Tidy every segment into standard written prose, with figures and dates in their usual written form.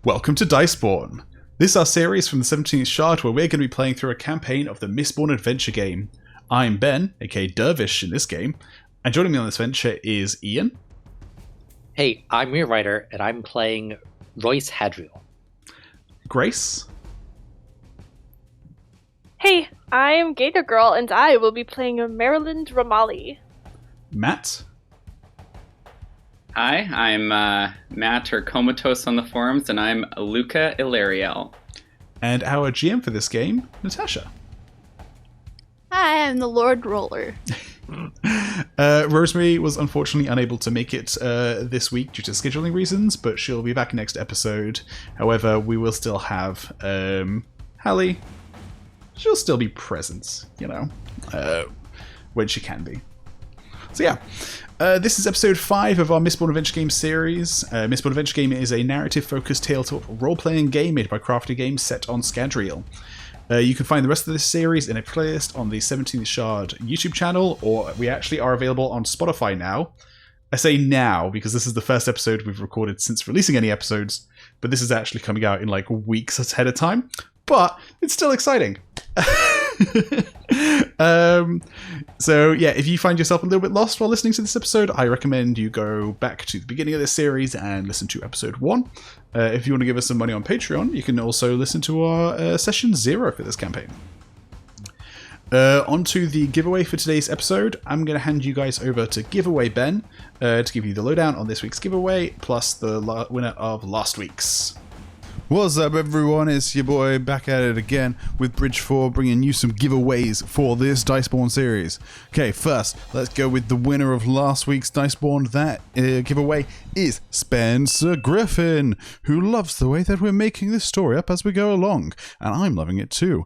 Welcome to Diceborn. This is our series from the 17th Shard where we're going to be playing through a campaign of the Mistborn Adventure Game. I'm Ben, aka Dervish in this game, and joining me on this venture is Ian. Hey, I'm REUPLOAD, and I'm playing Royce Hadriel. Grace. Hey, I'm Gator Girl, and I will be playing Marelyn Ramali. Matt. Hi, I'm Matt, or Comatose on the forums, and I'm Luka Ilariel. And our GM for this game, Natasha. Hi, I'm the Lord Roller. Rosemary was unfortunately unable to make it this week due to scheduling reasons, but she'll be back next episode. However, we will still have Hallie. She'll still be present, when she can be. So yeah. This is episode 5 of our Mistborn Adventure Game series. Mistborn Adventure Game is a narrative-focused tabletop role-playing game made by Crafty Games set on Scadrial. You can find the rest of this series in a playlist on the 17th Shard YouTube channel, or we actually are available on Spotify now. I say now because this is the first episode we've recorded since releasing any episodes, but this is actually coming out in like weeks ahead of time. But it's still exciting. So yeah, if you find yourself a little bit lost while listening to this episode, I recommend you go back to the beginning of this series and listen to episode 1. If you want to give us some money on Patreon, you can also listen to our session 0 for this campaign. On to the giveaway for today's episode. I'm going to hand you guys over to Giveaway Ben to give you the lowdown on this week's giveaway, plus the winner of last week's. What's up, everyone? It's your boy back at it again with Bridge 4, bringing you some giveaways for this Diceborn series. Okay, first, let's go with the winner of last week's Diceborn. That giveaway is Spencer Griffin, who loves the way that we're making this story up as we go along, and I'm loving it too.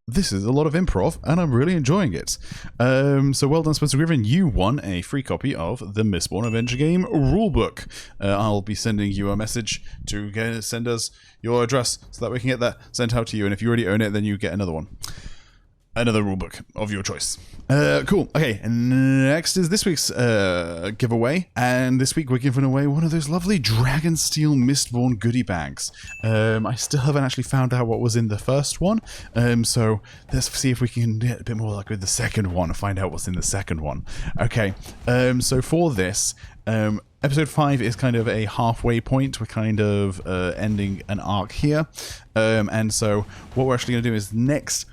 This is a lot of improv, and I'm really enjoying it. So well done, Spencer Griffin. You won a free copy of the Mistborn Adventure Game rulebook. I'll be sending you a message to send us your address so that we can get that sent out to you. And if you already own it, then you get another one. Another rulebook of your choice. Cool. Okay, and next is this week's giveaway. And this week we're giving away one of those lovely Dragonsteel Mistborn goodie bags. I still haven't actually found out what was in the first one. So let's see if we can get a bit more luck with the second one and find out what's in the second one. Okay, so for this, episode 5 is kind of a halfway point. We're kind of ending an arc here. And so what we're actually going to do is next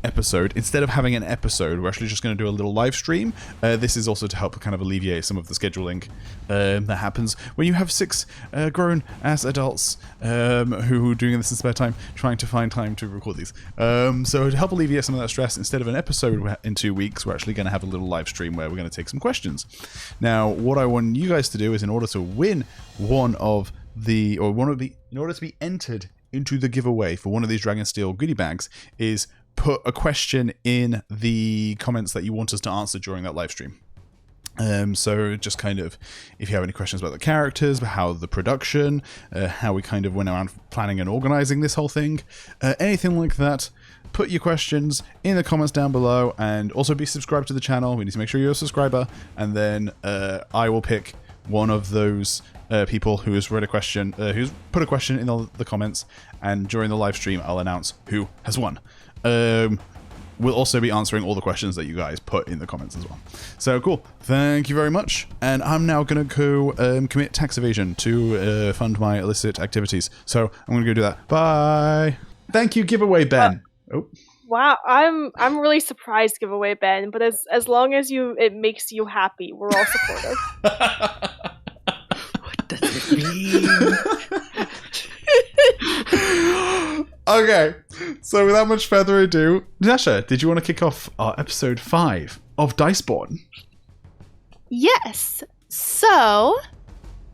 episode, instead of having an episode, we're actually just going to do a little live stream. This is also to help kind of alleviate some of the scheduling that happens when you have 6 grown-ass adults who are doing this in spare time, trying to find time to record these. So to help alleviate some of that stress, instead of an episode in 2 weeks, we're actually going to have a little live stream where we're going to take some questions. Now, what I want you guys to do is, in order to win in order to be entered into the giveaway for one of these Dragonsteel goodie bags, is put a question in the comments that you want us to answer during that live stream. So just kind of, if you have any questions about the characters, about how the production, how we kind of went around planning and organizing this whole thing, anything like that, put your questions in the comments down below, and also be subscribed to the channel. We need to make sure you're a subscriber, and then I will pick one of those people who has read a question, who's put a question in the comments, and during the live stream I'll announce who has won. We'll also be answering all the questions that you guys put in the comments as well. So cool. Thank you very much. And I'm now going to go commit tax evasion to fund my illicit activities. So I'm going to go do that. Bye. Thank you, Giveaway Ben. Wow, I'm really surprised, Giveaway Ben. But as long as it makes you happy, we're all supportive. What does it mean? Okay, so without much further ado, Natasha, did you want to kick off our episode 5 of Diceborn? Yes. So,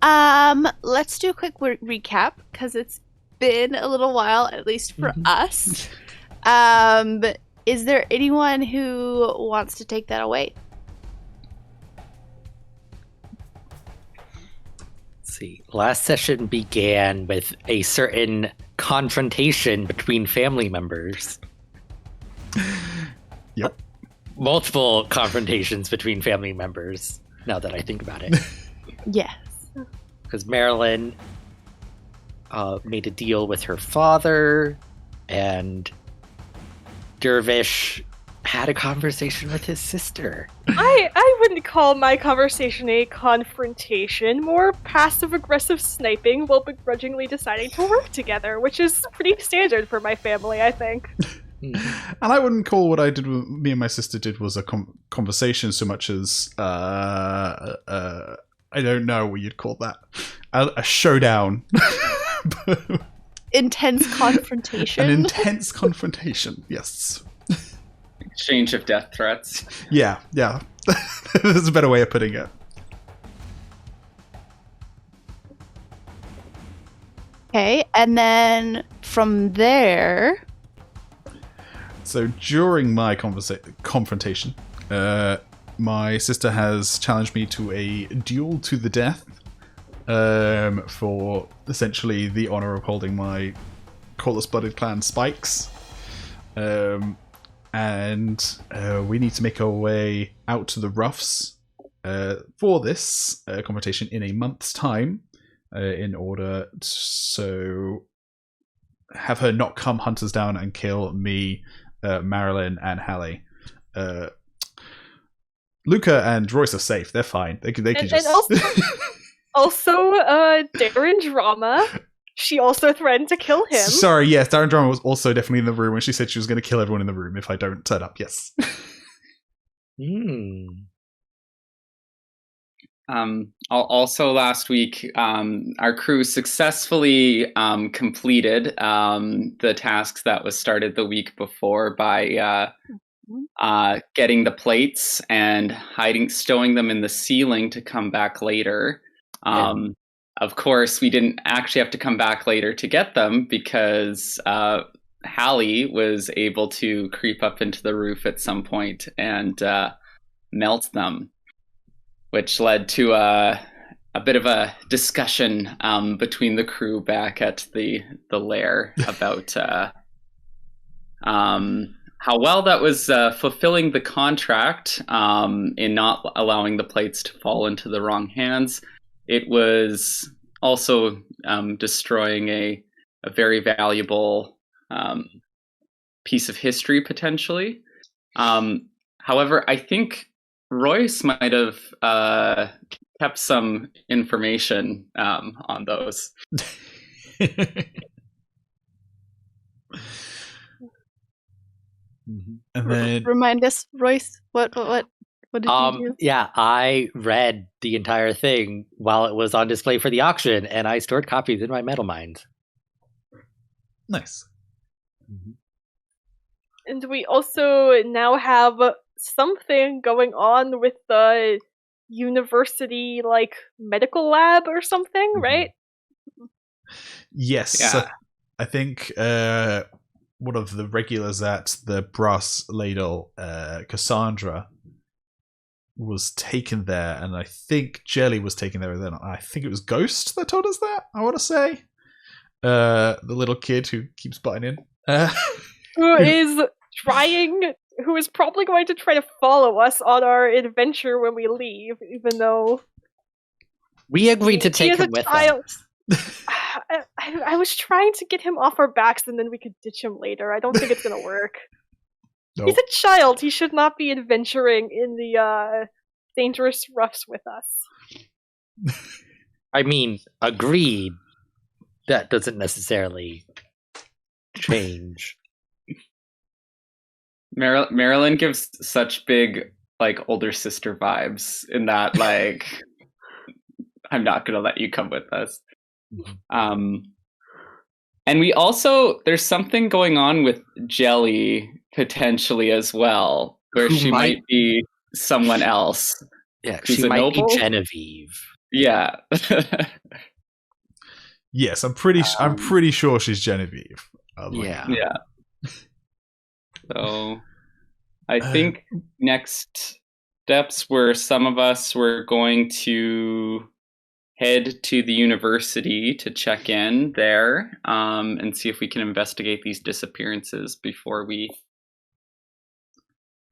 let's do a quick recap because it's been a little while, at least for us. Is there anyone who wants to take that away? Let's see. Last session began with a certain confrontation between family members. Yep. Multiple confrontations between family members, now that I think about it. Yes. Because Marelyn made a deal with her father, and Dervish had a conversation with his sister. I wouldn't call my conversation a confrontation, more passive-aggressive sniping while begrudgingly deciding to work together, which is pretty standard for my family, I think. And I wouldn't call what I did with me and my sister did was a conversation so much as I don't know what you'd call that, a showdown. Intense confrontation. An intense confrontation, yes. Exchange of death threats. Yeah. There's a better way of putting it. Okay, and then from there... So during my confrontation, my sister has challenged me to a duel to the death for essentially the honor of holding my Cordless-Blooded clan spikes. And we need to make our way out to the Roughs for this confrontation in a month's time in order to have her not come hunt us down and kill me, Marelyn, and Hallie. Luka and Royce are safe. They're fine. They can just... And also Darren Drama. She also threatened to kill him. Sorry, yes, Darren Drama was also definitely in the room when she said she was going to kill everyone in the room if I don't turn up, yes. Also last week, our crew successfully completed the tasks that was started the week before by getting the plates and stowing them in the ceiling to come back later. Of course, we didn't actually have to come back later to get them because Hallie was able to creep up into the roof at some point and melt them, which led to a bit of a discussion between the crew back at the lair about how well that was fulfilling the contract in not allowing the plates to fall into the wrong hands. It was also destroying a very valuable piece of history, potentially. However, I think Royce might have kept some information on those. And then... Remind us, Royce, what did you do? Yeah, I read the entire thing while it was on display for the auction, and I stored copies in my metal mines. Nice. And we also now have something going on with the university, medical lab or something, right? Yes. Yeah. I think one of the regulars at the Brass Ladle, Cassandra, was taken there, and I think Jelly was taken there. Then I think it was Ghost that told us that. I want to say the little kid who keeps butting in, who is probably going to try to follow us on our adventure when we leave, even though we agreed to take him with us. I was trying to get him off our backs, and then we could ditch him later. I don't think it's gonna work. Nope. He's a child. He should not be adventuring in the dangerous roughs with us. I mean, agreed. That doesn't necessarily change. Marelyn gives such big, older sister vibes in that, I'm not gonna let you come with us. And we also, there's something going on with Jelly potentially as well, where she might be someone else. Yeah, she might be Genevieve. Yeah. Yes, I'm pretty sure she's Genevieve. Yeah. So I think next steps were some of us were going to head to the university to check in there and see if we can investigate these disappearances before we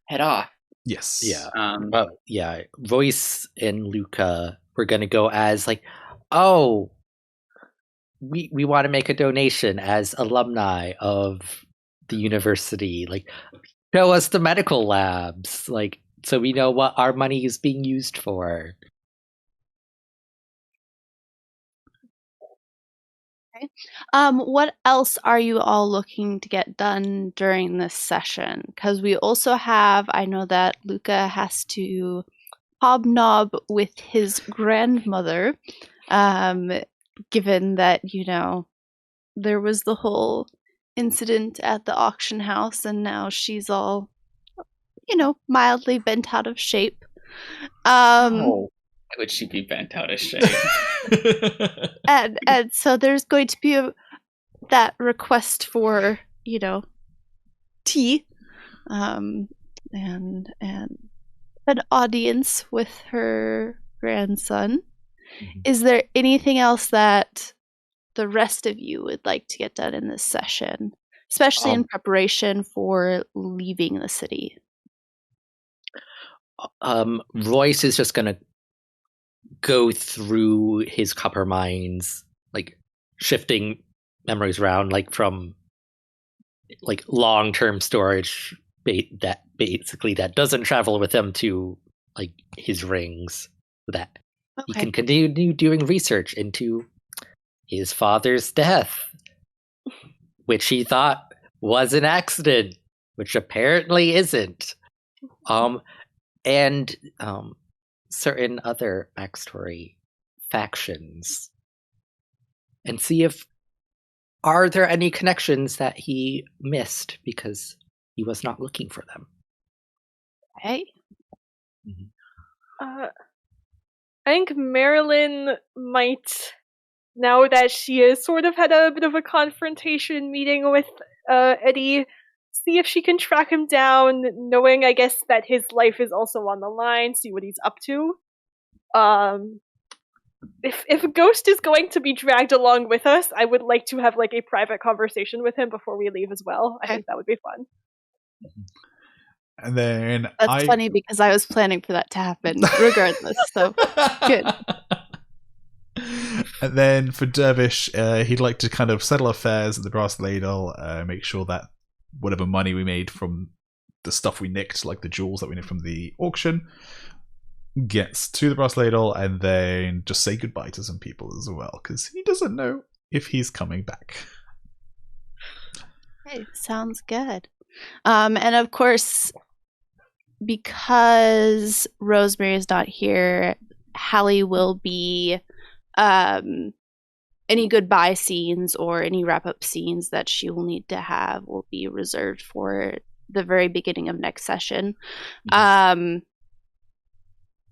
head off. Yes. Yeah. Royce and Luka were going to go as we want to make a donation as alumni of the university. Like, show us the medical labs, like, so we know what our money is being used for. Okay. What else are you all looking to get done during this session? Because we also have, I know that Luka has to hobnob with his grandmother, given that, there was the whole incident at the auction house, and now she's all, mildly bent out of shape. Why would she be bent out of shape? And so there's going to be that request for, tea, and an audience with her grandson. Mhm. Is there anything else that the rest of you would like to get done in this session, especially in preparation for leaving the city? Royce is just gonna go through his copper mines, like shifting memories around, like from like long-term storage that basically that doesn't travel with him to like his rings, so that he can continue doing research into his father's death, which he thought was an accident, which apparently isn't. And certain other backstory factions, and see if are there any connections that he missed because he was not looking for them. Okay. I think Marelyn might, now that she has sort of had a bit of a confrontation meeting with Eddie, see if she can track him down, knowing, I guess, that his life is also on the line, see what he's up to. If Ghost is going to be dragged along with us, I would like to have like a private conversation with him before we leave as well. I think that would be fun. And then That's funny because I was planning for that to happen regardless, so good. And then for Dervish, he'd like to kind of settle affairs at the Brass Ladle, make sure that whatever money we made from the stuff we nicked, like the jewels that we nicked from the auction, gets to the Brass Ladle, and then just say goodbye to some people as well, because he doesn't know if he's coming back. Okay, sounds good. And of course, because Rosemary is not here, Hallie will be any goodbye scenes or any wrap-up scenes that she will need to have will be reserved for the very beginning of next session.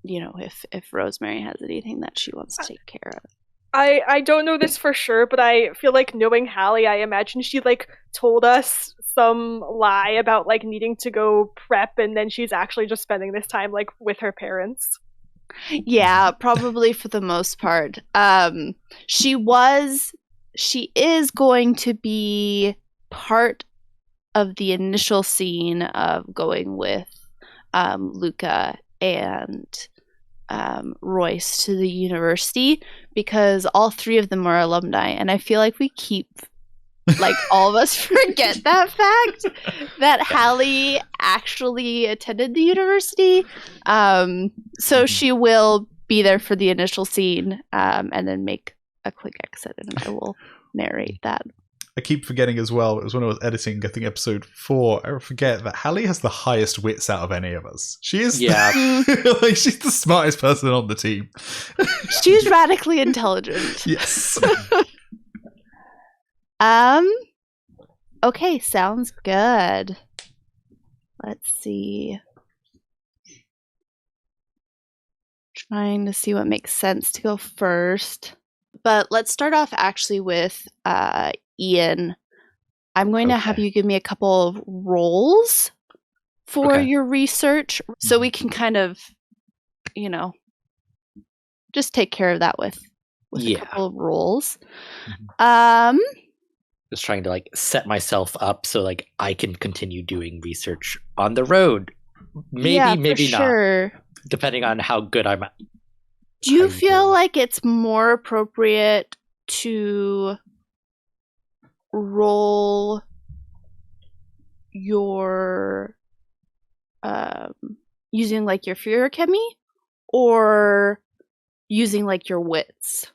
If Rosemary has anything that she wants to take care of. I don't know this for sure, but I feel like knowing Hallie, I imagine she like told us some lie about like needing to go prep, and then she's actually just spending this time like with her parents. Yeah, probably for the most part. She is going to be part of the initial scene of going with Luka and Royce to the university, because all three of them are alumni, and I feel like we keep all of us forget that fact that Hallie actually attended the university. So she will be there for the initial scene, and then make a quick exit, and I will narrate that. I keep forgetting as well, it was when I was editing, I think episode 4, I forget that Hallie has the highest wits out of any of us. She is, she's the smartest person on the team. She's radically intelligent. Yes. Okay, sounds good. Let's see. Trying to see what makes sense to go first. But let's start off actually with Ian. I'm going to have you give me a couple of roles for your research, so we can kind of, just take care of that with a couple of roles. Just trying to set myself up so I can continue doing research on the road. Maybe not. Depending on how good I'm at. Do you feel like it's more appropriate to roll your using like your fear chemi or using like your wits?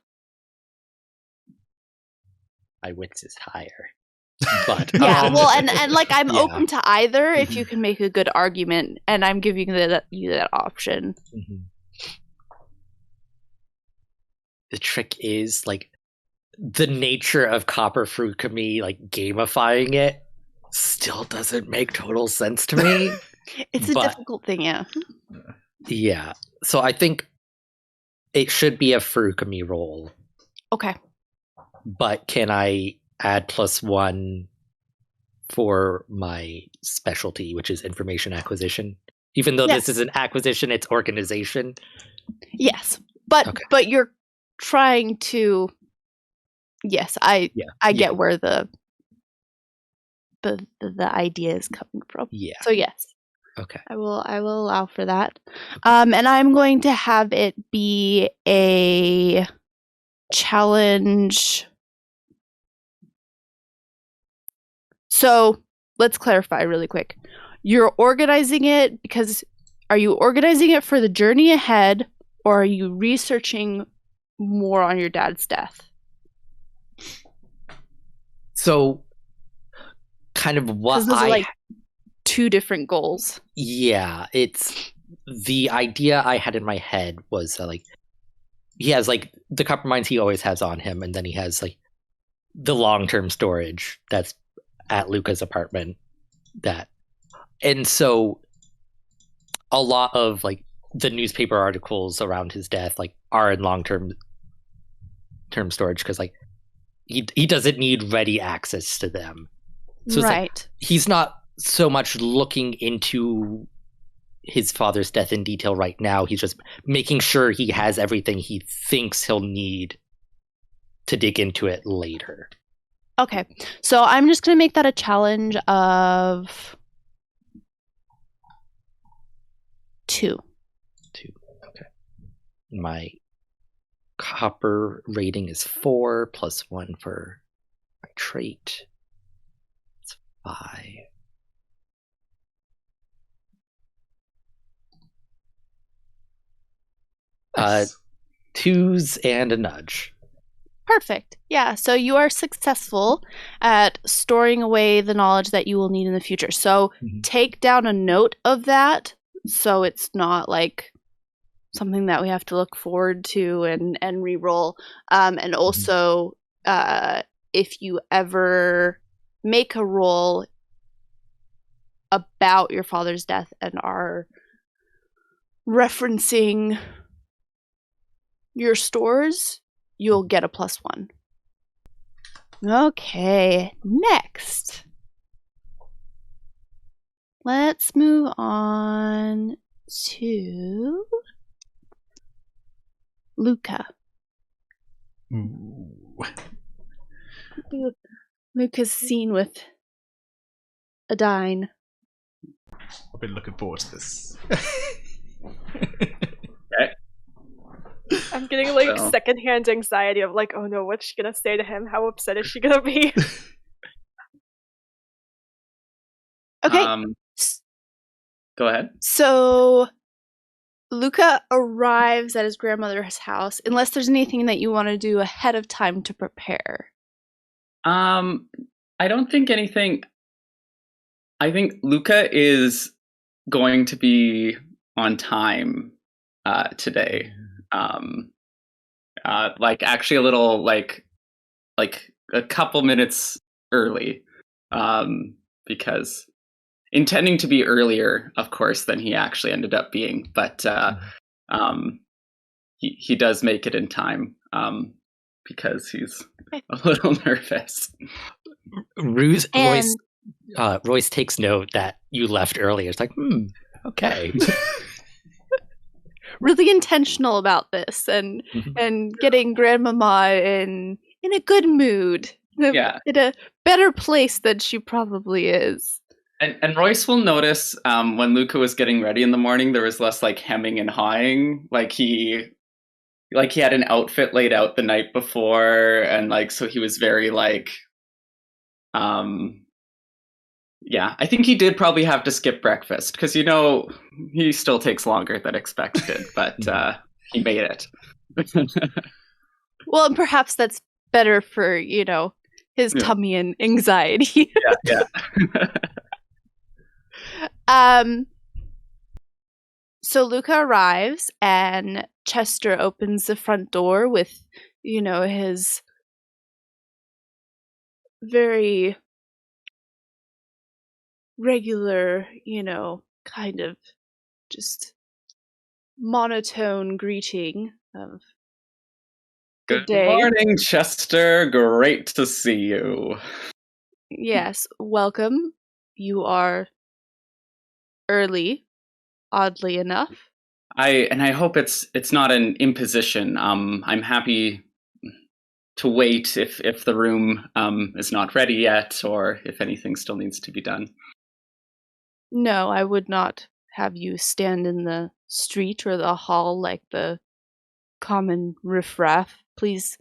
My wits is higher. But Yeah, well, and like I'm yeah. open to either if you can make a good argument, and I'm giving you that option. Mhm. The trick is like the nature of copper frucami, like gamifying it, still doesn't make total sense to me. It's a But- difficult thing, yeah. Yeah, so I think it should be a frucami roll. Okay. But can I add +1 for my specialty, which is information acquisition? Even though Yes. this is an acquisition, it's organization. Yes, but Okay. but you're trying to. Yes, I Yeah. get where the idea is coming from. Yeah. So yes, Okay. I will allow for that. And I'm going to have it be a challenge. So let's clarify really quick. You're organizing it because are you organizing it for the journey ahead, or are you researching more on your dad's death? So, kind of what Because those are I like two different goals. yeah, it's the idea I had in my head was like he has like the copper mines he always has on him, and then he has like the long-term storage that's at Luka's apartment. And so a lot of like the newspaper articles around his death like are in long-term storage because like he doesn't need ready access to them. So it's like, Right. he's not so much looking into his father's death in detail right now. He's just making sure he has everything he thinks he'll need to dig into it later. Okay. So I'm just going to make that a challenge of 2. Okay. My copper rating is 4 plus 1 for my trait. It's 5. Nice. 2s and a nudge. Perfect. Yeah. So you are successful at storing away the knowledge that you will need in the future. So Mhm. take down a note of that so it's not like something that we have to look forward to and re-roll. And also, if you ever make a roll about your father's death and are referencing your stores, you'll get a +1. Okay, next. Let's move on to Luka. Ooh. Luka's scene with Adine. I've been looking forward to this. I'm getting like So- secondhand anxiety of like, oh no, what's she gonna say to him? How upset is she gonna be? Okay, Go ahead. so Luka arrives at his grandmother's house, unless there's anything that you want to do ahead of time to prepare. I don't think anything. I think Luka is going to be on time today. Like actually a little like a couple minutes early, because intending to be earlier, of course, than he actually ended up being, but he does make it in time because he's a little nervous. Royce takes note that you left earlier. It's like, okay. Really intentional about this and getting grandmama in a good mood. Yeah. In a better place than she probably is. And Royce will notice when Luka was getting ready in the morning, there was less like hemming and hawing. Like he like he had an outfit laid out the night before, and like so he was very like yeah, I think he did probably have to skip breakfast because he still takes longer than expected, but he made it. Well, and perhaps that's better for, his tummy and anxiety. Yeah. So Luka arrives and Chester opens the front door with, his very regular, kind of just monotone greeting of good day. Morning, Chester. Great to see you. Yes, welcome. You are early, oddly enough. I hope it's not an imposition. I'm happy to wait if the room is not ready yet, or if anything still needs to be done. No, I would not have you stand in the street or the hall like the common riffraff. Please.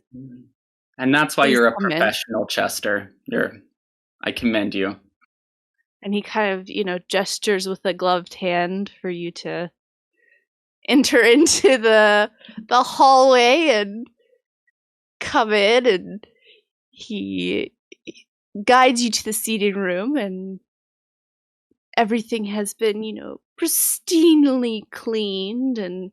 And that's why Please you're a come in. professional, Chester. I commend you. And he kind of, gestures with a gloved hand for you to enter into the hallway and come in, and he guides you to the seating room, and everything has been, pristinely cleaned, and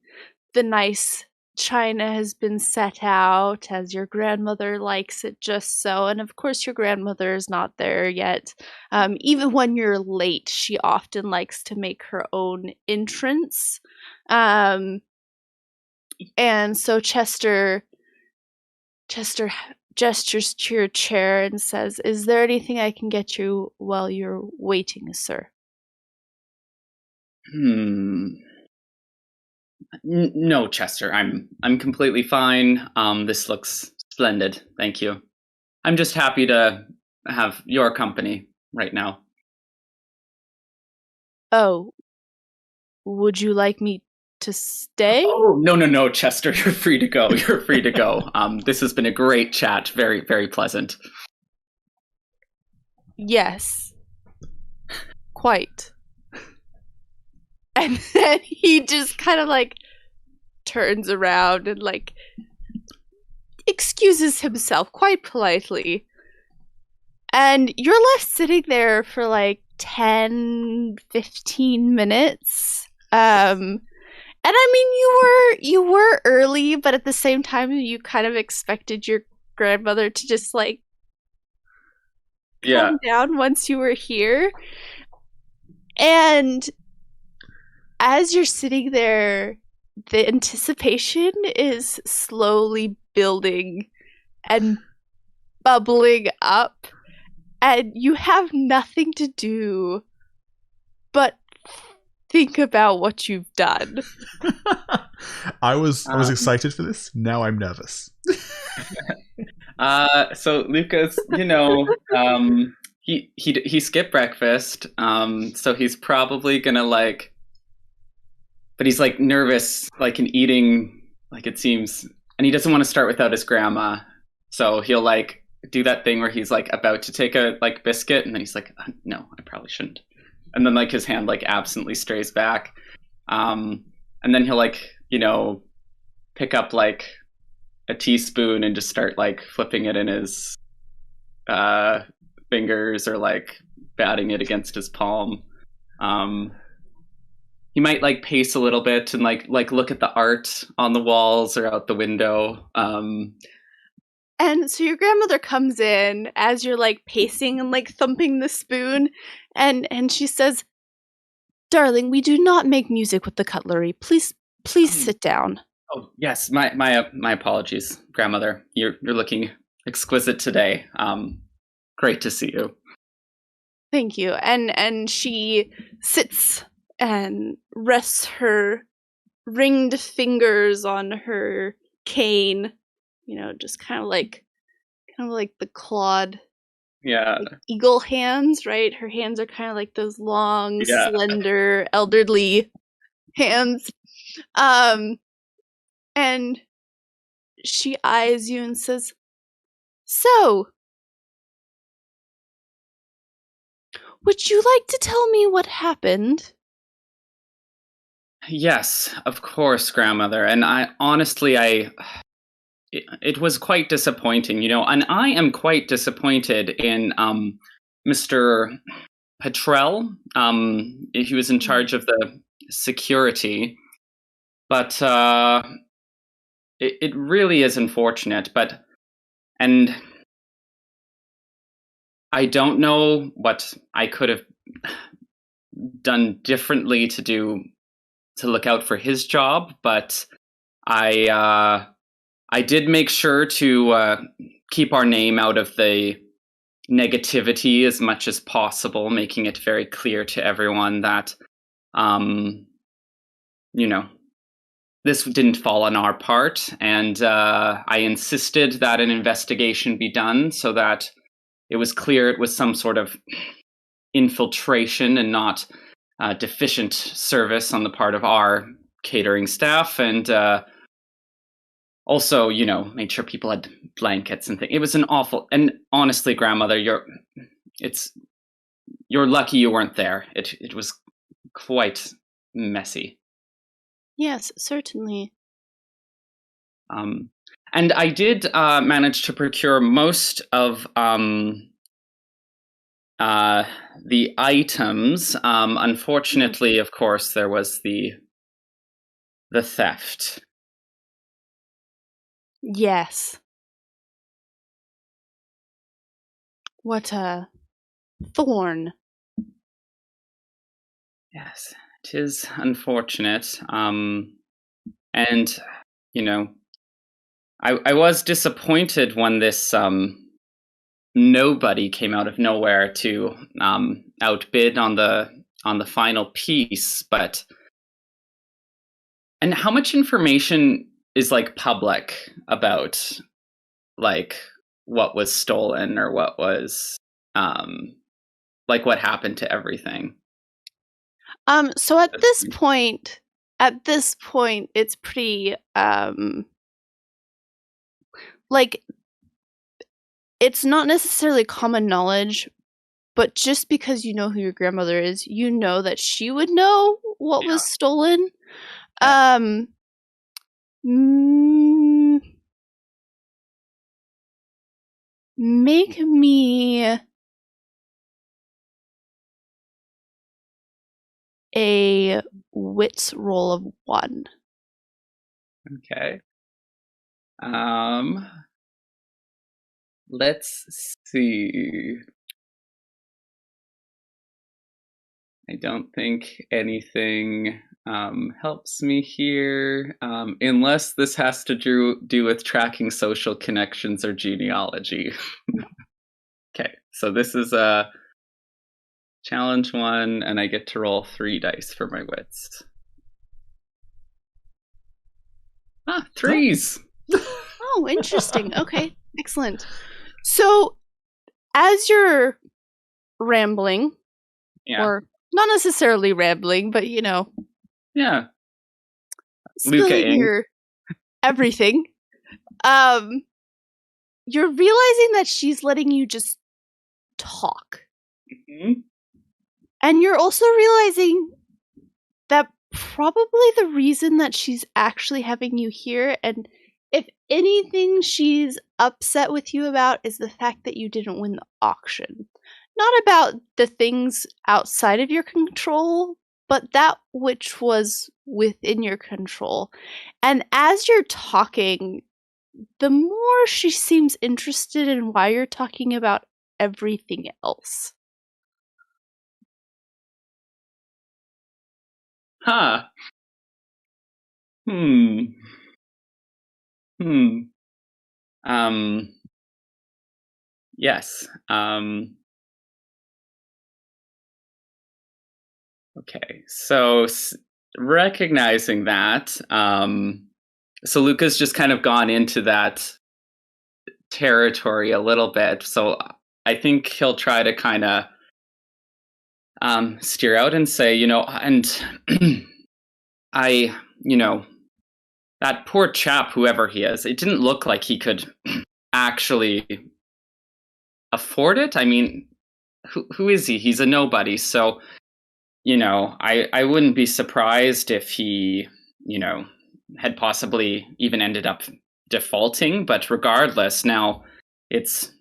the nice china has been set out as your grandmother likes it just so. And of course your grandmother is not there yet. Even when you're late, she often likes to make her own entrance. And so Chester gestures to your chair and says, "Is there anything I can get you while you're waiting, sir?" No, Chester. I'm completely fine. This looks splendid. Thank you. I'm just happy to have your company right now. Oh, would you like me to stay? Oh, no, Chester. You're free to go. You're free to go. This has been a great chat. Very, very pleasant. Yes. Quite. And then he just kind of like turns around and like excuses himself quite politely. And you're left sitting there for like 10, 15 minutes. And I mean, you were early, but at the same time, you kind of expected your grandmother to just like calm down once you were here. And as you're sitting there, the anticipation is slowly building and bubbling up, and you have nothing to do but think about what you've done. I was excited for this. Now I'm nervous. So Luka's, he skipped breakfast, so he's probably gonna but he's like nervous, like in eating, like it seems, and he doesn't want to start without his grandma, so he'll like do that thing where he's like about to take a like biscuit, and then he's like, no, I probably shouldn't, and then like his hand like absently strays back, and then he'll like pick up like a teaspoon and just start like flipping it in his fingers or like batting it against his palm. He might like pace a little bit and like look at the art on the walls or out the window. And so your grandmother comes in as you're like pacing and like thumping the spoon, and she says, "Darling, we do not make music with the cutlery. Please sit down." Oh yes, my apologies, grandmother. You're looking exquisite today. Great to see you. Thank you. And she sits and rests her ringed fingers on her cane, just kind of like the clawed like eagle hands, right? Her hands are kind of like those long, slender, elderly hands. And she eyes you and says, "So, would you like to tell me what happened?" Yes, of course, grandmother. And it was quite disappointing, and I am quite disappointed in Mr. Petrel. He was in charge of the security, but it really is unfortunate. And I don't know what I could have done differently to look out for his job, but I did make sure to keep our name out of the negativity as much as possible, making it very clear to everyone that, this didn't fall on our part. And I insisted that an investigation be done so that it was clear it was some sort of infiltration and not deficient service on the part of our catering staff. And also, made sure people had blankets and things. It was an awful, and honestly, grandmother, you're lucky you weren't there. It was quite messy. Yes, certainly. And I did manage to procure most of the items. Unfortunately, of course, there was the theft. Yes. What a thorn. Yes, it is unfortunate. And, I was disappointed when this nobody came out of nowhere to outbid on the final piece. And how much information is public about what was stolen or what was what happened to everything? So at this point it's pretty it's not necessarily common knowledge, but just because you know who your grandmother is, you know that she would know what was stolen. Yeah. Make me a wits roll of 1. Okay. Let's see. I don't think anything helps me here, unless this has to do with tracking social connections or genealogy. Okay, so this is a challenge 1, and I get to roll 3 dice for my wits. 3s! Oh, interesting. Okay, excellent. So, as you're rambling, or not necessarily rambling, but yeah, spilling your everything, you're realizing that she's letting you just talk. Mm-hmm. And you're also realizing that probably the reason that she's actually having you here, and if anything she's upset with you about, is the fact that you didn't win the auction. Not about the things outside of your control, but that which was within your control. And as you're talking, the more she seems interested in why you're talking about everything else. Huh. Yes. Okay, so recognizing that, so Luka's just kind of gone into that territory a little bit. So I think he'll try to kind of steer out and say, and I, that poor chap, whoever he is, it didn't look like he could actually afford it. I mean, who is he? He's a nobody. So, I wouldn't be surprised if he, had possibly even ended up defaulting. But regardless, now it's,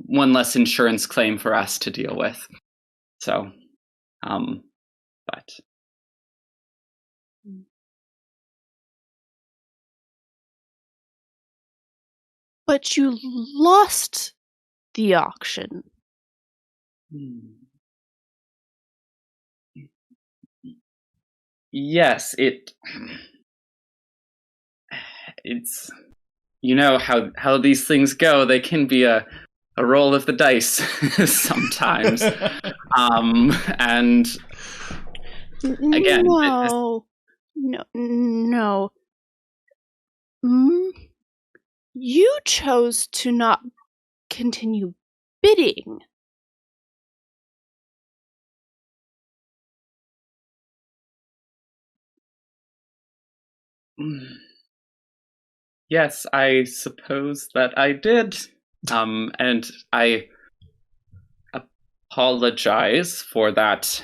one less insurance claim for us to deal with. So, but. But you lost the auction. Yes, it's how these things go. They can be a roll of the dice sometimes. And again, no. You chose to not continue bidding. Yes, I suppose that I did. And I apologize for that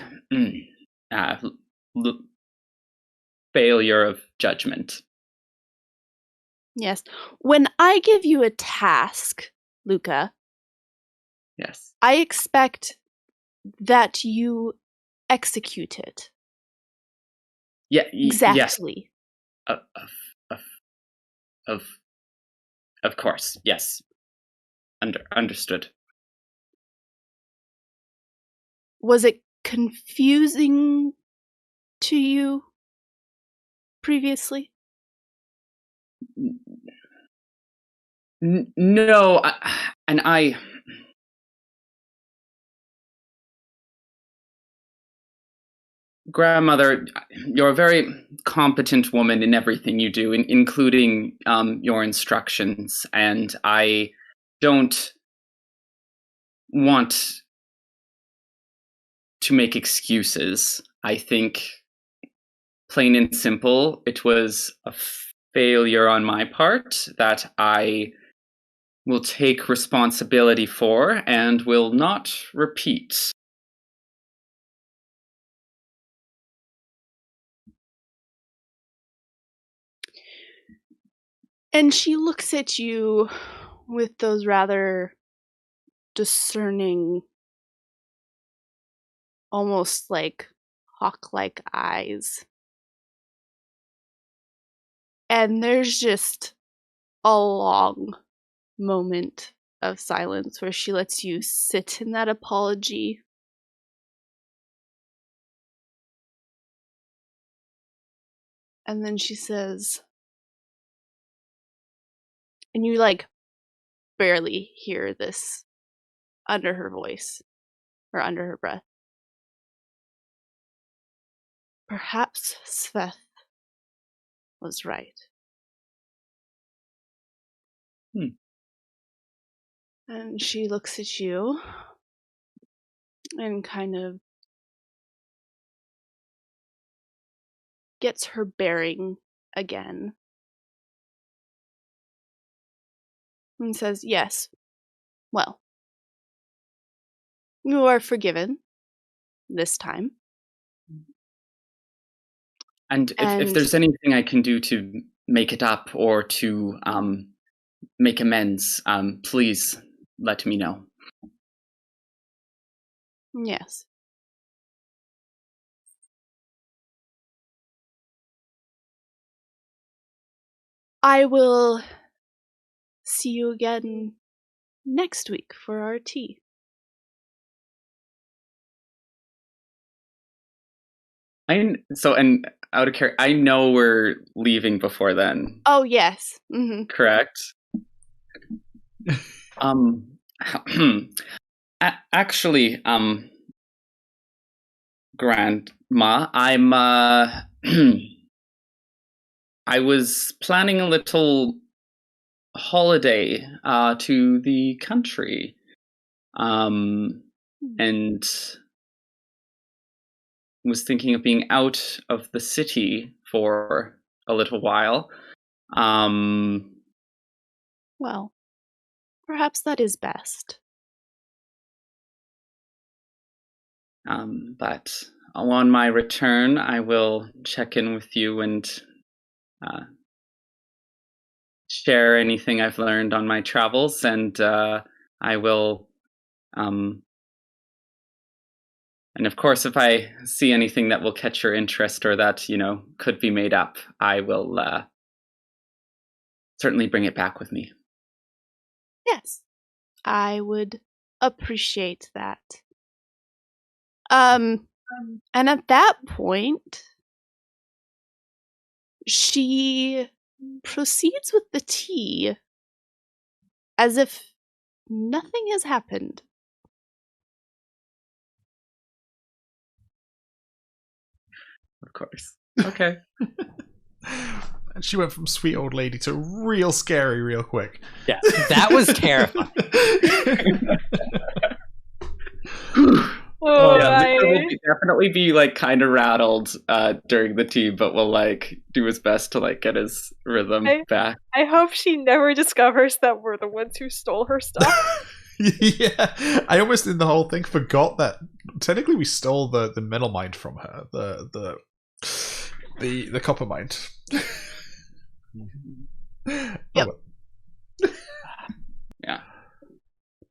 failure of judgment. Yes. When I give you a task, Luka, Yes. I expect that you execute it. Yeah. Exactly. Yes. Of course. Yes. Understood. Was it confusing to you previously? No, Grandmother, you're a very competent woman in everything you do, including your instructions, and I don't want to make excuses. I think, plain and simple, it was a failure on my part that I will take responsibility for and will not repeat. And she looks at you with those rather discerning, almost like hawk-like eyes. And there's just a long moment of silence where she lets you sit in that apology. And then she says, and you barely hear this under her voice or under her breath. Perhaps Shuravf was right. And she looks at you and kind of gets her bearing again and says, yes, well, you are forgiven this time. And if there's anything I can do to make it up or to make amends, please let me know. Yes. I will see you again next week for our tea. And out of care, I know we're leaving before then. Oh, yes. Mm-hmm. Correct. Actually, Grandma, I'm I was planning a little holiday to the country, and was thinking of being out of the city for a little while. Well, perhaps that is best. But on my return, I will check in with you and share anything I've learned on my travels, and I will, and of course, if I see anything that will catch your interest or that, could be made up, I will certainly bring it back with me. Yes, I would appreciate that. And at that point, she proceeds with the tea as if nothing has happened. Of course. Okay. And she went from sweet old lady to real scary real quick. Yeah, that was terrifying. Luka will definitely be kind of rattled during the tea, but will do his best to get his rhythm back. I hope she never discovers that we're the ones who stole her stuff. Yeah, I almost in the whole thing forgot that technically we stole the metal mind from her, the copper mind. Yep. Yeah.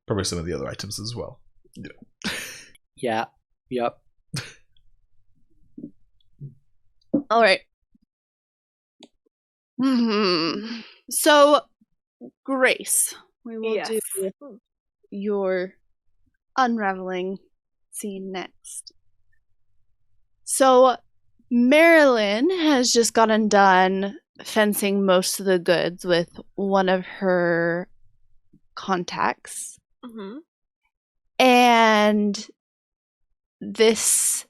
Probably some of the other items as well. Yeah. Yep. All right. So, Grace, we will do your unraveling scene next. So, Marelyn has just gotten done fencing most of the goods with one of her contacts. Mm-hmm. And this...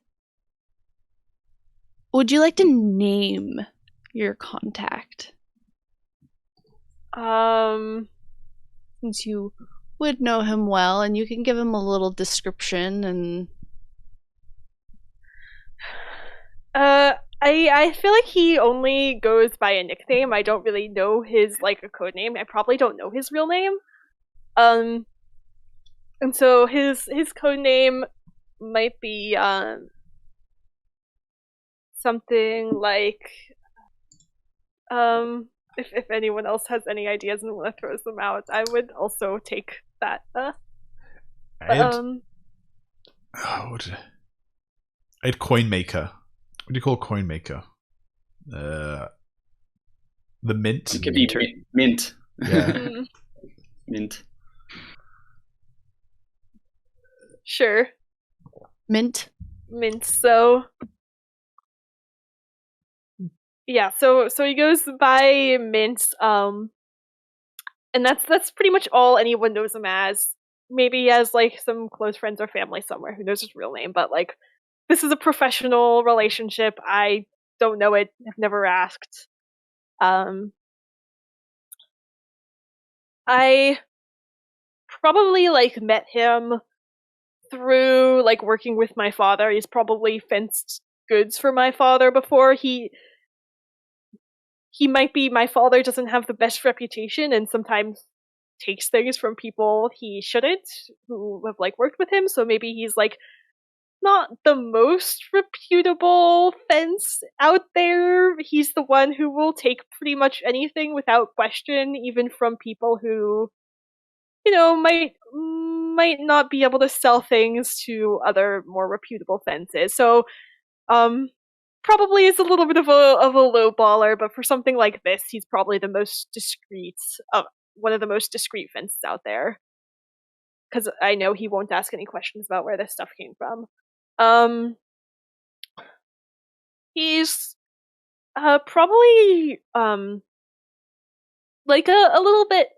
Would you like to name your contact? Since you would know him well, and you can give him a little description and... I feel like he only goes by a nickname. I don't really know his a code name. I probably don't know his real name. And so his code name might be something like if anyone else has any ideas and want to throw them out, I would also take that. I'd Coinmaker. What do you call Coinmaker? The Mint. It could be Mint. Yeah. Mint. Sure. Mint. So yeah, so he goes by Mint, and that's pretty much all anyone knows him as. Maybe he has some close friends or family somewhere who knows his real name, but this is a professional relationship. I don't know it. I've never asked. I probably met him through working with my father. He's probably fenced goods for my father before. He might be, my father doesn't have the best reputation and sometimes takes things from people he shouldn't who have worked with him, so maybe he's not the most reputable fence out there. He's the one who will take pretty much anything without question, even from people who might not be able to sell things to other more reputable fences. So probably is a little bit of a low baller, but for something like this, he's probably the most discreet, one of the most discreet fences out there. Because I know he won't ask any questions about where this stuff came from. He's probably a little bit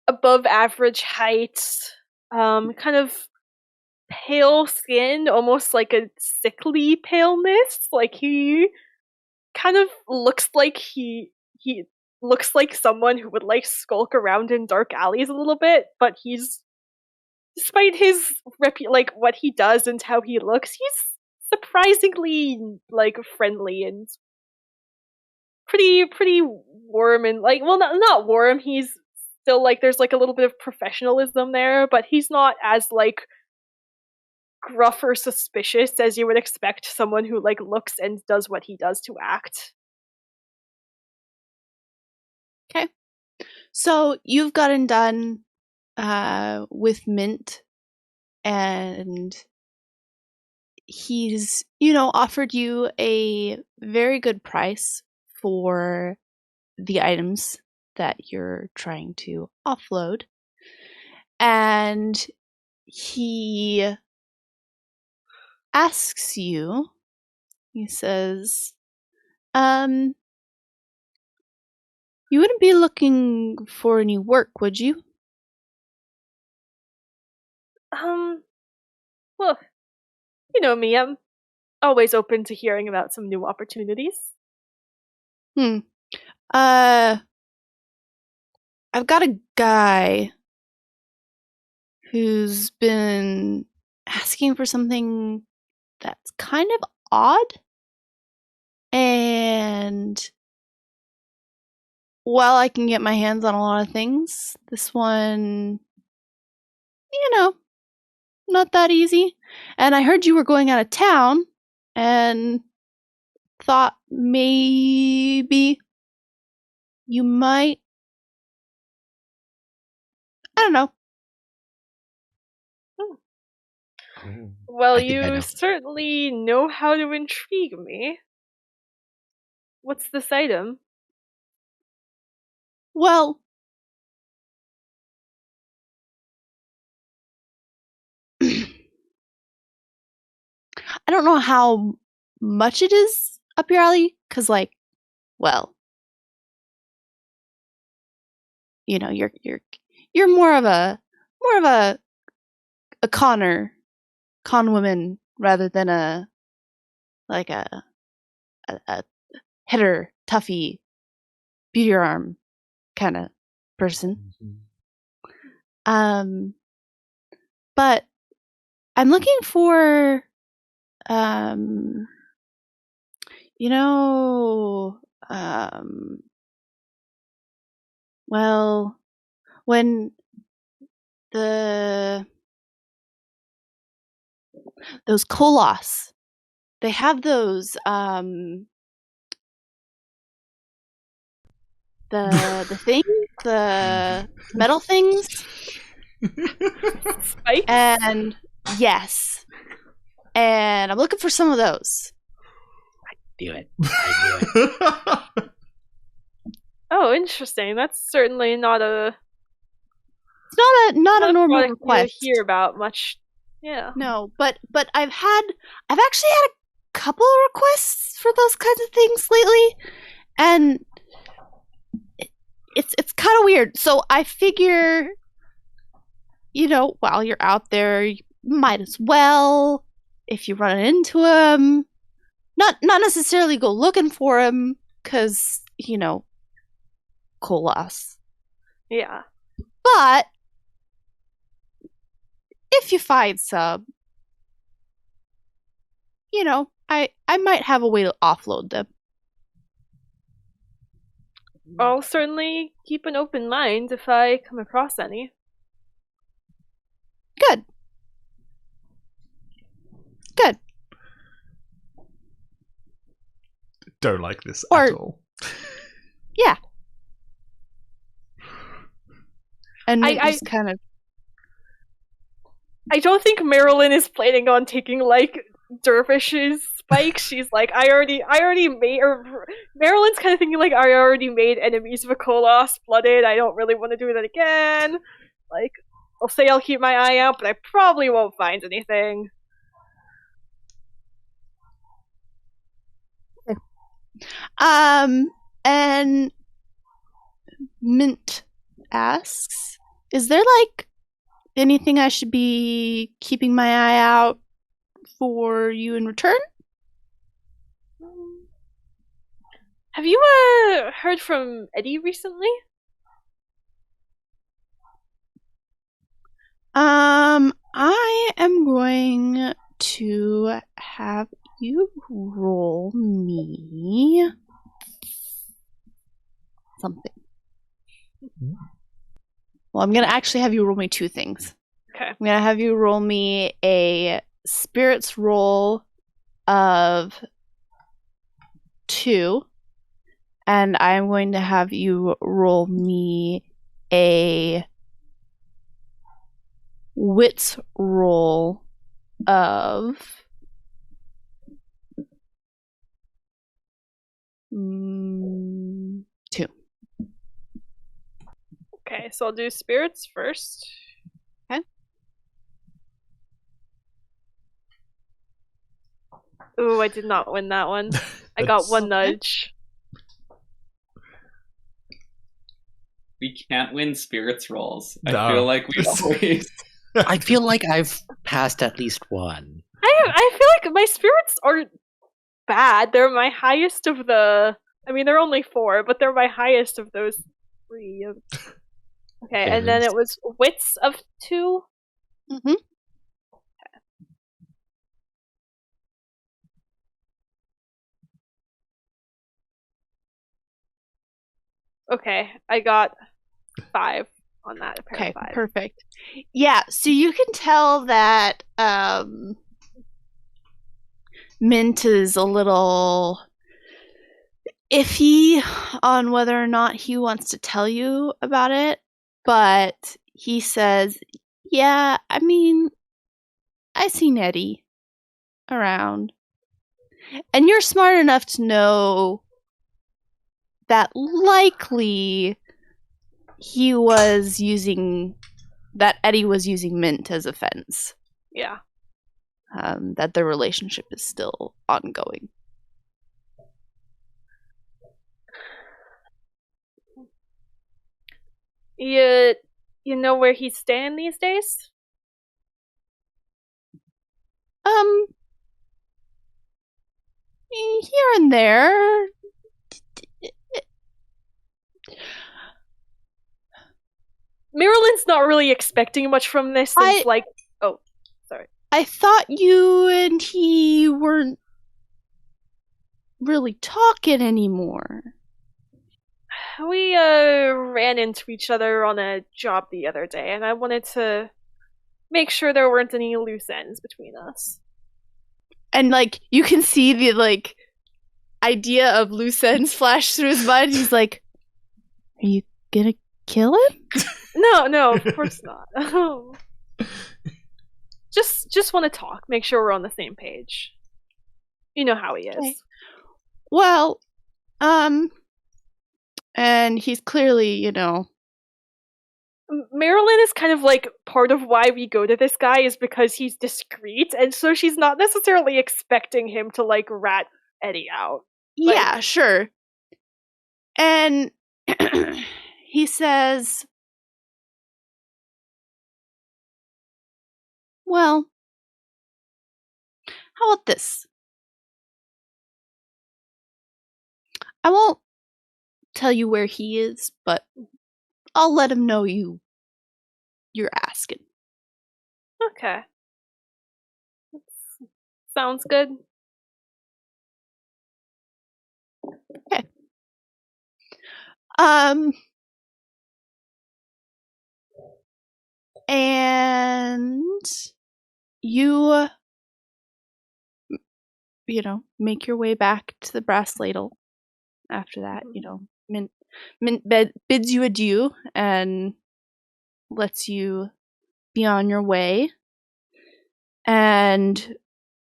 above average height, kind of pale skin, almost like a sickly paleness. He kind of looks like he looks like someone who would skulk around in dark alleys a little bit, but he's, despite his what he does and how he looks, he's surprisingly friendly and pretty warm and like, well, not warm. He's still like, there's like a little bit of professionalism there, but he's not as like gruff or suspicious as you would expect someone who like looks and does what he does to act. Okay. So you've gotten done with Mint, and he's, offered you a very good price for the items that you're trying to offload. And he asks you, he says, you wouldn't be looking for any work, would you? Well, you know me, I'm always open to hearing about some new opportunities. I've got a guy who's been asking for something that's kind of odd. And while I can get my hands on a lot of things, this one, not that easy. And I heard you were going out of town and thought maybe you might, I don't know. Well, I think I you know. certainly know how to intrigue me. What's this item? Well, I don't know how much it is up your alley, because, you're more of a con woman rather than a hitter, toughy, beat your arm kind of person. But I'm looking for, well, when those Kolos, they have those, the things, the metal things. Spikes? And yes. And I'm looking for some of those. Do it. I knew it. Oh, interesting. That's certainly not a It's not a normal product request. you hear about much. Yeah. No, but I've actually had a couple of requests for those kinds of things lately, and it's kind of weird. So I figure, while you're out there, you might as well, if you run into him, not necessarily go looking for him, because Kolos. Yeah. But if you find some, I might have a way to offload them. I'll certainly keep an open mind if I come across any. Good. Don't like this Or- at all. Yeah. And I- just kind of. I don't think Marelyn is planning on taking like Dervish's spikes. She's like, I already made, or Marelyn's kind of thinking like, I already made enemies of a Kolos blooded. I don't really want to do that again. Like, I'll say I'll keep my eye out, but I probably won't find anything. And Mint asks, is there anything I should be keeping my eye out for you in return? Have you heard from Eddie recently? I am going to have you roll me something. Well, I'm going to actually have you roll me 2 things. Okay. I'm going to have you roll me a spirits roll of 2, and I'm going to have you roll me a wits roll of 2. Okay, so I'll do spirits first. Okay. Ooh, I did not win that one. I got 1 nudge. We can't win spirits rolls. No. I feel like we always. I feel like I've passed at least one. I feel like my spirits aren't bad. They're my highest of the. I mean, they're only 4, but they're my highest of those 3. Okay, and then it was wits of 2. Mm-hmm. Okay, I got 5 on that. Okay, 5. perfect. Yeah, so you can tell that Mint is a little iffy on whether or not he wants to tell you about it, but he says, yeah, I mean, I seen Eddie around. And you're smart enough to know that likely Eddie was using Mint as a fence. Yeah. That their relationship is still ongoing. You know where he's staying these days? Here and there. Marelyn's not really expecting much from this since, I thought you and he weren't really talking anymore. We ran into each other on a job the other day, and I wanted to make sure there weren't any loose ends between us. And you can see the idea of loose ends flash through his mind. He's like, "Are you gonna kill him?" No, of course not. Just want to talk, make sure we're on the same page. You know how he is. Okay. Well, and he's clearly, Marelyn is kind of part of why we go to this guy is because he's discreet, and so she's not necessarily expecting him to rat Eddie out. Yeah, sure. And he says, well, how about this? I won't tell you where he is, but I'll let him know you're asking. Okay. Sounds good. Okay. And you make your way back to the brass ladle. After that, Mint bids you adieu and lets you be on your way. And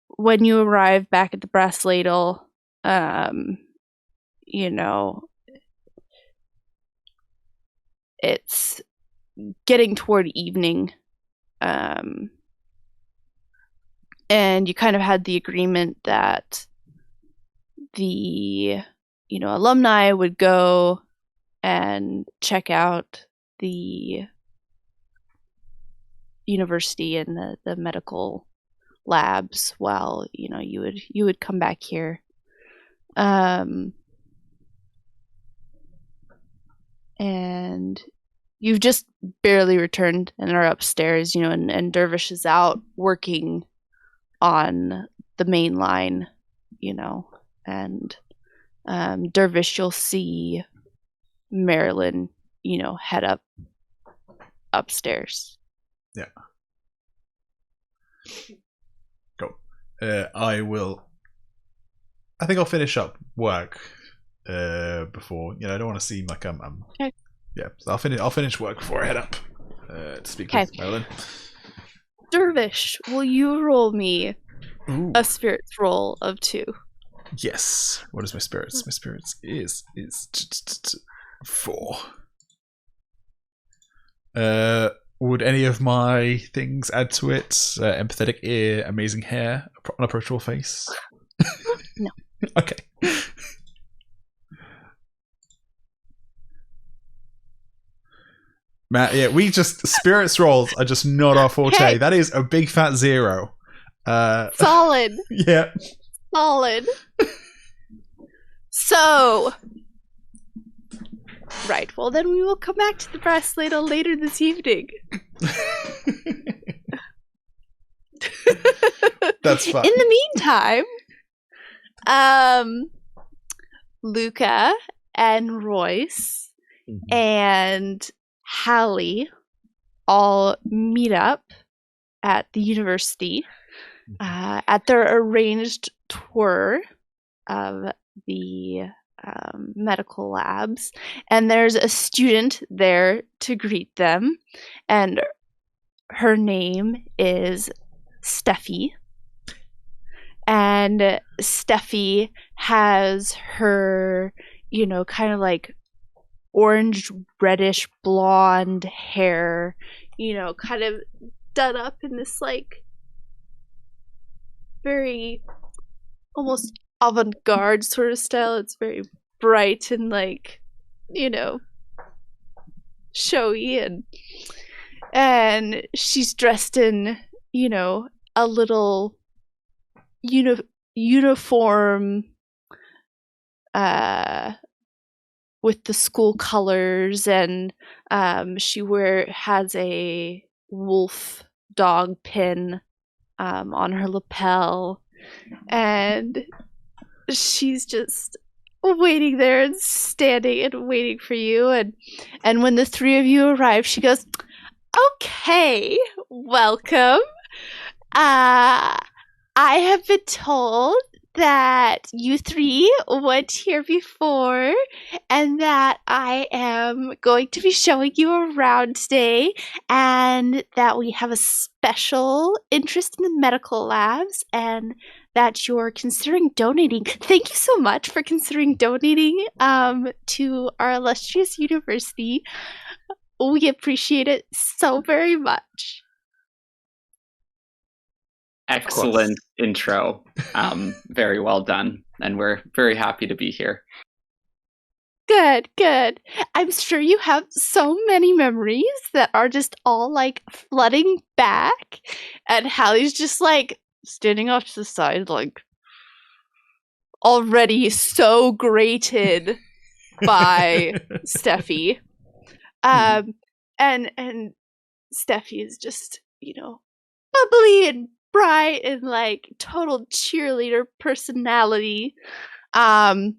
when you arrive back at the brass ladle, it's getting toward evening. And you kind of had the agreement that the alumni would go and check out the university and the medical labs while you would come back here. And you've just barely returned and are upstairs, and Dervish is out working on the main line, and Dervish, you'll see Marelyn, head upstairs. Yeah. Cool. I think I'll finish up work before. I don't want to seem like I'm. Okay. Yeah, so I'll finish work before I head up to speak with Marelyn. Dervish, will you roll me Ooh. a spirits roll of 2? Yes. What is my spirits? My spirits is 4. Would any of my things add to it? Empathetic ear, amazing hair, unapproachable face? No. Okay. Matt, yeah, spirits rolls are just not our forte. Hey. That is a big fat 0. Solid. Yeah. Solid. So, right. Well, then we will come back to the brass ladle later this evening. That's fine. In the meantime, Luka and Royce and Hallie all meet up at the university at their arranged tour of the medical labs, and there's a student there to greet them, and her name is Steffi, and Steffi has her kind of like orange reddish blonde hair, kind of done up in this like very almost avant-garde sort of style. It's very bright and like showy, and she's dressed in a little uniform with the school colors, and she has a wolf dog pin on her lapel, and she's just waiting there and standing and waiting for you, and when the 3 of you arrive, she goes, "Okay, welcome. I have been told that you 3 went here before, and that I am going to be showing you around today, and that we have a special interest in the medical labs, and that you're considering donating. Thank you so much for considering donating to our illustrious university. We appreciate it so very much." Excellent intro. Very well done. And we're very happy to be here. Good, good. I'm sure you have so many memories that are just all like flooding back. And Hallie's just like standing off to the side, like already so grated by Steffi. And Steffi is just, bubbly and bright and like total cheerleader personality. And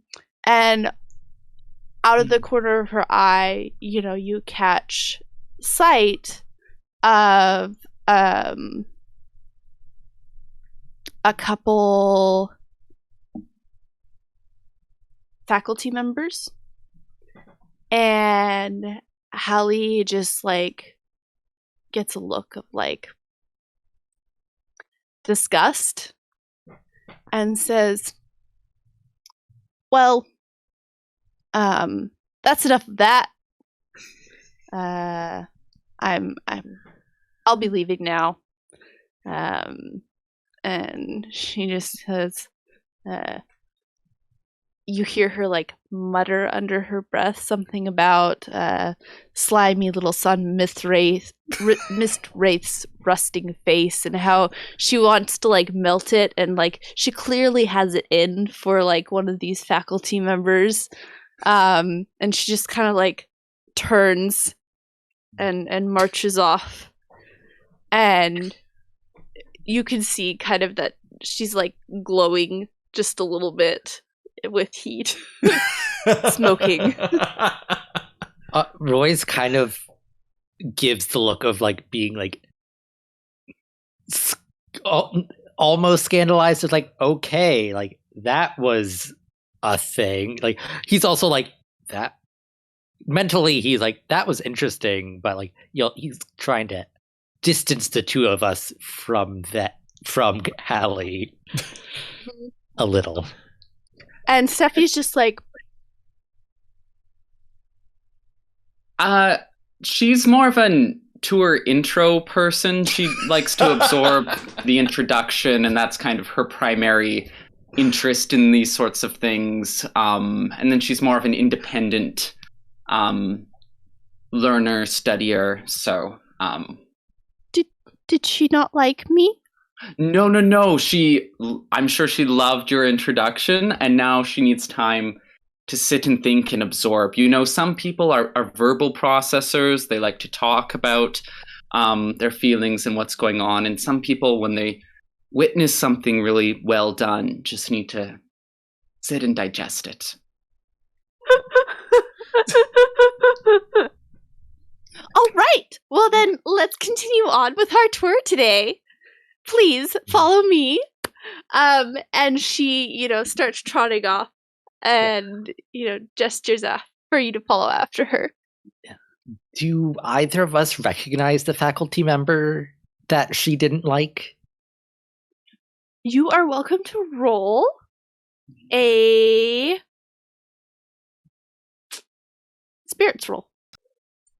out of the corner of her eye, you catch sight of a couple faculty members, and Hallie just like gets a look of like disgust and says, "Well, that's enough of that. I'll be leaving now." And she just says, you hear her like mutter under her breath something about slimy little son Mist Wraith's rusting face, and how she wants to like melt it, and like she clearly has it in for like one of these faculty members, and she just kind of like turns and marches off, and you can see kind of that she's like glowing just a little bit with heat. Smoking. Royce kind of gives the look of like being like almost scandalized. It's like, okay, like that was a thing. Like he's also like that mentally. He's like that was interesting, but like he's trying to distance the two of us from Hallie a little. And Steffi's just like, she's more of a tour intro person. She likes to absorb the introduction, and that's kind of her primary interest in these sorts of things. And then she's more of an independent learner, studier. So, did she not like me? No. I'm sure she loved your introduction, and now she needs time to sit and think and absorb. You know, some people are verbal processors. They like to talk about their feelings and what's going on. And some people, when they witness something really well done, just need to sit and digest it. All right. Well, then let's continue on with our tour today. Please follow me. And she, starts trotting off and, gestures for you to follow after her. Do either of us recognize the faculty member that she didn't like? You are welcome to roll a spirits roll.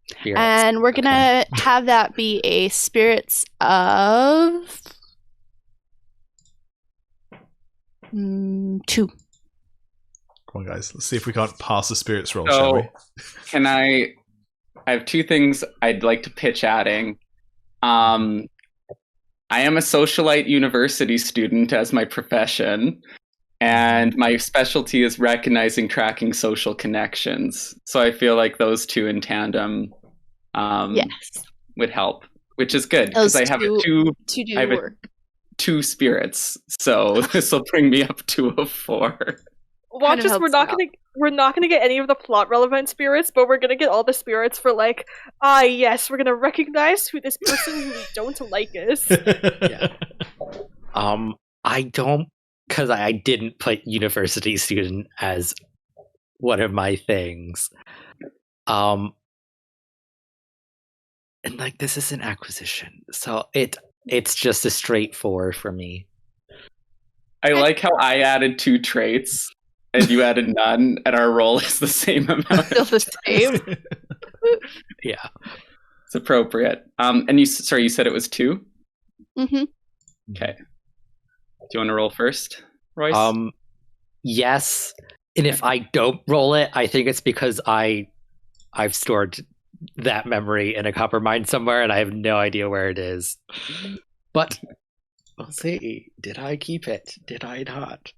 Spirits. And we're going to have that be a spirits of 2. Come on, guys. Let's see if we can't pass the spirits roll, So, shall we? Can I have 2 things I'd like to pitch adding. I am a socialite university student as my profession, and my specialty is recognizing, tracking social connections. So I feel like those 2 in tandem Yes. would help, which is good because I have work. 2 spirits, so this will bring me up to a 4. Watch us. We're not gonna get any of the plot relevant spirits, but we're gonna get all the spirits for like, yes, we're gonna recognize who this person who we don't like is. Yeah. I don't, because I didn't put university student as one of my things. And like this is an acquisition, so it's just a straight 4 for me. I like how I added 2 traits and you added none, and our roll is the same amount. Still the same. Yeah, it's appropriate. And you said it was 2? Mm-hmm. Okay. Do you want to roll first, Royce? Yes. And if I don't roll it, I think it's because I've stored that memory in a copper mine somewhere, and I have no idea where it is. But we'll see. Did I keep it? Did I not?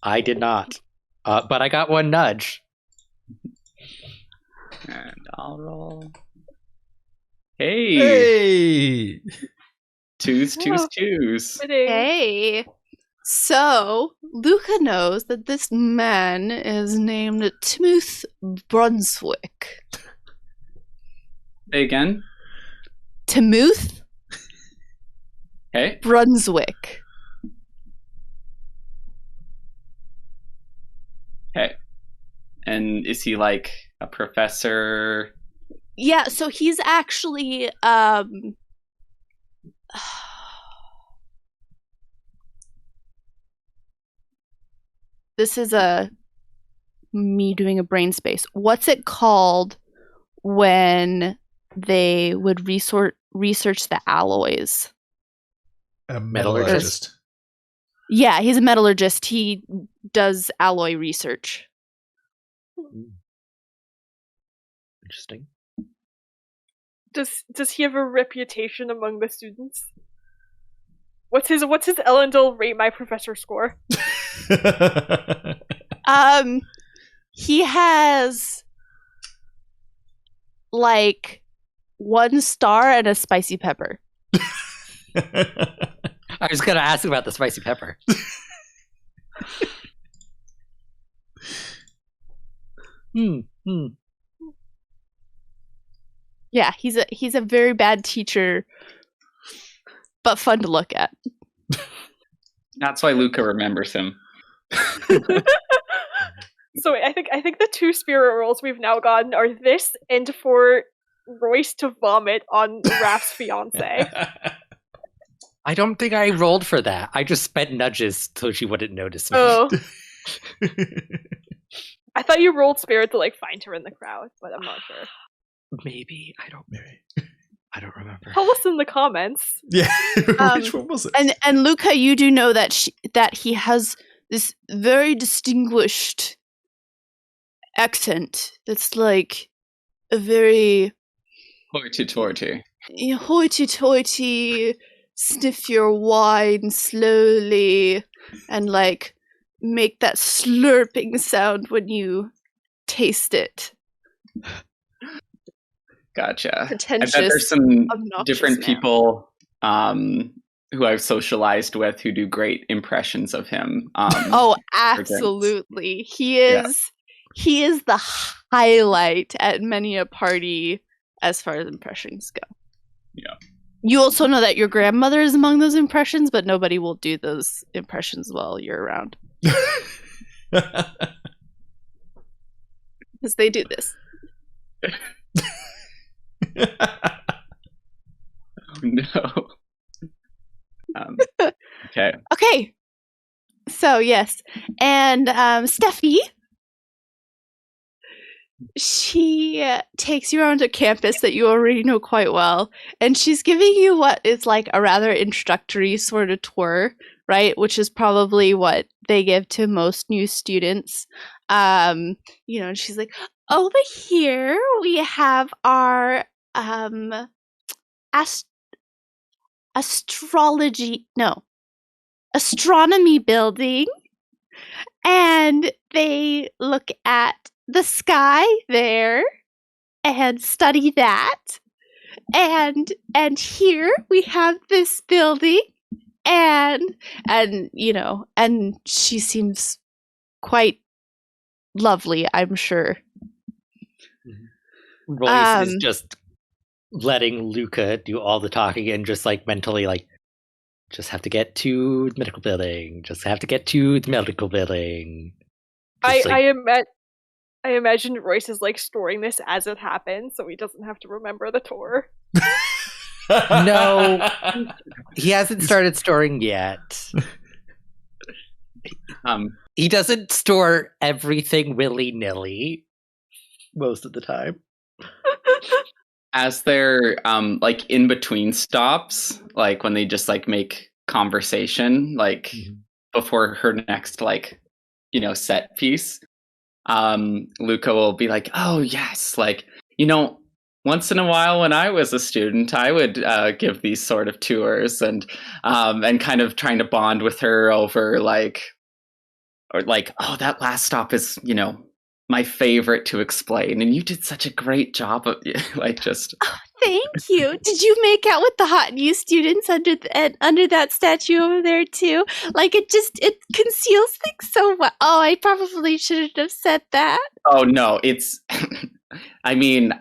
I did not. But I got 1 nudge. And I'll roll. Hey! 2s. Hey. So, Luka knows that this man is named Timoth Brunswick. Say again? Timoth Hey? Brunswick. Okay. And is he like a professor? Yeah, so he's actually this is me doing a brain space. What's it called when they would research the alloys? A metallurgist. Yeah, he's a metallurgist. He does alloy research. Interesting. Does he have a reputation among the students? What's his Elendel rate my professor score? He has like 1 star and a spicy pepper. I was gonna ask about the spicy pepper. Yeah, he's a very bad teacher, but fun to look at. That's why Luka remembers him. So I think the 2 spirit rolls we've now gotten are this and for Royce to vomit on Raph's fiance. I don't think I rolled for that. I just spent nudges so she wouldn't notice me. Oh. I thought you rolled spirit to like find her in the crowd, but I'm not sure. Maybe. I don't remember. Tell us in the comments. Yeah, which one was it? And Luka, you do know that that he has this very distinguished accent that's like a very Hoity-toity. hoity-toity, sniff your wine slowly, and like make that slurping sound when you taste it. Gotcha. Pretentious, I bet there's some obnoxious different man. people who I've socialized with who do great impressions of him. Oh, absolutely. He is the highlight at many a party as far as impressions go. Yeah. You also know that your grandmother is among those impressions, but nobody will do those impressions while you're around. Because they do this. Oh, no. Okay. Okay. So, yes. And Steffi, she takes you around to campus that you already know quite well, and she's giving you what is like a rather introductory sort of tour, right? Which is probably what they give to most new students. And she's like, over here we have our astronomy building, and they look at the sky there and study that, and here we have this building, and she seems quite lovely, I'm sure. Royce is just letting Luka do all the talking and just like mentally like, just have to get to the medical building. Just have to get to the medical building. I imagine Royce is like storing this as it happens, so he doesn't have to remember the tour. No, he hasn't started storing yet. He doesn't store everything willy-nilly most of the time. As they're like in between stops, like when they just like make conversation, like before her next like set piece, Luka will be like, oh yes, like once in a while when I was a student I would give these sort of tours, and kind of trying to bond with her over oh, that last stop is my favorite to explain, and you did such a great job of like just. Oh, thank you. Did you make out with the hot new students under that statue over there too? Like it conceals things so well. Oh, I probably shouldn't have said that. Oh no, it's. I mean,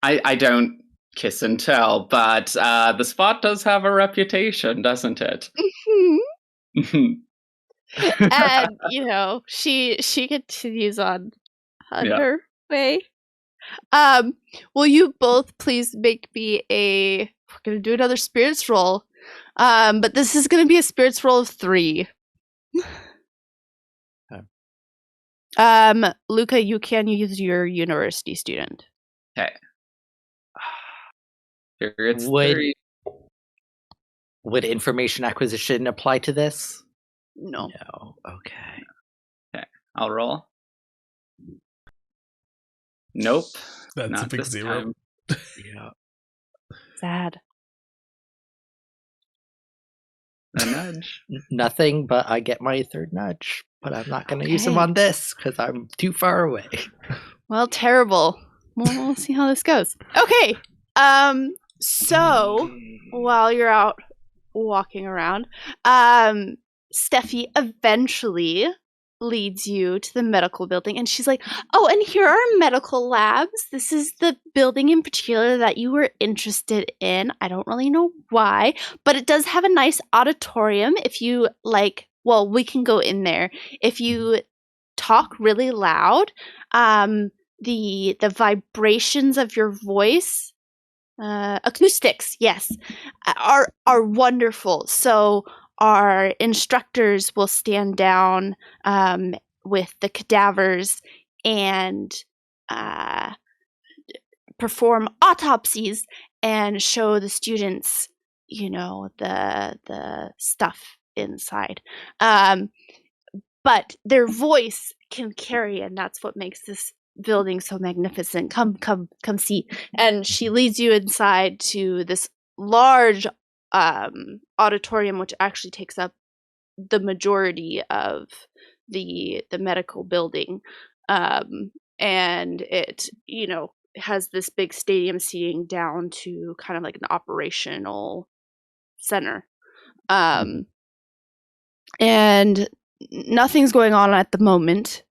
I don't kiss and tell, but the spot does have a reputation, doesn't it? Mm-hmm. And she continues on her way. Will you both please make me we're gonna do another spirits roll, but this is gonna be a spirits roll of 3. Luka, you can use your university student. Okay. It's would 3. Would information acquisition apply to this? No. Okay. I'll roll. Nope. That's not a big this 0. time. Yeah. Sad. A nudge. Nothing, but I get my 3rd nudge. But I'm not going to use them on this because I'm too far away. Well, terrible. We'll see how this goes. Okay. So while you're out walking around, Steffi eventually leads you to the medical building, and she's like, oh, and here are medical labs. This is the building in particular that you were interested in. I don't really know why, but it does have a nice auditorium. If you like, well, we can go in there. If you talk really loud, the vibrations of your voice, acoustics, yes, are wonderful. So our instructors will stand down with the cadavers and perform autopsies and show the students, the stuff inside. But their voice can carry, and that's what makes this building so magnificent. Come see. And she leads you inside to this large auditorium, which actually takes up the majority of the medical building, and it has this big stadium seating down to kind of like an operational center, and nothing's going on at the moment.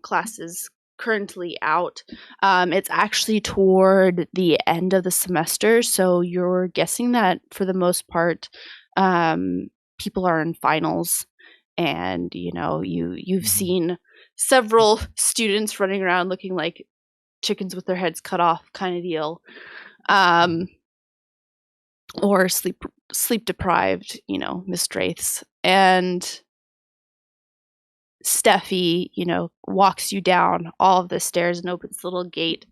Class is currently out. It's actually toward the end of the semester, so you're guessing that for the most part people are in finals, and you've seen several students running around looking like chickens with their heads cut off kind of deal, or sleep deprived mistwraiths. And Steffi, walks you down all of the stairs and opens a little gate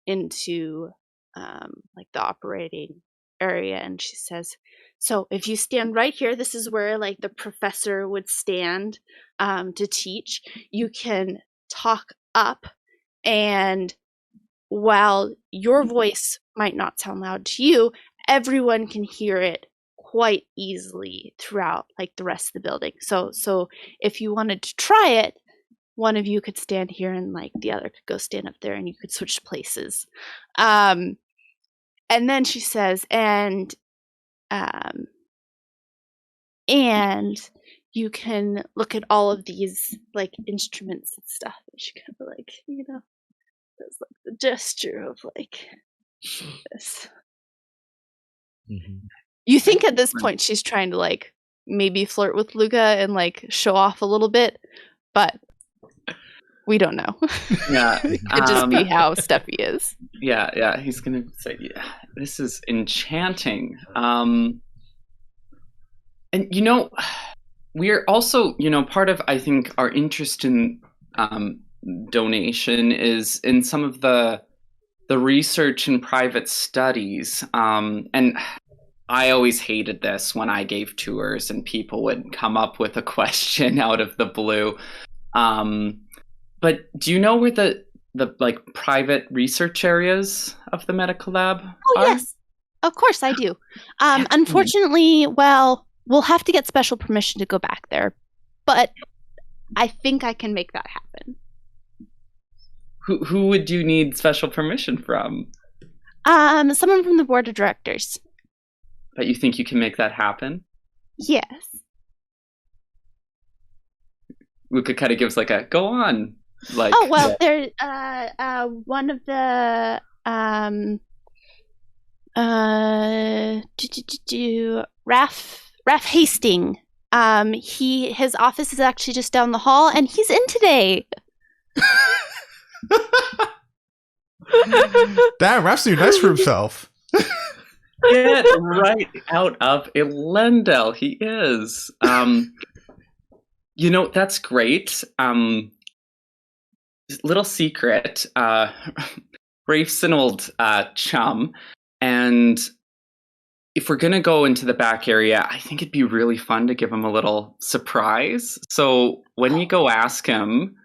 into like the operating area, and she says, so if you stand right here, this is where like the professor would stand to teach. You can talk up, and while your voice might not sound loud to you, everyone can hear it quite easily throughout like the rest of the building. So if you wanted to try it, one of you could stand here and like the other could go stand up there, and you could switch places. And then she says, and you can look at all of these like instruments and stuff. And she kind of like does like the gesture of like this. Mm-hmm. You think at this point she's trying to like maybe flirt with Luka and like show off a little bit, but we don't know. Yeah, It could just be how Steffi is. Yeah. He's gonna say, "Yeah, this is enchanting." And we're also, part of I think our interest in donation is in some of the research and private studies, and I always hated this when I gave tours and people would come up with a question out of the blue. But do you know where the like private research areas of the medical lab are? Yes, of course I do. Unfortunately, well, we'll have to get special permission to go back there, but I think I can make that happen. Who would you need special permission from? Someone from the board of directors. But you think you can make that happen? Yes. Luka kind of gives like a go on. Like, oh well, there. One of the Raph Hastings. His office is actually just down the hall, and he's in today. Damn, Raph's too nice for himself. Get right out of Elendel. He is. That's great. Little secret. Rafe's an old chum. And if we're going to go into the back area, I think it'd be really fun to give him a little surprise. So when you go ask him,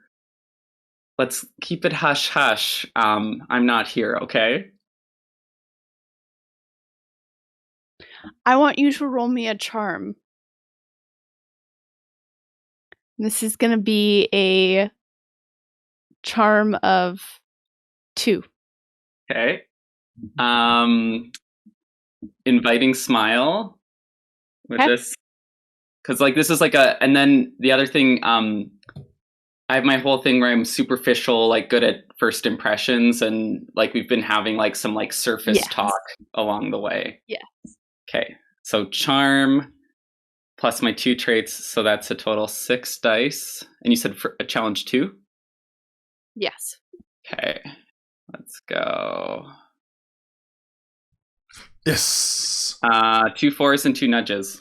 let's keep it hush-hush. I'm not here, okay? I want you to roll me a charm. This is going to be a charm of 2. Okay. Inviting smile with this. Because, this is like and then the other thing, I have my whole thing where I'm superficial, like good at first impressions, and like we've been having like some like surface talk along the way. Yes. Okay, so charm plus my 2 traits, so that's a total 6 dice. And you said for a challenge 2? Yes. Okay, let's go. Yes. 2 4s and 2 nudges.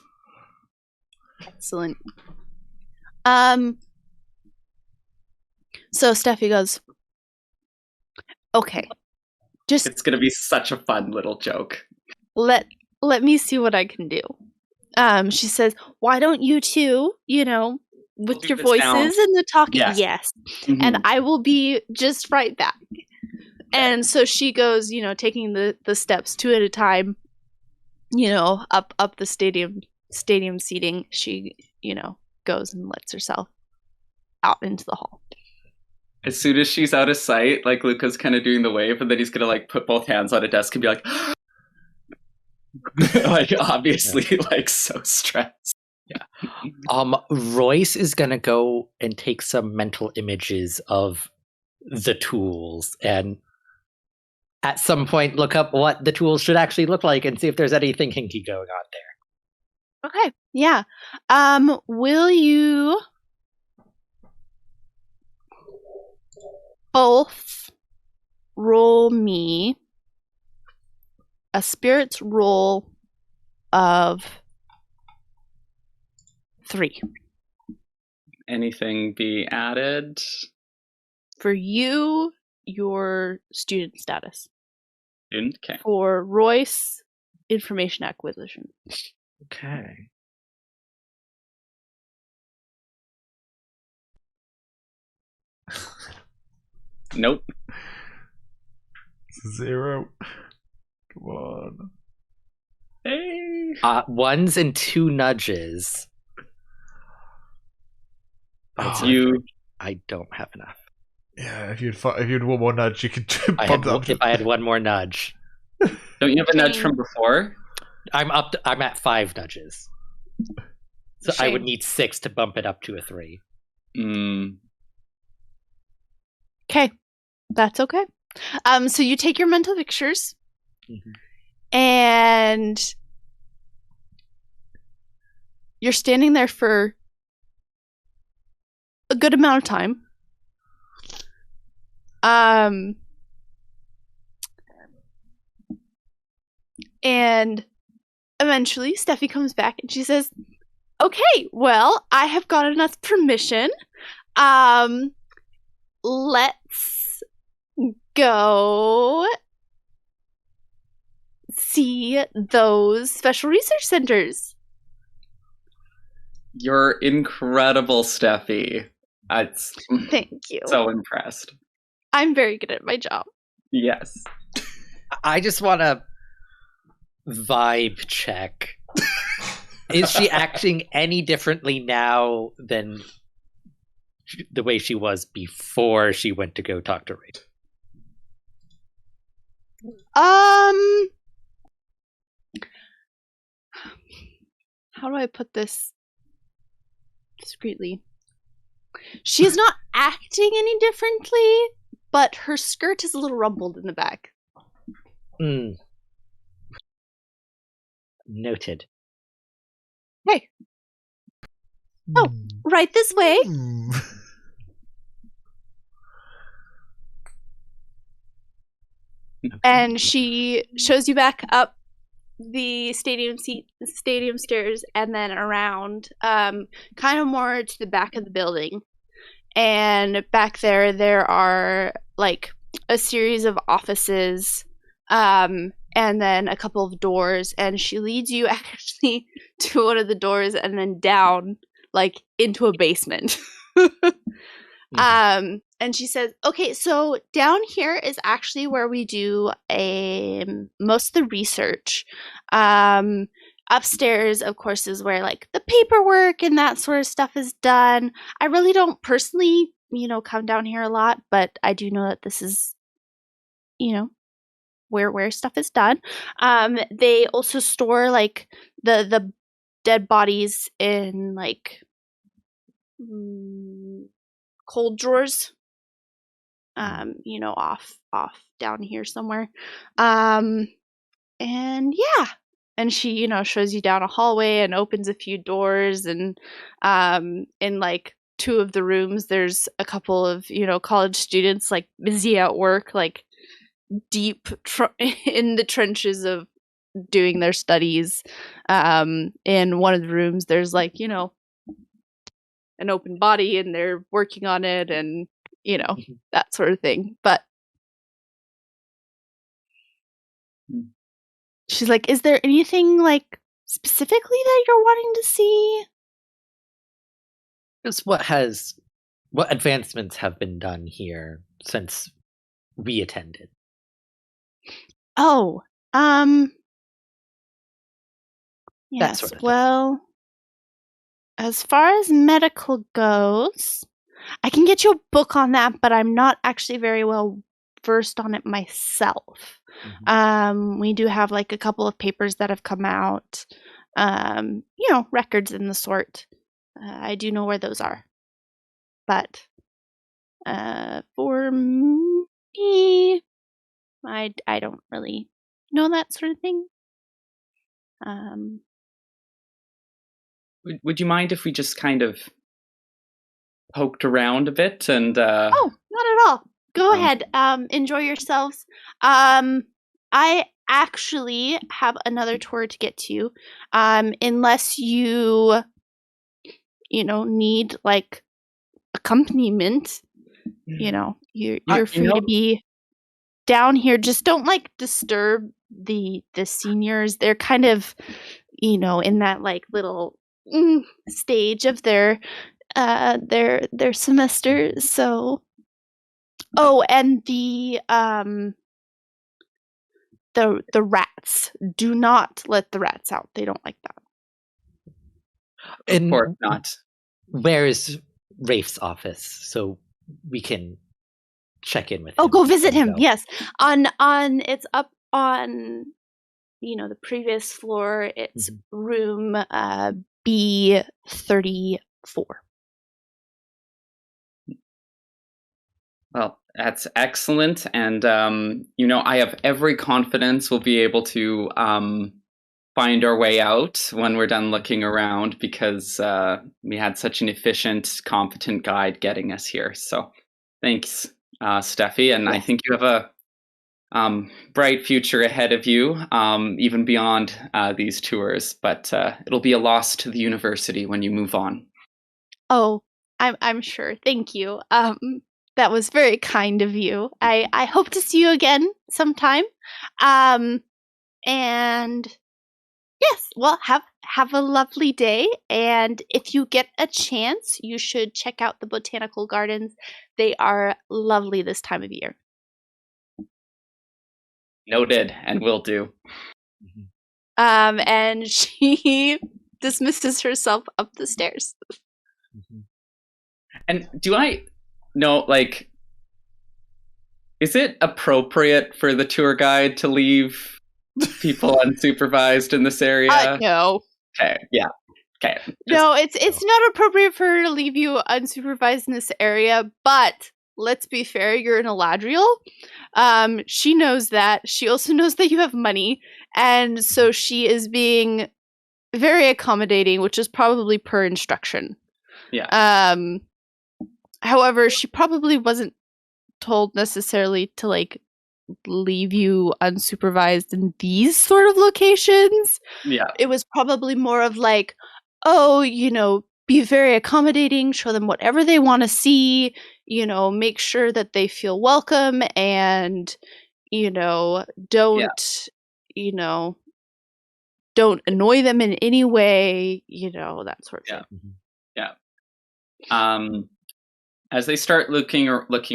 Excellent. So Steffi goes, okay, just It's gonna be such a fun little joke. let me see what I can do. She says, why don't you two, with do your this voices down. and the talking, yes. Mhm. And I will be just right back. And so she goes, taking the steps 2 at a time, up the stadium seating. She, goes and lets herself out into the hall. As soon as she's out of sight, like Luka's kind of doing the wave, and then he's gonna like put both hands on a desk and be like, like obviously like so stressed. Royce is gonna go and take some mental images of the tools, and at some point look up what the tools should actually look like and see if there's anything hinky going on there. Okay, yeah. Will you both roll me a spirits roll of 3? Anything be added? For you, your student status. Okay. For Royce, information acquisition. Okay. Nope. 0. Come on. Hey. 1s and 2 nudges. Oh, I don't have enough. Yeah, if you'd one more nudge, you could bump it up. If I had one more nudge. Don't you have a nudge from before? I'm at 5 nudges. So I would Shame. need 6 to bump it up to a 3. Okay, that's okay. So you take your mental pictures, and you're standing there for a good amount of time. And eventually Steffi comes back and she says, okay, well, I have gotten enough permission. Let's go see those special research centers. You're incredible, Steffi. Thank you. So impressed. I'm very good at my job. Yes. I just want to vibe check. Is she acting any differently now than the way she was before she went to go talk to Ray? How do I put this discreetly? She is not acting any differently, but her skirt is a little rumpled in the back. Noted. Hey. Oh, right this way. And she shows you back up the stadium stairs and then around, kind of more to the back of the building. And back there are like a series of offices, and then a couple of doors. And she leads you actually to one of the doors and then down, like into a basement. And she says, okay, so down here is actually where we do most of the research. Upstairs, of course, is where like the paperwork and that sort of stuff is done. I really don't personally, come down here a lot, but I do know that this is, where stuff is done. They also store like the dead bodies in like cold drawers. Off down here somewhere. And yeah. And she, shows you down a hallway and opens a few doors, and in like 2 of the rooms there's a couple of, college students like busy at work, like deep in the trenches of doing their studies. In one of the rooms there's like, an open body and they're working on it, and that sort of thing. But she's like, is there anything like specifically that you're wanting to see? Just what advancements have been done here since we attended? Oh, That yes. sort of thing. Well, as far as medical goes, I can get you a book on that, but I'm not actually very well versed on it myself. We do have like a couple of papers that have come out, records in the sort. I do know where those are, but for me, I don't really know that sort of thing. Would you mind if we just kind of poked around a bit and Oh, not at all. Go ahead. Enjoy yourselves. I actually have another tour to get to. Unless you need like accompaniment, you're free to be down here. Just don't like disturb the seniors. They're kind of, in that like little stage of their semester. So, and the rats. Do not let the rats out. They don't like that. Of course not. Where is Rafe's office so we can check in with him? Oh, go visit him. Yes. On it's up on the previous floor. It's room B34. Well, that's excellent, and I have every confidence we'll be able to find our way out when we're done looking around, because we had such an efficient, competent guide getting us here. So, thanks, Steffi, and I think you have a bright future ahead of you, even beyond these tours. But it'll be a loss to the university when you move on. Oh, I'm sure. Thank you. That was very kind of you. I hope to see you again sometime. And yes, well, have a lovely day. And if you get a chance, you should check out the botanical gardens. They are lovely this time of year. Noted, and will do. And she dismisses herself up the stairs. And do I know, like, is it appropriate for the tour guide to leave people unsupervised in this area? No. Okay, yeah. Okay. No, it's not appropriate for her to leave you unsupervised in this area, but let's be fair, you're an Eladriel. She knows that. She also knows that you have money, and so she is being very accommodating, which is probably per instruction. Yeah. However, she probably wasn't told necessarily to like leave you unsupervised in these sort of locations. Yeah. It was probably more of like, oh, be very accommodating, show them whatever they want to see, make sure that they feel welcome, and, don't annoy them in any way, that sort of thing. Yeah. As they start looking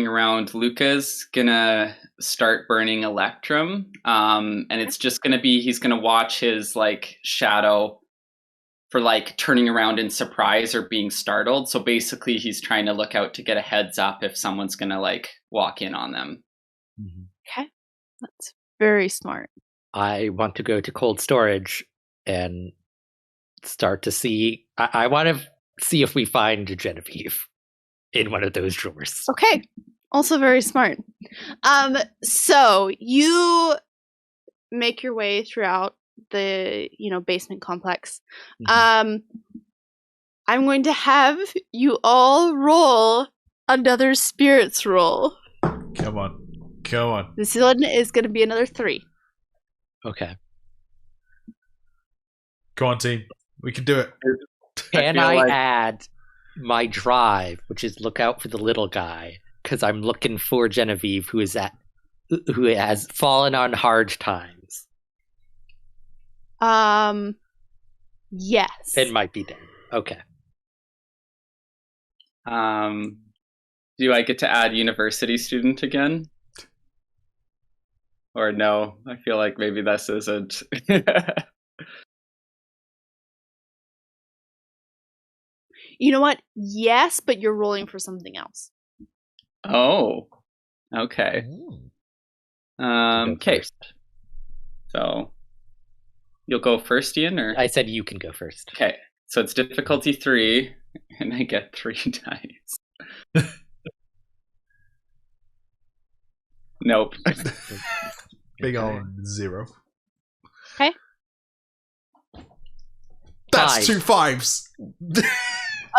around, Luka's gonna start burning Electrum, and it's just gonna be, he's gonna watch his like shadow for like turning around in surprise or being startled. So basically, he's trying to look out to get a heads up if someone's gonna like walk in on them. Okay, that's very smart. I want to go to cold storage and start to see. I want to see if we find Genevieve. in one of those drawers. Okay. Also very smart. So you make your way throughout the, basement complex. I'm going to have you all roll another spirits roll. Come on. This one is going to be another 3. Okay. Come on, team. We can do it. Can I add my drive, which is look out for the little guy, because I'm looking for Genevieve, who has fallen on hard times. Yes. It might be dead. Okay. Do I get to add university student again? Or no? I feel like maybe this isn't. You know what? Yes, but you're rolling for something else. Oh. Okay. Okay. So you'll go first, Ian, or I said you can go first. okay. So it's difficulty 3, and I get 3 dice. Nope. Big old 0. Okay. That's 2 5s.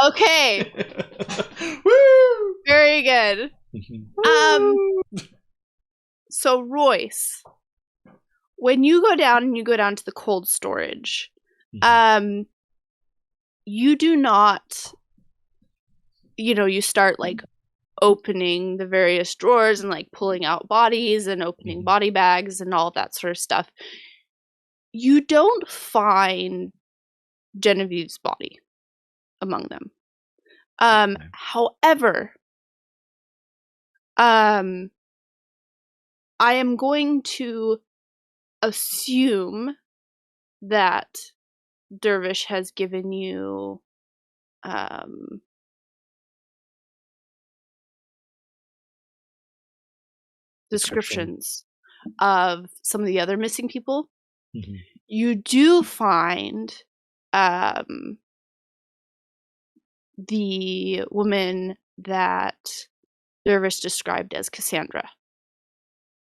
Okay. Woo! Very good. So Royce, when you go down to the cold storage, you do not, you start like opening the various drawers and like pulling out bodies and opening body bags and all of that sort of stuff. You don't find Genevieve's body among them. However, I am going to assume that Dervish has given you descriptions of some of the other missing people. You do find the woman that Dervish described as Cassandra.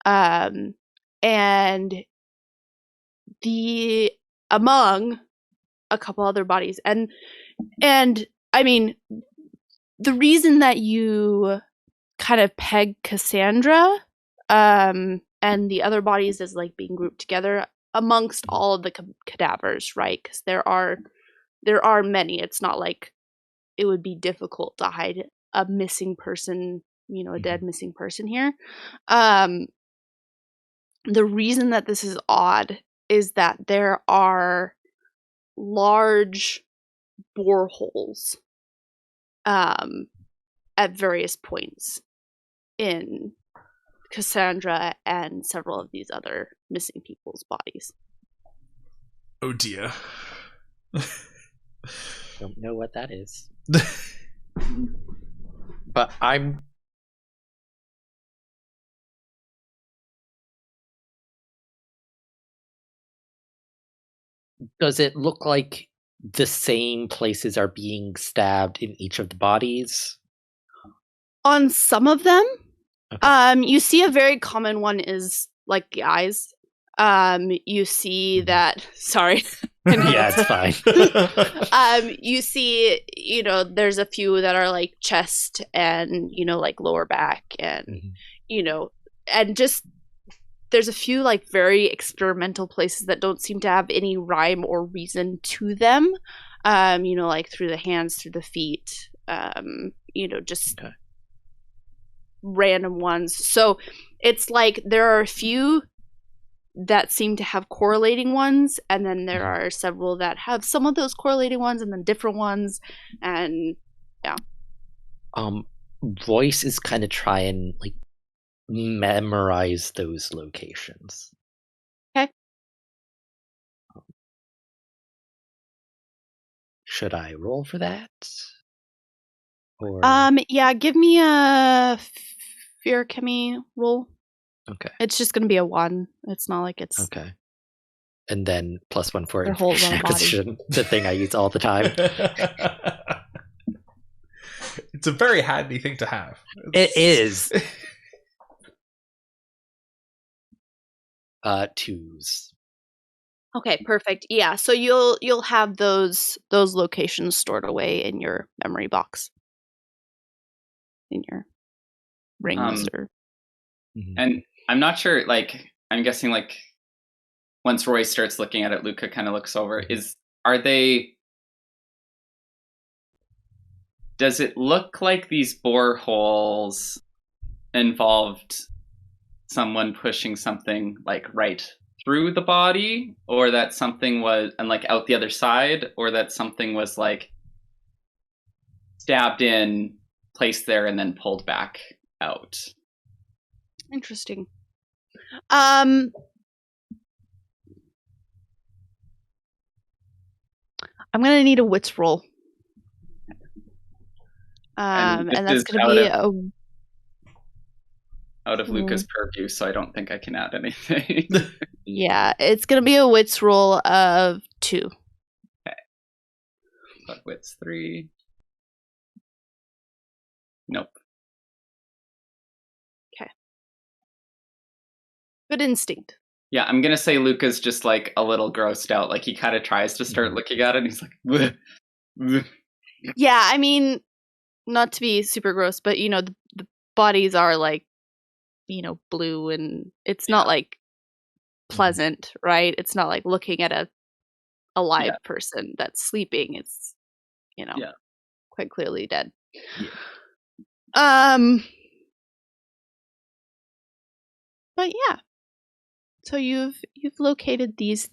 And among a couple other bodies. And I mean, the reason that you kind of peg Cassandra and the other bodies as like being grouped together amongst all of the cadavers, right? Because there are many. It's not like it would be difficult to hide a missing person, a dead missing person here. The reason that this is odd is that there are large boreholes at various points in Cassandra and several of these other missing people's bodies. Oh dear. Don't know what that is. But does it look like the same places are being stabbed in each of the bodies? On some of them, Okay. you see a very common one is like the eyes. You see that. Sorry. Yeah, it's fine. You see, there's a few that are like chest and like lower back and and just there's a few like very experimental places that don't seem to have any rhyme or reason to them. Like through the hands, through the feet. Just Okay. random ones. So it's like there are a few that seem to have correlating ones, and then there are several that have some of those correlating ones and then different ones, and yeah. Royce is kind of trying like memorize those locations. Okay. Should I roll for that? Or yeah, give me a fear chemi roll. okay. It's just gonna be a 1. It's not like it's Okay. And then +1 for their whole information body. acquisition, the thing I use all the time. It's a very handy thing to have. It is. 2s. Okay, perfect. Yeah, so you'll have those locations stored away in your memory box, in your rings, or. And I'm not sure. Like, I'm guessing, like, once Royce starts looking at it, Luka kind of looks over. Are they? Does it look like these boreholes involved someone pushing something like right through the body, or that something was and like out the other side, or that something was like stabbed in, placed there, and then pulled back out? Interesting. I'm gonna need a wits roll. And that's gonna be out of Luka's purview, so I don't think I can add anything. Yeah, it's gonna be a wits roll of 2. Okay. But wits 3. Nope. Okay. Good instinct. Yeah, I'm gonna say Luka's just like a little grossed out. Like he kind of tries to start looking at it, and he's like, "Bleh, bleh." Yeah, I mean, not to be super gross, but the bodies are like, blue, and it's not like pleasant, right? It's not like looking at a live person that's sleeping. It's quite clearly dead. But yeah, so you've located these,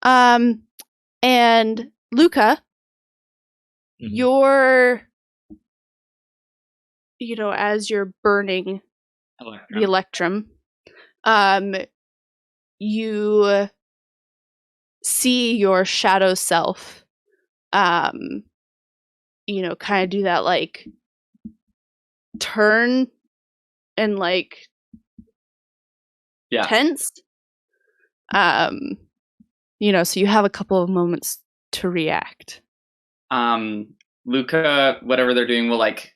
and Luka, you're, as you're burning the electrum, you see your shadow self, kind of do that like turn and like tense. So you have a couple of moments to react. Luka, whatever they're doing, will like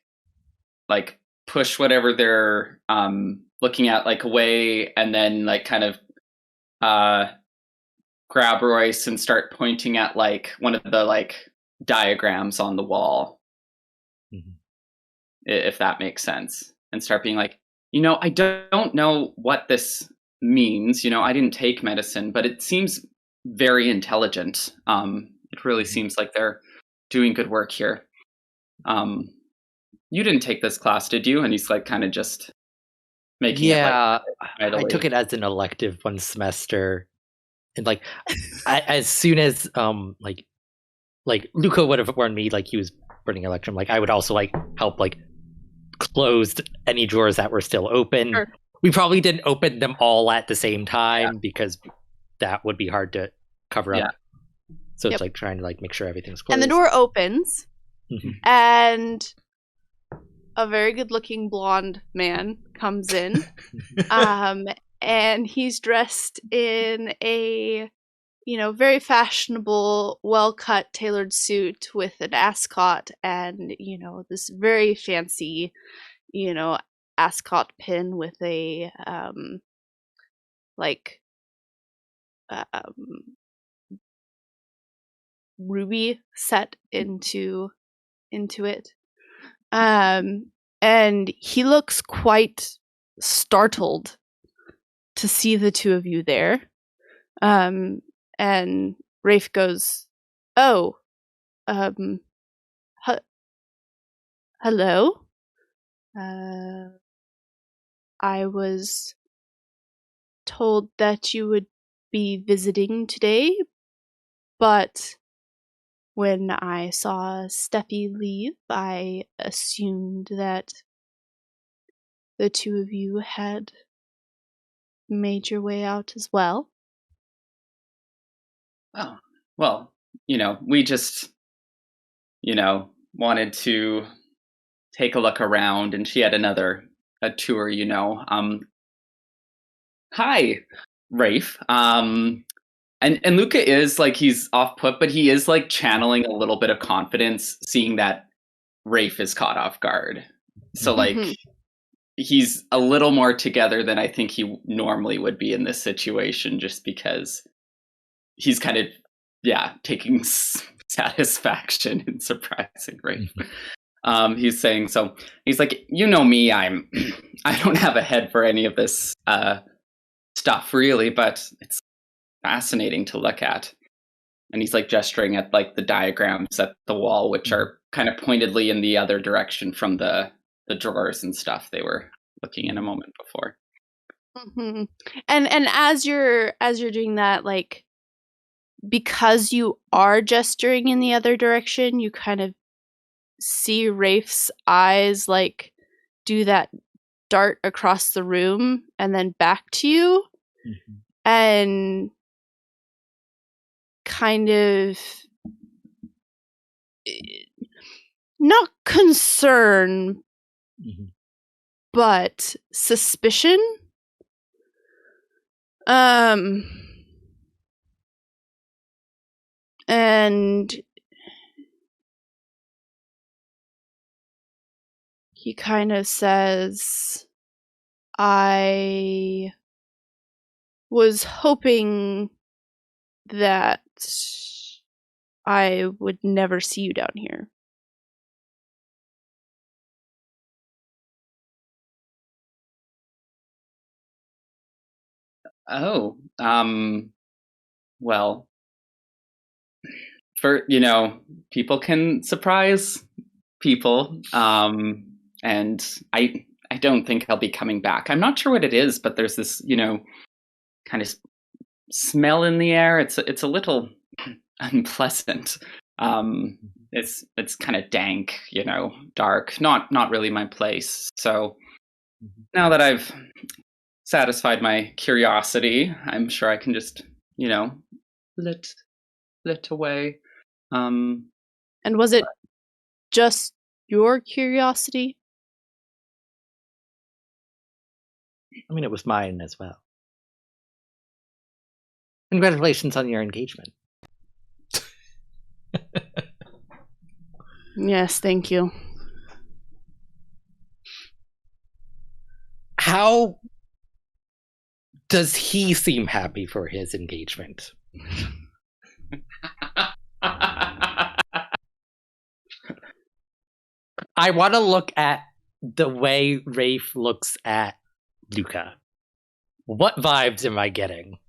push whatever they're looking at like away, and then like kind of grab Royce and start pointing at like one of the like diagrams on the wall, if that makes sense, and start being like, I don't know what this means. I didn't take medicine, but it seems very intelligent. It really seems like they're doing good work here. You didn't take this class, did you? And he's like kind of just making it like I took it as an elective one semester, and like as soon as like Luka would have warned me, like he was burning electrum, like I would also like help like close any drawers that were still open. Sure. We probably didn't open them all at the same time because that would be hard to cover up. So it's like trying to like make sure everything's closed. And the door opens, and a very good-looking blonde man comes in, and he's dressed in a, very fashionable, well-cut, tailored suit with an ascot and, this very fancy, ascot pin with a, ruby set into it. And he looks quite startled to see the two of you there. And Rafe goes, "Oh, hello. I was told that you would be visiting today, but when I saw Steffi leave, I assumed that the two of you had made your way out as well." Oh, well, we just, wanted to take a look around, and she had a tour, Hi, Rafe. And Luka is like, he's off put, but he is like channeling a little bit of confidence, seeing that Rafe is caught off guard. So Mm-hmm. like he's a little more together than I think he normally would be in this situation, just because he's kind of taking satisfaction in surprising Rafe. He's saying, so he's like, you know me, I don't have a head for any of this stuff really, but it's fascinating to look at. And he's like gesturing at like the diagrams at the wall, which are kind of pointedly in the other direction from the drawers and stuff they were looking in a moment before. Mm-hmm. And as you're doing that, like, because you are gesturing in the other direction, you kind of see Rafe's eyes like do that dart across the room and then back to you, and kind of not concern, but suspicion. And he kind of says, I was hoping that I would never see you down here. Oh, well, for, people can surprise people, and I don't think I'll be coming back. I'm not sure what it is, but there's this, kind of smell in the air. It's a little unpleasant. It's kind of dank, dark. Not really my place. So now that I've satisfied my curiosity, I'm sure I can just, lit away. And was it just your curiosity? I mean, it was mine as well. Congratulations on your engagement. Yes, thank you. How does he seem happy for his engagement? I want to look at the way Rafe looks at Luka. What vibes am I getting?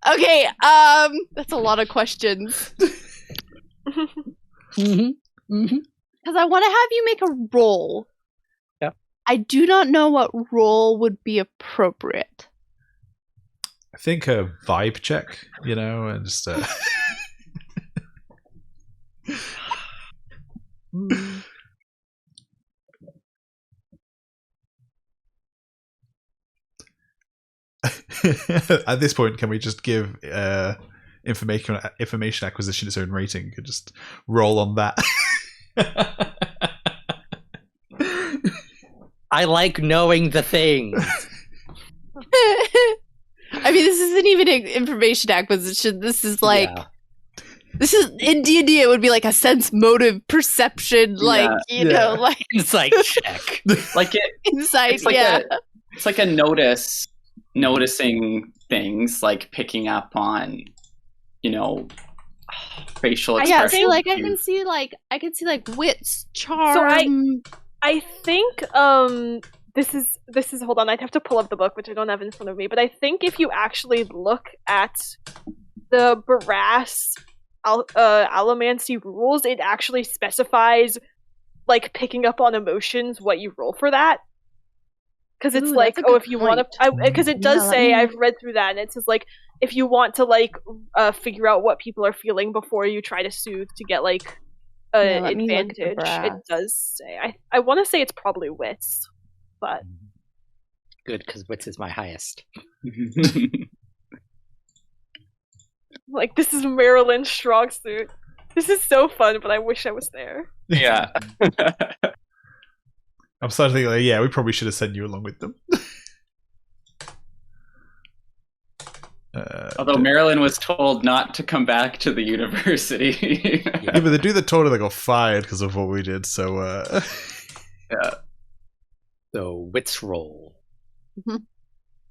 Okay, that's a lot of questions. Because I want to have you make a roll. Yeah. I do not know what roll would be appropriate. I think a vibe check, and just At this point, can we just give information acquisition its own rating? Could just roll on that. I like knowing the things. I mean, this isn't even information acquisition. This is like, this is in D&D. It would be like a sense, motive, perception, like like insight check, like it. Insight, it's like it's like a noticing things, like picking up on, facial expressions. Yeah, so like I can see like wits, charm. So I think this is hold on, I'd have to pull up the book, which I don't have in front of me, but I think if you actually look at the Barras allomancy rules, it actually specifies like picking up on emotions, what you roll for that. Because it's like, if you want to, because it does say, I've read through that, and it says like, if you want to like figure out what people are feeling before you try to soothe to get like an advantage, it does say. I want to say it's probably wits, but good, because wits is my highest. Like, this is Marelyn's strong suit. This is so fun, but I wish I was there. Yeah. I'm starting to think, like, we probably should have sent you along with them. Although Marelyn was told not to come back to the university. Yeah, but they do the tour, they got fired because of what we did. So Yeah. So wits roll.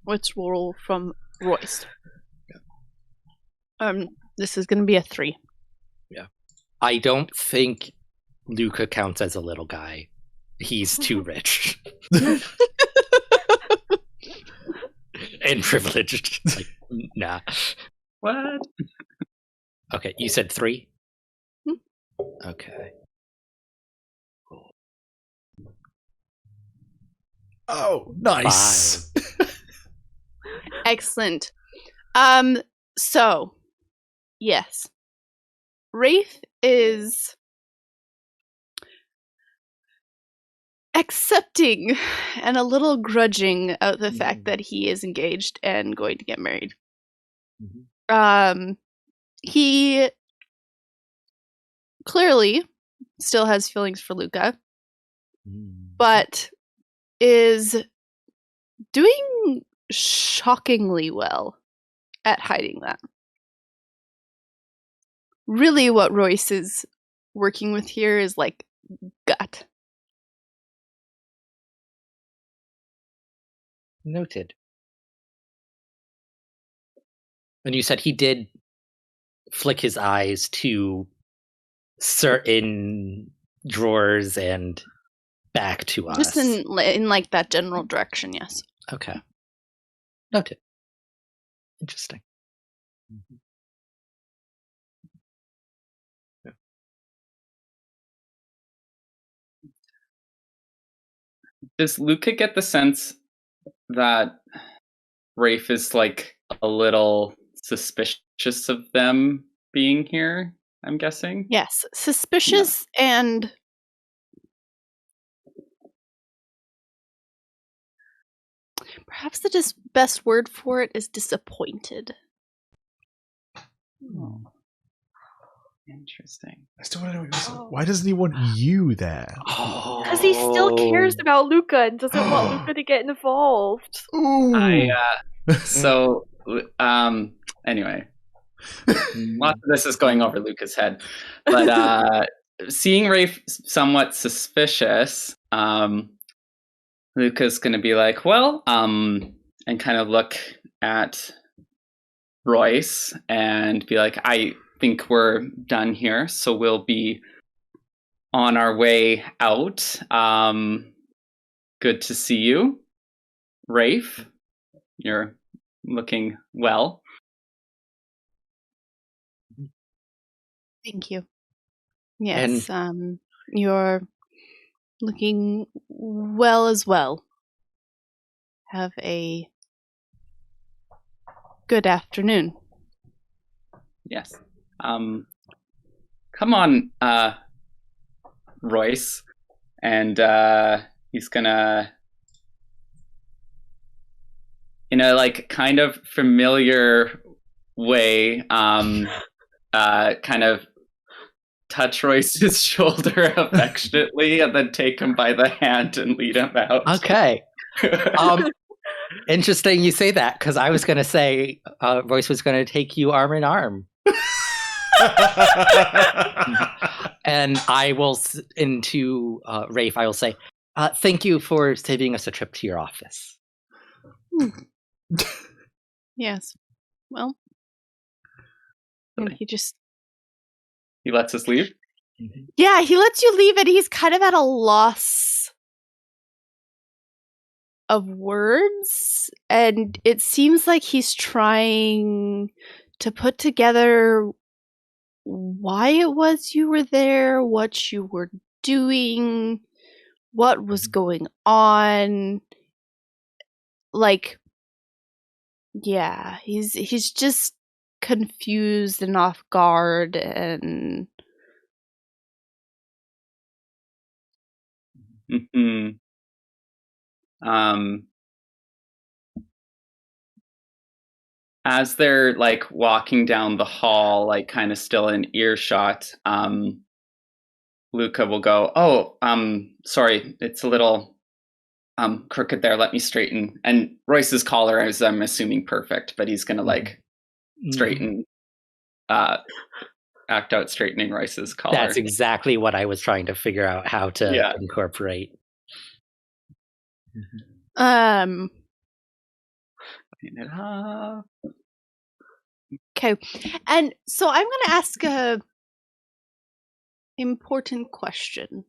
Wits roll from Royce. This is going to be a 3. Yeah. I don't think Luka counts as a little guy. He's too rich. And privileged. Like, nah. What? Okay, you said 3? Okay. oh, nice. 5. Excellent. So, yes. Wraith is accepting and a little grudging of the fact that he is engaged and going to get married. He clearly still has feelings for Luka, but is doing shockingly well at hiding that. Really, what Royce is working with here is like gut. Noted. And you said he did flick his eyes to certain drawers and back to us. Just in like that general direction, yes. Okay. Noted. Interesting. Yeah. Does Luka get the sense that Rafe is like a little suspicious of them being here? I'm guessing. Yes, suspicious and perhaps the best word for it is disappointed. Oh. Interesting. I still want to know why doesn't he want you there? Because he still cares about Luka and doesn't want Luka to get involved. Ooh. Anyway, lots of this is going over Luka's head, but seeing Rafe somewhat suspicious, Luka's going to be like, well, and kind of look at Royce and be like, I think we're done here, so we'll be on our way out. Good to see you, Rafe. You're looking well. Thank you. Yes, you're looking well as well. Have a good afternoon. Yes. Come on, Royce. And he's gonna, in a like kind of familiar way, kind of touch Royce's shoulder affectionately and then take him by the hand and lead him out. Okay. Interesting you say that, because I was going to say Royce was going to take you arm in arm. And I will, into Rafe, I will say, thank you for saving us a trip to your office. Yes. Well, and He lets us leave? Yeah, he lets you leave, and he's kind of at a loss of words, and it seems like he's trying to put together why it was you were there, what you were doing, what was going on. Like, yeah, he's just confused and off guard, and as they're like walking down the hall, like kind of still in earshot, Luka will go, oh, sorry, it's a little crooked there, let me straighten. And Royce's collar is, I'm assuming, perfect, but he's gonna like straighten, act out straightening Royce's collar. That's exactly what I was trying to figure out how to incorporate. Clean it up. Okay. And so I'm going to ask a important question.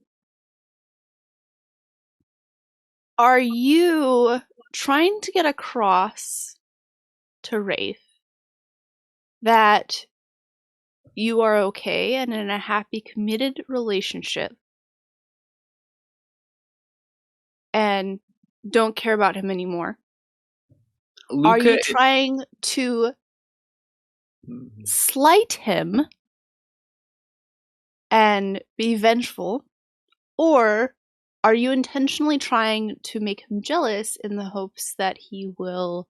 Are you trying to get across to Rafe that you are okay and in a happy, committed relationship and don't care about him anymore? Luka, are you trying to slight him and be vengeful? Or are you intentionally trying to make him jealous in the hopes that he will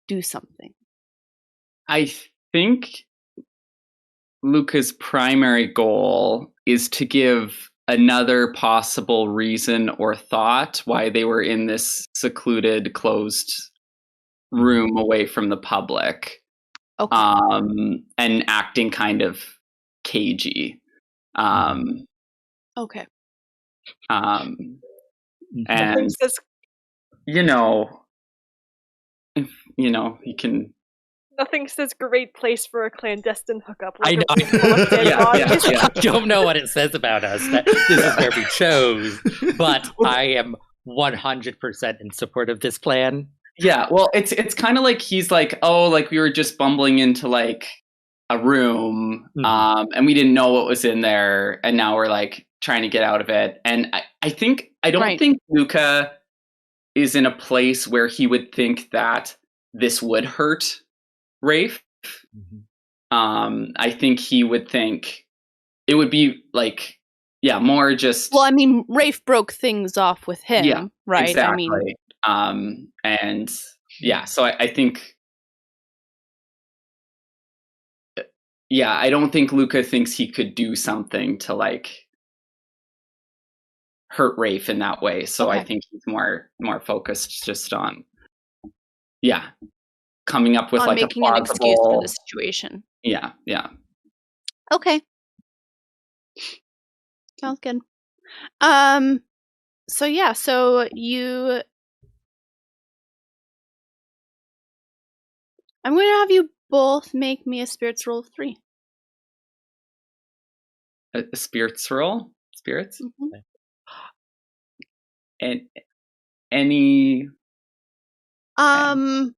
do something? I think Luka's primary goal is to give another possible reason or thought why they were in this secluded, closed room away from the public. Okay. And acting kind of cagey. Okay. And Says, if you can. nothing says great place for a clandestine hookup. I Like know. a room full of dead bodies. I don't know what it says about us that this is where we chose, but I am 100% in support of this plan. Yeah, well, it's kind of like he's like, oh, like we were just bumbling into like a room, and we didn't know what was in there, and now we're like trying to get out of it. And I don't think Luka is in a place where he would think that this would hurt Rafe. I think he would think it would be like, more just. Well, I mean, Rafe broke things off with him, right? Exactly. I mean, so I think, I don't think Luka thinks he could do something to like hurt Rafe in that way. So I think he's more focused just on, coming up with on like making a an plausible excuse for the situation. Yeah. Okay. Sounds good. So you. I'm going to have you both make me a spirits roll of 3. A spirits roll? Spirits? Mm-hmm. And any. No.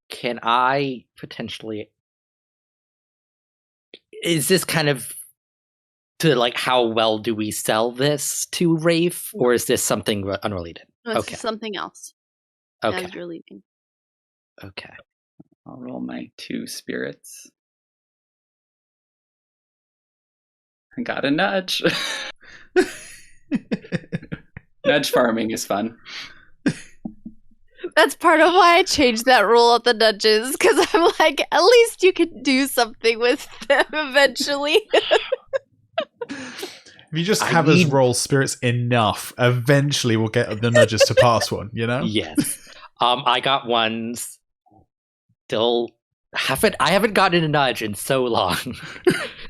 Can I potentially? Is this kind of to like how well do we sell this to Rafe, or is this something unrelated? No, it's something else. Okay. As you're leaving. Okay. I'll roll my 2 spirits. I got a nudge. Nudge farming is fun. That's part of why I changed that rule at the nudges, because I'm like, at least you can do something with them eventually. If you just have us roll spirits enough, eventually we'll get the nudges to pass one, you know? Yes. I got ones. Still I haven't gotten a nudge in so long.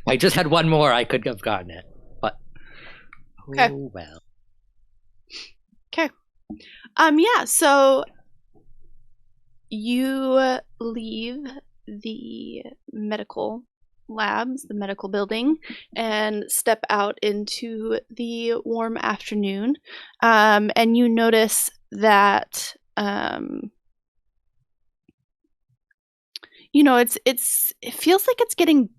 I just had one more, I could have gotten it. But oh well. Okay. So you leave the medical labs, the medical building, and step out into the warm afternoon. And you notice that it feels like it's getting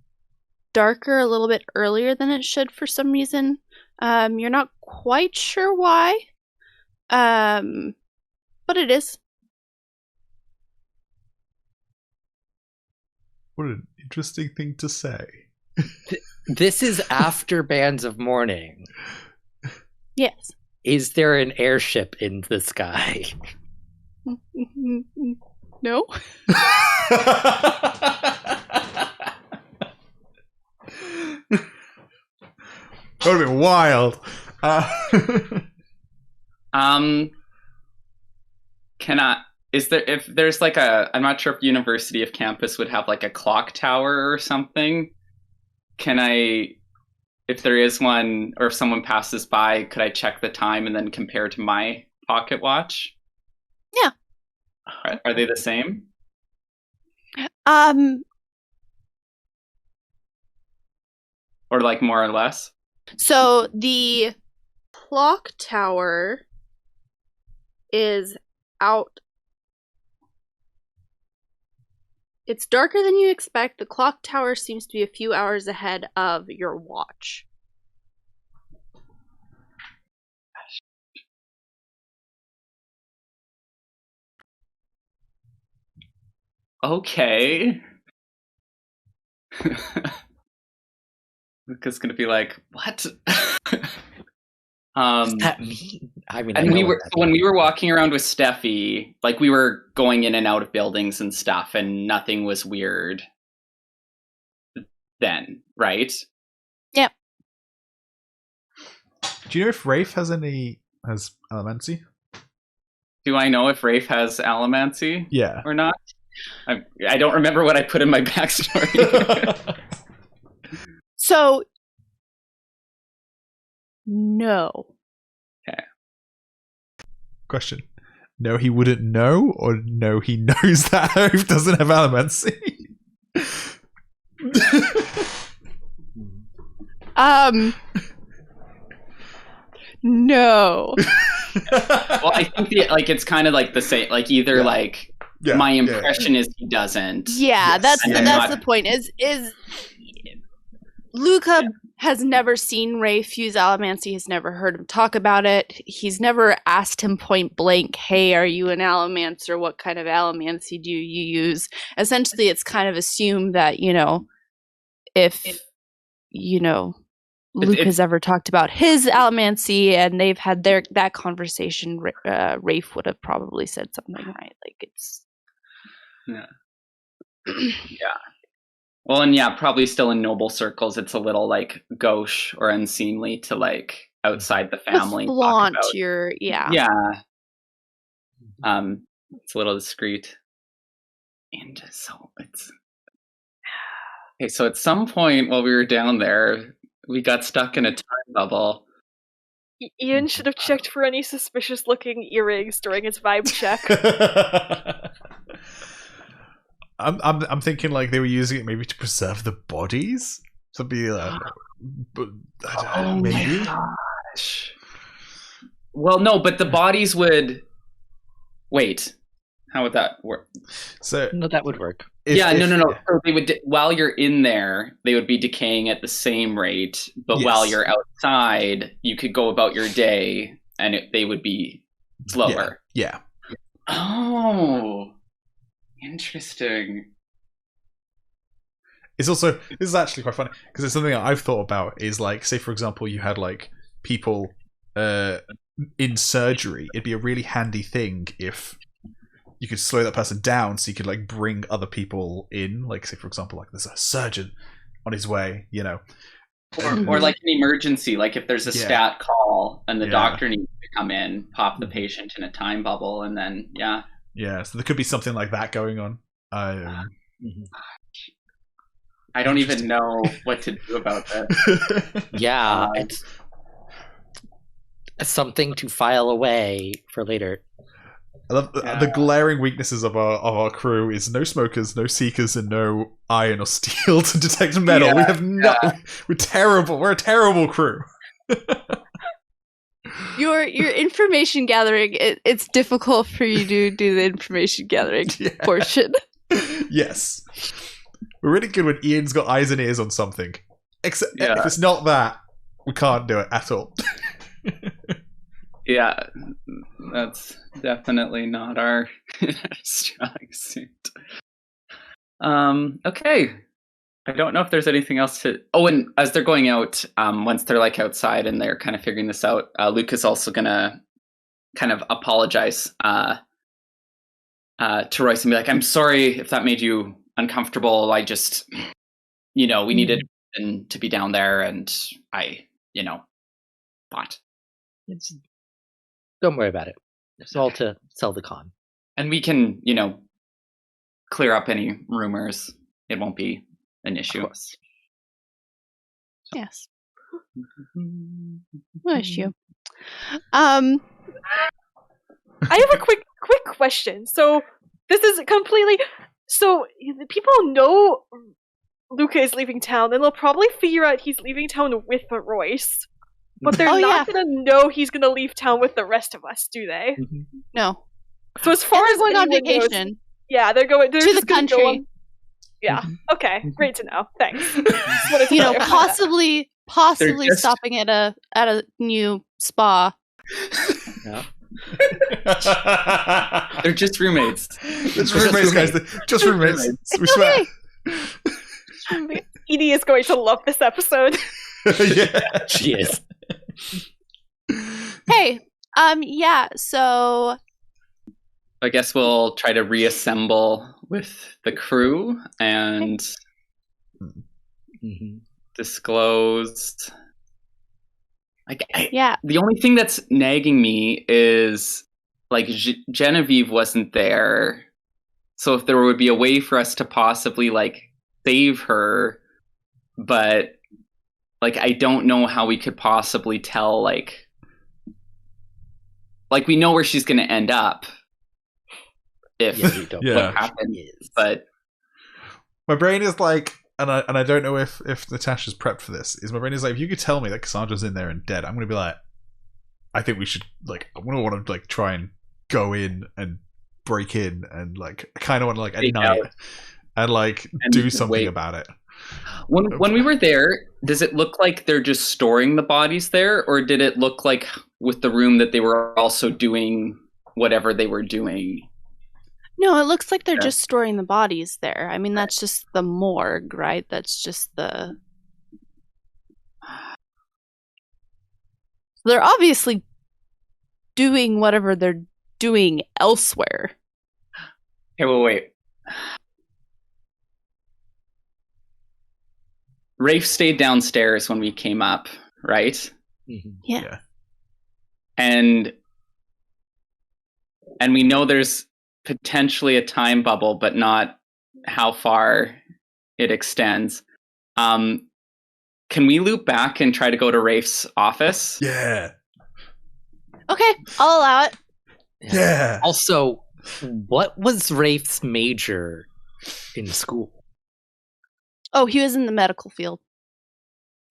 darker a little bit earlier than it should for some reason. You're not quite sure why. But it is. What an interesting thing to say. This is after Bands of Mourning. Yes. Is there an airship in the sky? No. That would have been wild. if there's like I'm not sure if University of Campus would have like a clock tower or something. If there is one, or if someone passes by, could I check the time and then compare to my pocket watch? Yeah. Are they the same? Or like more or less? So the clock tower is out. It's darker than you expect. The clock tower seems to be a few hours ahead of your watch. Okay. Luka's gonna be like, what? What does that mean? I mean, And when means. we were walking around with Steffi, like we were going in and out of buildings and stuff, and nothing was weird then, right? Yep. Do you know if Rafe has Allomancy? Do I know if Rafe has Allomancy? Yeah. Or not? I don't remember what I put in my backstory. So, no. Okay. Question. No, he wouldn't know, or no, he knows that Rafe doesn't have Allomancy? No. Well, I think it's kind of like the same. Like either my impression is he doesn't. Yeah, Yes. that's the point. Is Luka has never seen Rafe use Allomancy. He's never heard him talk about it. He's never asked him point blank, "Hey, are you an Allomancer? What kind of Allomancy do you use?" Essentially, it's kind of assumed that if Luka's ever talked about his Allomancy and they've had that conversation, Rafe would have probably said something, right? Like it's yeah. Well, and probably still in noble circles, it's a little like gauche or unseemly to like outside the family flaunt talk about. your Yeah. It's a little discreet, and so it's okay. So at some point while we were down there, we got stuck in a time bubble. Ian should have checked for any suspicious-looking earrings during his vibe check. I'm thinking like they were using it maybe to preserve the bodies. Something like that. But I don't know, maybe. My gosh. Well, no, but the bodies would. Wait, how would that work? So No, that would work. No. So they would, while you're in there, they would be decaying at the same rate. But while you're outside, you could go about your day, and they would be slower. Yeah. Oh. Interesting. This is actually quite funny because it's something that I've thought about. Is like, say for example, you had like people in surgery. It'd be a really handy thing if you could slow that person down, so you could like bring other people in. Like, say for example, like there's a surgeon on his way, or like an emergency, like if there's a stat call and the doctor needs to come in, pop the patient in a time bubble, and then so there could be something like that going on. I don't even know what to do about that. Yeah, it's something to file away for later. I love the glaring weaknesses of our crew is no smokers, no seekers, and no iron or steel to detect metal. We have we're terrible. We're a terrible crew. Your information gathering, it's difficult for you to do the information gathering portion. Yes. We're really good when Ian's got eyes and ears on something. Except if it's not that, we can't do it at all. Yeah, that's definitely not our strong suit. Okay. I don't know if there's anything else to... Oh, and as they're going out, once they're like outside and they're kind of figuring this out, Luka's also going to kind of apologize to Royce and be like, "I'm sorry if that made you uncomfortable. I just, we needed to be down there, and I, thought." Don't worry about it. It's all to sell the con. And we can, clear up any rumors. It won't be an issue. Yes. No issue. I have a quick question. So this is completely. So people know Luka is leaving town, and they'll probably figure out he's leaving town with Royce. But they're not gonna know he's gonna leave town with the rest of us, do they? No. So as far as going on anyone vacation, knows, yeah, they're going to the country. Yeah. Okay. Great to know. Thanks. Possibly stopping at a new spa. Yeah. They're just roommates. Just roommates, guys. Just roommates. We swear. Edie is going to love this episode. Yeah, she is. Hey, yeah. So I guess we'll try to reassemble with the crew and disclose. Yeah. The only thing that's nagging me is like Genevieve wasn't there, so if there would be a way for us to possibly like save her, but like I don't know how we could possibly tell like we know where she's going to end up if what happens, but my brain is like, and I don't know if Natasha's prepped for this. Is my brain is like, if you could tell me that Cassandra's in there and dead, I'm going to be like, I think we should like, I want to like try and go in and break in and like I kind of want to like at night and like do something about it. When we were there, does it look like they're just storing the bodies there, or did it look like with the room that they were also doing whatever they were doing? No, it looks like they're just storing the bodies there. I mean, that's just the morgue, right? That's just the... They're obviously doing whatever they're doing elsewhere. Okay, well, wait. Rafe stayed downstairs when we came up, right? Mm-hmm. Yeah. And we know there's potentially a time bubble, but not how far it extends. Can we loop back and try to go to Rafe's office? Yeah. Okay, I'll allow it. Yeah. Also, what was Rafe's major in school? Oh, he was in the medical field.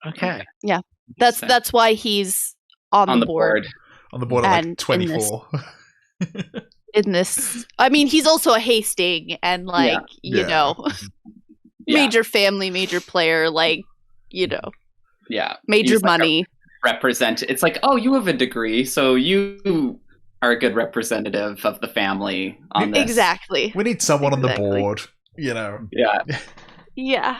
Okay. Yeah. That's why he's on the board. On the board at like 24. In this, I mean, he's also a Hasting and like, you know, major family, major player, like, you know. Yeah. Major money. Represent. It's like, oh, you have a degree, so you are a good representative of the family on this. Exactly. We need someone on the board, you know. Yeah. Yeah.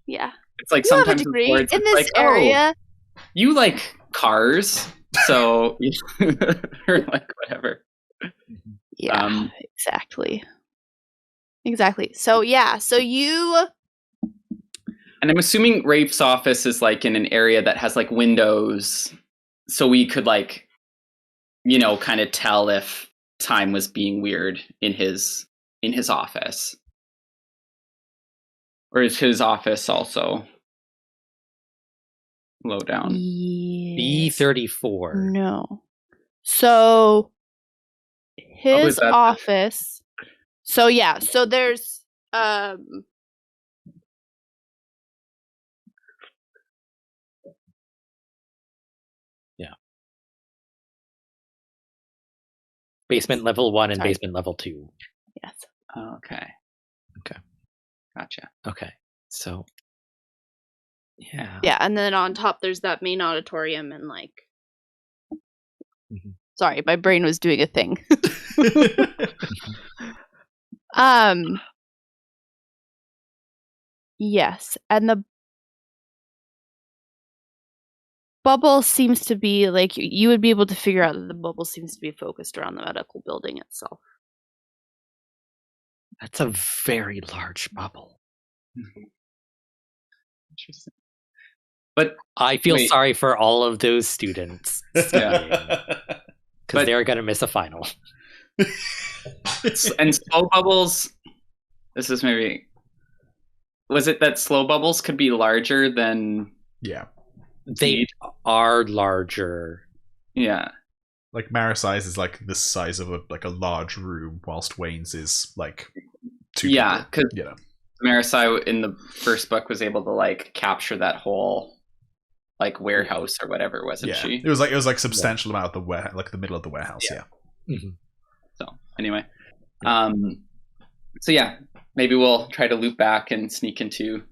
Yeah. It's like you sometimes have a degree boards, in this like, area. Oh, you like cars, so or like whatever. Yeah, exactly. So yeah, so you. And I'm assuming Rafe's office is like in an area that has like windows, so we could like, you know, kind of tell if time was being weird in his office. Or is his office also low down? B34. No. So his office. So yeah, so there's basement level 1 and basement level 2. Yes. Oh, okay. Gotcha. Okay. So yeah. Yeah, and then on top there's that main auditorium and like sorry, my brain was doing a thing. Yes, and the bubble seems to be like you would be able to figure out that the bubble seems to be focused around the medical building itself. That's a very large bubble. Interesting. But I feel sorry for all of those students because they're going to miss a final. And slow bubbles. This is maybe. Was it that slow bubbles could be larger than? Yeah. They are larger. Yeah. Like Marisize is like the size of a large room, whilst Wayne's is like 2 Yeah, people. because Marisai in the first book was able to like capture that whole like warehouse or whatever, wasn't she? It was like substantial amount of the like the middle of the warehouse. Yeah. Mm-hmm. So anyway, so yeah, maybe we'll try to loop back and sneak into.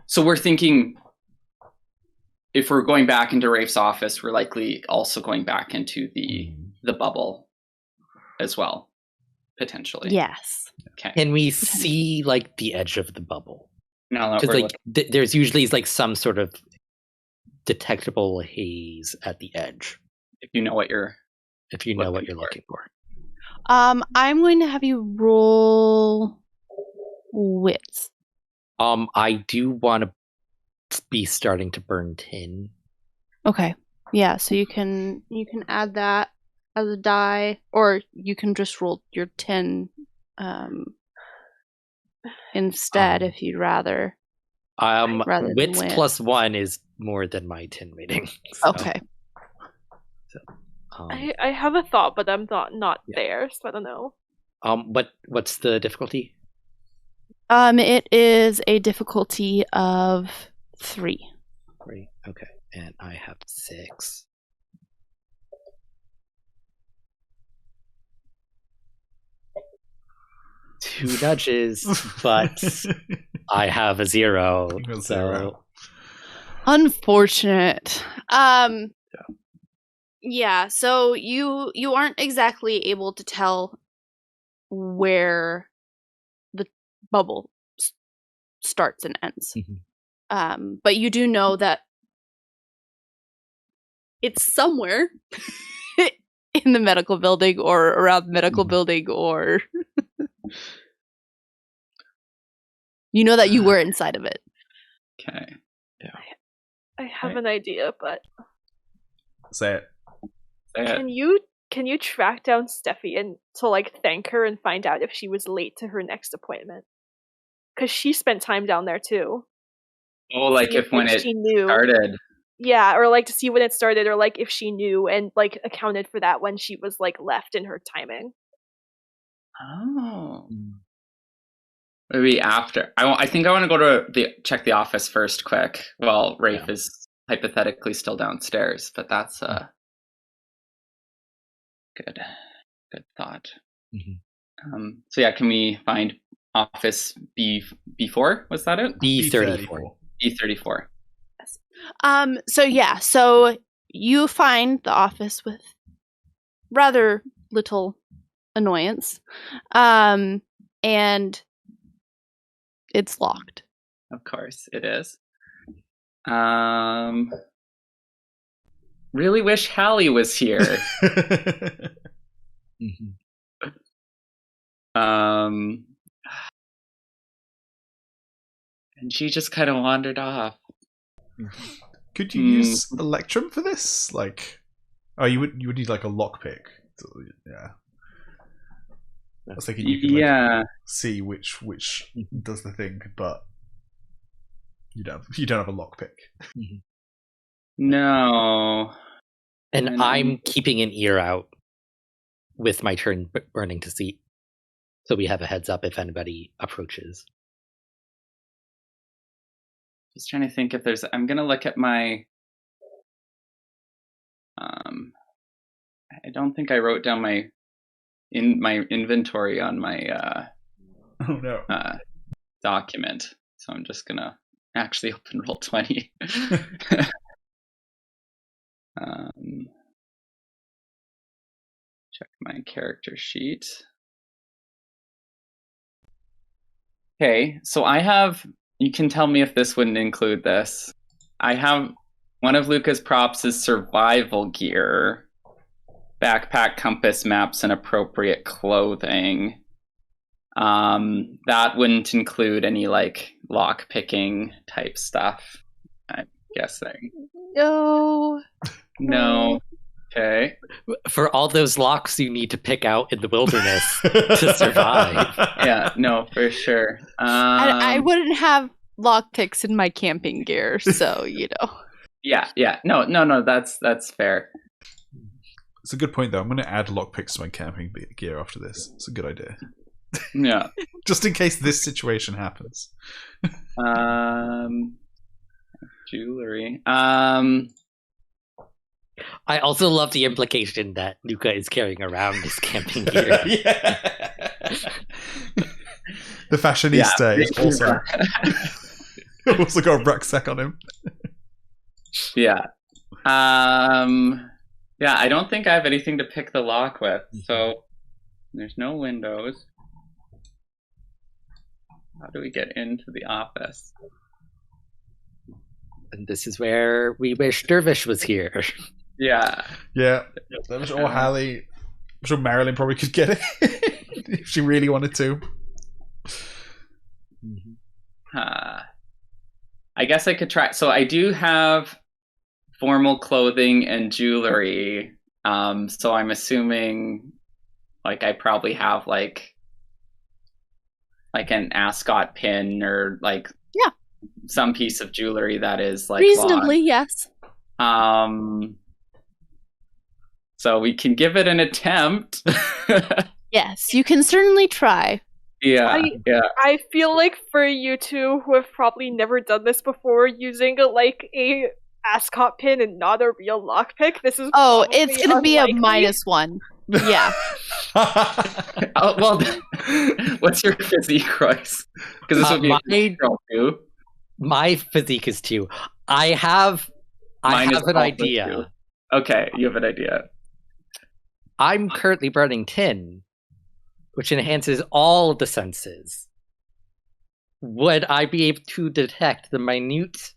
So we're thinking, if we're going back into Rafe's office, we're likely also going back into the bubble as well, potentially. Yes. Okay. Can we see like the edge of the bubble? No, Because like there's usually like some sort of detectable haze at the edge. If you know what you're looking for. I'm going to have you roll wits. I do want to be starting to burn tin. Okay. Yeah, so you can add that as a die, or you can just roll your 10 instead if you'd rather. Rather wits than plus 1 is more than my tin rating. So. Okay. So, I have a thought, but I'm not there, so I don't know. What's the difficulty? It is a difficulty of 3. 3. Okay, and I have 6. Two nudges, but I have a 0. So unfortunate. Yeah, so you aren't exactly able to tell where the bubble starts and ends. Mm-hmm. But you do know that it's somewhere in the medical building or around the medical building, or you know that you were inside of it. Okay. Yeah. I have an idea, but Say it. can you track down Steffi and to like thank her and find out if she was late to her next appointment? Because she spent time down there too. Oh, like if when it started. Yeah, or like to see when it started, or like if she knew and like accounted for that when she was like left in her timing. Oh. Maybe after. I think I want to go to check the office first, quick. Well, Rafe is hypothetically still downstairs, but that's good thought. Mm-hmm. So yeah, can we find office B4? Was that it? B34. B34. Yes. So you find the office with rather little annoyance, and it's locked. Of course it is. Really wish Hallie was here. Mm-hmm. And she just kind of wandered off. Could you use Electrum for this? Like, you would need like a lockpick. Yeah. I was thinking you could see which does the thing, but you don't have a lockpick. Mm-hmm. No. And I'm keeping an ear out with my turn burning to see, so we have a heads up if anybody approaches. Just trying to think if there's. I'm gonna look at my. I don't think I wrote down my inventory on my document, so I'm just gonna actually open Roll20. Check my character sheet. Okay, so I have. You can tell me if this wouldn't include this. I have one of Luka's props is survival gear, backpack, compass, maps, and appropriate clothing. That wouldn't include any like lock picking type stuff, I'm guessing. No. No. Okay. For all those locks you need to pick out in the wilderness to survive. Yeah, no, for sure. I wouldn't have lockpicks in my camping gear, so Yeah. No, that's fair. It's a good point, though. I'm going to add lockpicks to my camping gear after this. It's a good idea. Yeah. Just in case this situation happens. Jewelry. I also love the implication that Luka is carrying around his camping gear. The fashionista is also got a rucksack on him. Yeah. Yeah, I don't think I have anything to pick the lock with, so there's no windows. How do we get into the office? And this is where we wish Dervish was here. Yeah. Yeah. Or Hallie. I'm sure Marelyn probably could get it if she really wanted to. I guess I could try. So I do have formal clothing and jewelry. So I'm assuming I probably have like an ascot pin or some piece of jewelry that is reasonably, yes. So we can give it an attempt. Yes, you can certainly try. Yeah. I feel like for you two who have probably never done this before, using a ascot pin and not a real lockpick, this is it's gonna be a -1. Yeah. Well, what's your physique, Royce? Because this would be a girl too. My physique is 2. I have an idea. Okay, you have an idea. I'm currently burning tin, which enhances all of the senses. Would I be able to detect the minute,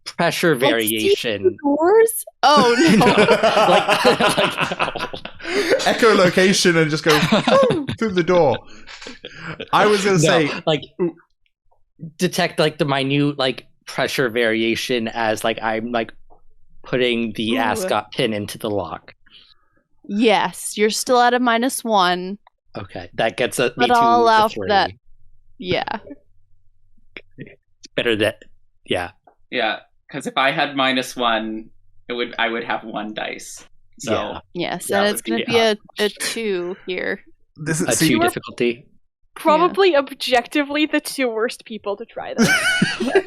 pressure variation? Doors? Oh no! No. Echolocation and just go through the door. I was going to say, detect the minute pressure variation as I'm putting the ascot pin into the lock. Yes, you're still at a -1. Okay, that gets me but to I'll allow 3. for that. Yeah. It's better that. Yeah. Yeah, because if I had -1, I would have 1 dice. So yes, and it's going to be a 2 here. This is a 2 difficulty. Probably objectively the 2 worst people to try this.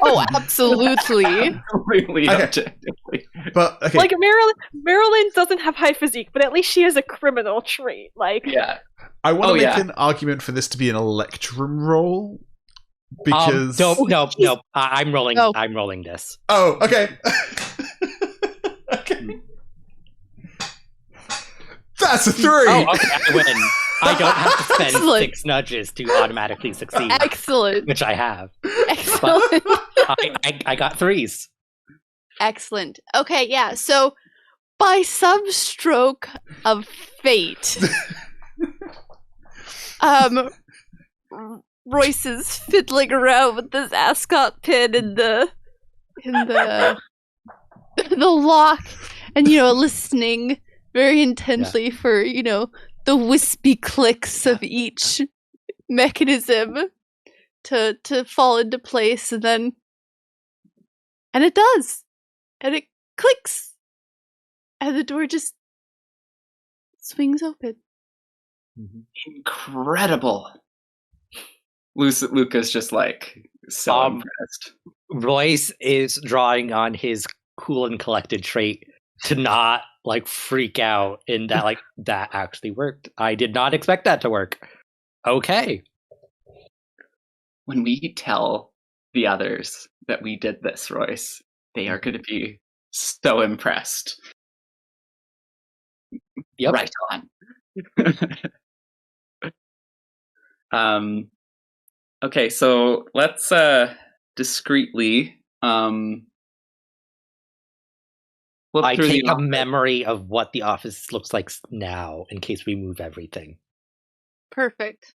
Oh, absolutely. really objectively. But okay. Marelyn doesn't have high physique, but at least she has a criminal trait. Yeah. I want to make an argument for this to be an electrum roll. Because no. I'm rolling. No. I'm rolling this. Oh, okay. Okay. That's a 3. Oh, okay. I win. I don't have to spend Excellent. 6 nudges to automatically succeed. Excellent. Which I have. Excellent. I got 3s. Excellent. Okay, yeah. So, by some stroke of fate, Royce is fiddling around with this ascot pin in the lock, and listening very intently for the wispy clicks of each mechanism to fall into place, and it does, and it clicks, and the door just swings open. Incredible. Luka's just so impressed. Royce is drawing on his cool and collected trait to not freak out in that that actually worked. I did not expect that to work. Okay. When we tell the others that we did this, Royce, they are going to be so impressed. Yep. Right on. Okay, so let's discreetly I take a memory of what the office looks like now in case we move everything. Perfect.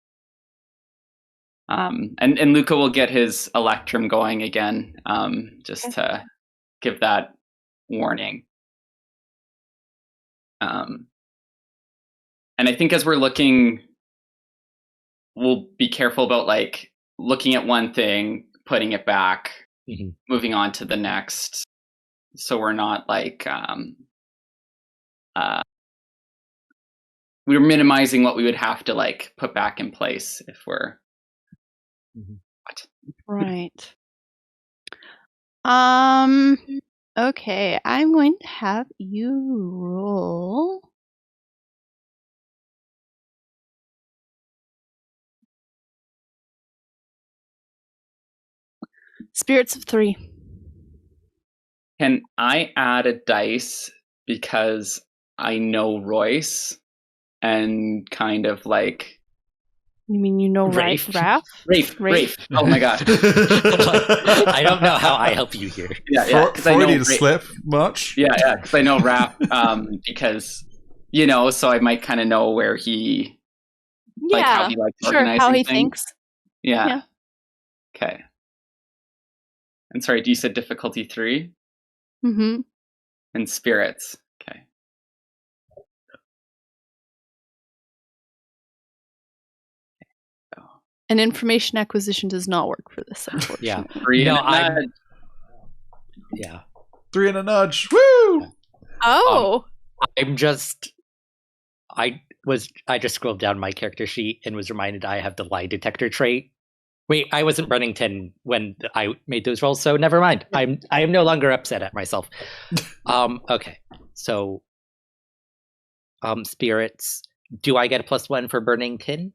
And Luka will get his electrum going again, just to give that warning. And I think as we're looking, we'll be careful about like looking at one thing, putting it back, moving on to the next. So we're not like we're minimizing what we would have to like put back in place if we're what? Right. Okay, I'm going to have you roll. Spirits of 3. Can I add a dice because I know Royce and kind of like You mean you know Rafe? Raf? Rafe. Oh my god. I don't know how I help you here. Yeah. Because I know Freudian slip much. Yeah. Because I know Raf. Because so I might kind of know where he, like how he likes organizing how he things. thinks. Yeah. Okay. And sorry, you said difficulty 3? Mm-hmm. And spirits. Okay. And information acquisition does not work for this, unfortunately. 3 No, and a nudge. Yeah. 3 and a nudge. Woo! Oh. I just scrolled down my character sheet and was reminded I have the lie detector trait. Wait, I wasn't running 10 when I made those rolls, so never mind. I am no longer upset at myself. Okay. So spirits. Do I get a +1 for burning tin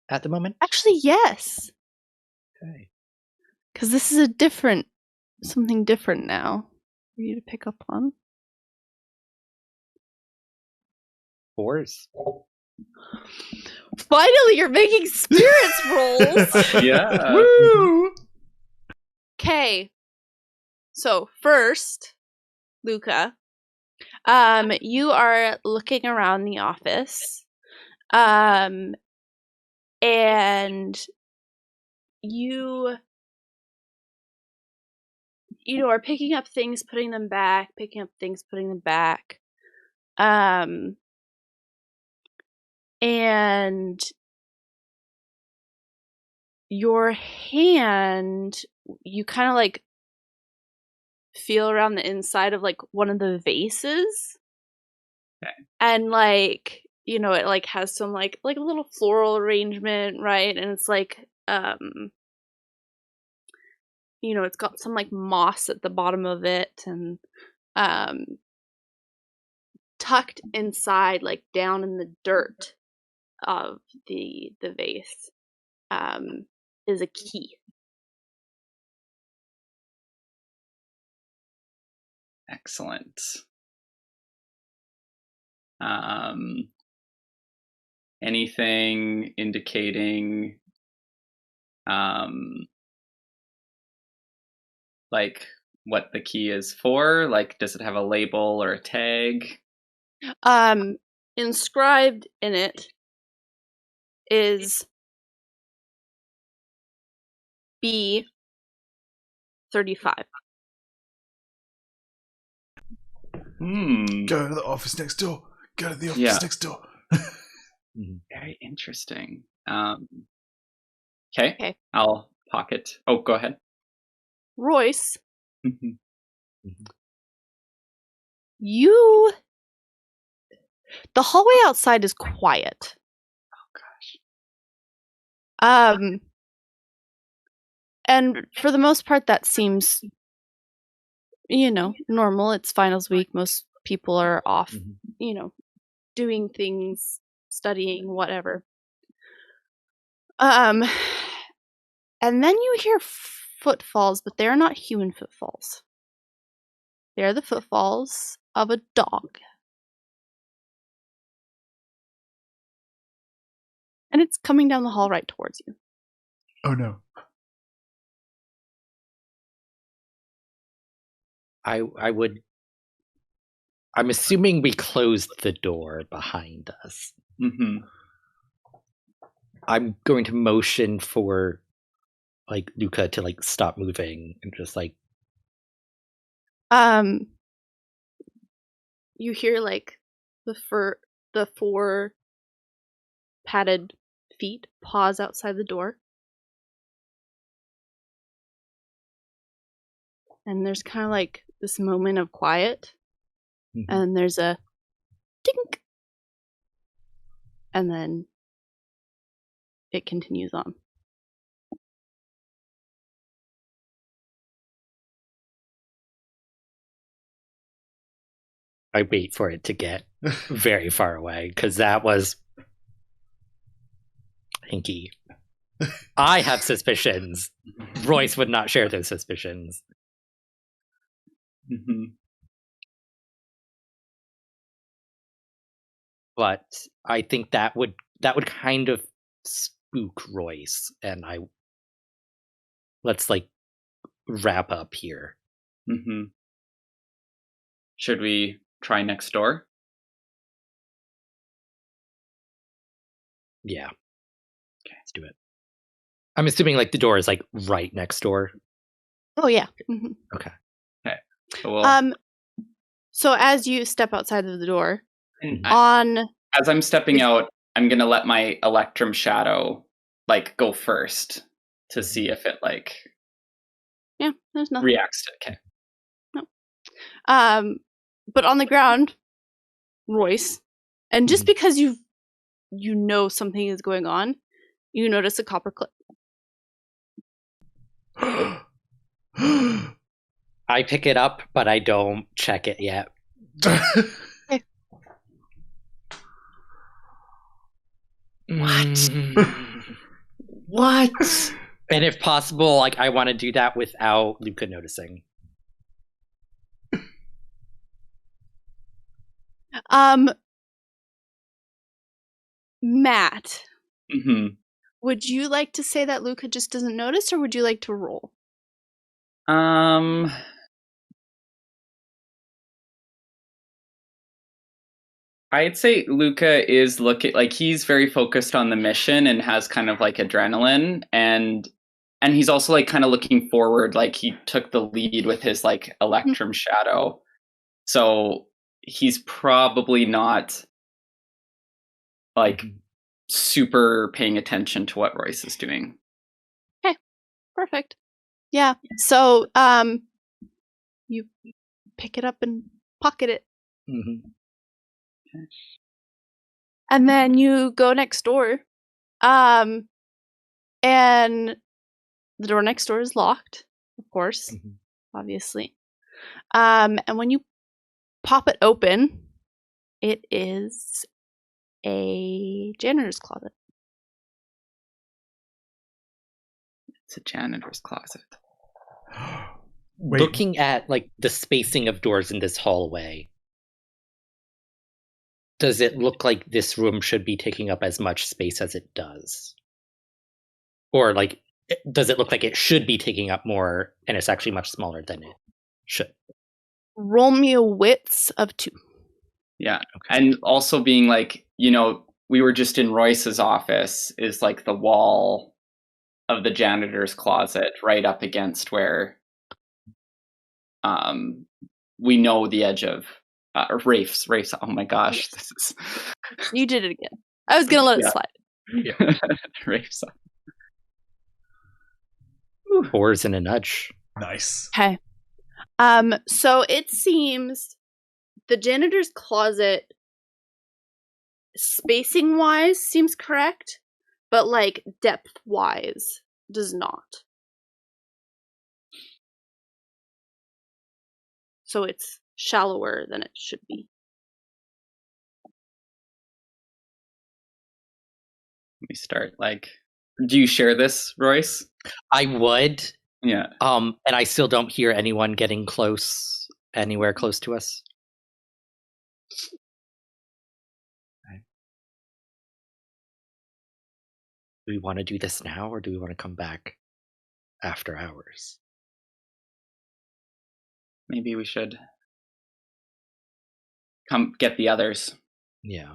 at the moment? Actually, yes. Okay. Because this is something different now for you to pick up on. 4s. Finally, you're making spirits rolls. Yeah. Woo! Okay. So first, Luka, you are looking around the office, and you are picking up things, putting them back, picking up things, putting them back. And your hand, you kind of like feel around the inside of like one of the vases. Okay. And like, it like has some like a little floral arrangement, right? And it's like it's got some like moss at the bottom of it, and tucked inside, like down in the dirt of the vase, is a key. Excellent. Anything indicating like what the key is for? Like, does it have a label or a tag? Inscribed in it is B35. Go to the office next door. Go to the office next door. Very interesting. Okay. I'll pocket. Oh, go ahead. Royce, the hallway outside is quiet. Oh gosh. And for the most part, that seems, normal. It's finals week. Most people are off, doing things, studying, whatever. And then you hear footfalls, but they're not human footfalls. They're the footfalls of a dog. And it's coming down the hall right towards you. Oh no. I'm assuming we closed the door behind us. I'm going to motion for like Luka to like stop moving and just like you hear like the four padded feet pause outside the door. And there's kind of like this moment of quiet. Mhm. And there's a dink. And then it continues on. I wait for it to get very far away because that was hinky. I have suspicions. Royce would not share those suspicions. Mhm. But I think that would kind of spook Royce, and let's like wrap up here. Mhm. Should we try next door? Yeah. Okay, let's do it. I'm assuming like the door is like right next door. Oh yeah. Mm-hmm. Okay. So we'll, So as you step outside of the door, and as I'm stepping out, I'm gonna let my Electrum Shadow like go first to see if it like there's nothing. reacts to it. Okay. But on the ground, Royce, and just Mhm. because you know something is going on, you notice a copper clip. I pick it up, but I don't check it yet. What? What? And if possible, like I want to do that without Luka noticing. Matt, Mm-hmm. would you like to say that Luka just doesn't notice, or would you like to roll? I'd say Luka is looking like he's very focused on the mission and has kind of like adrenaline, and he's also like kind of looking forward, like he took the lead with his like Electrum Shadow. So he's probably not like super paying attention to what Royce is doing. Okay, perfect. Yeah. So you pick it up and pocket it, Mm-hmm. and then you go next door, and the door next door is locked, of course, obviously. And when you pop it open, it is a janitor's closet. It's a janitor's closet. Wait. Looking at like the spacing of doors in this hallway, does it look like this room should be taking up as much space as it does? Or like, does it look like it should be taking up more and it's actually much smaller than it should? Roll me a wits of 2. Yeah. Okay. And also being like, we were just in Royce's office, is like the wall of the janitor's closet right up against where we know the edge of Rafe's. Oh my gosh, this is... You did it again. I was going to let it slide. Yeah. Rafe's. 4s and a nudge. Nice. Okay. So it seems the janitor's closet, spacing wise, seems correct, but like depth wise does not. So it's shallower than it should be. We start like, do you share this, Royce? I would. Yeah. And I still don't hear anyone getting anywhere close to us. Okay. Do we want to do this now, or do we want to come back after hours? Maybe we should come get the others. Yeah.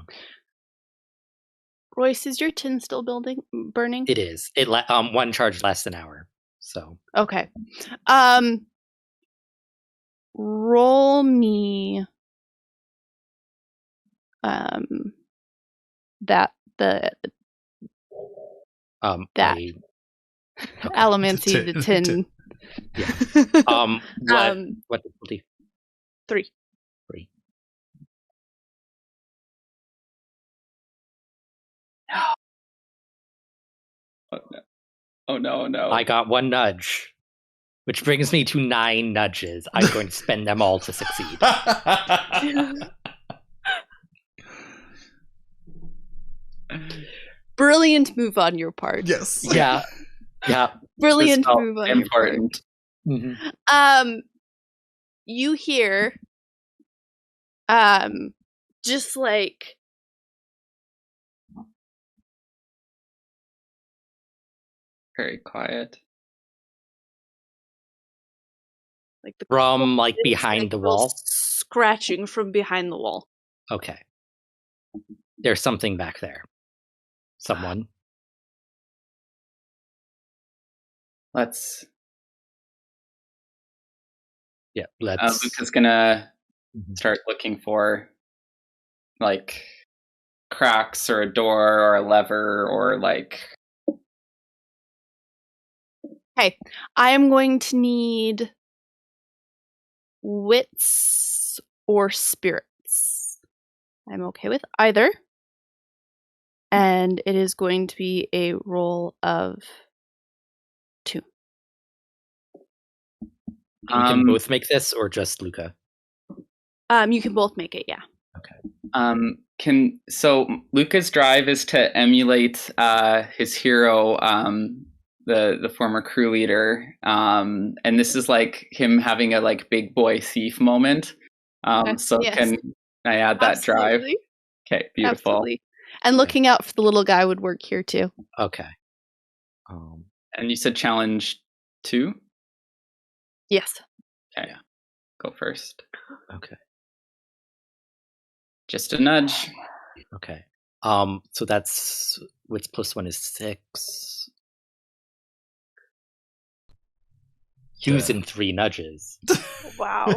Royce, is your tin still burning? It is. It one charge lasts an hour. So okay. Roll me that the that okay. allomancy, the tin. What difficulty? 3. 3. Oh no. I got 1 nudge, which brings me to 9 nudges. I'm going to spend them all to succeed. Brilliant move on your part. Yes. Yeah. Brilliant This felt move on your part. important. Mm-hmm. You hear just like Very quiet. like the From like cold behind the little wall. scratching from behind the wall. Okay. There's something back there. Someone. Let's. Yeah, let's. Luka's gonna start looking for like cracks or a door or a lever or like. Hey, I am going to need wits or spirits. I'm okay with either. And it is going to be a roll of 2. We can both make this, or just Luka? You can both make it, yeah. Okay. So Luka's drive is to emulate his hero, the former crew leader, and this is like him having a like big boy thief moment. So yes. can I add that drive? Absolutely. Okay, beautiful. Absolutely. And looking out for the little guy would work here too. Okay. And you said challenge 2? Yes. Okay, yeah. Go first. Okay. Just a nudge. Okay. So that's what's +1 is 6. Using 3 nudges. Wow.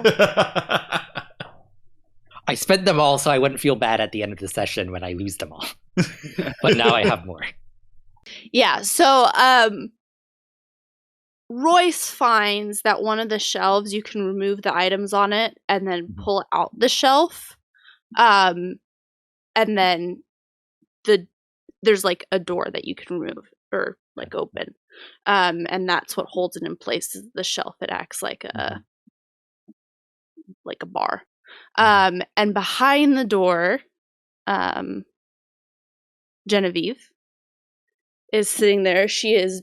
I spent them all so I wouldn't feel bad at the end of the session when I lose them all. But now I have more. Yeah, so Royce finds that one of the shelves, you can remove the items on it and then pull out the shelf. And then there's like a door that you can remove or like open. And that's what holds it in place is the shelf. It acts like a bar. And behind the door, Genevieve is sitting there. She is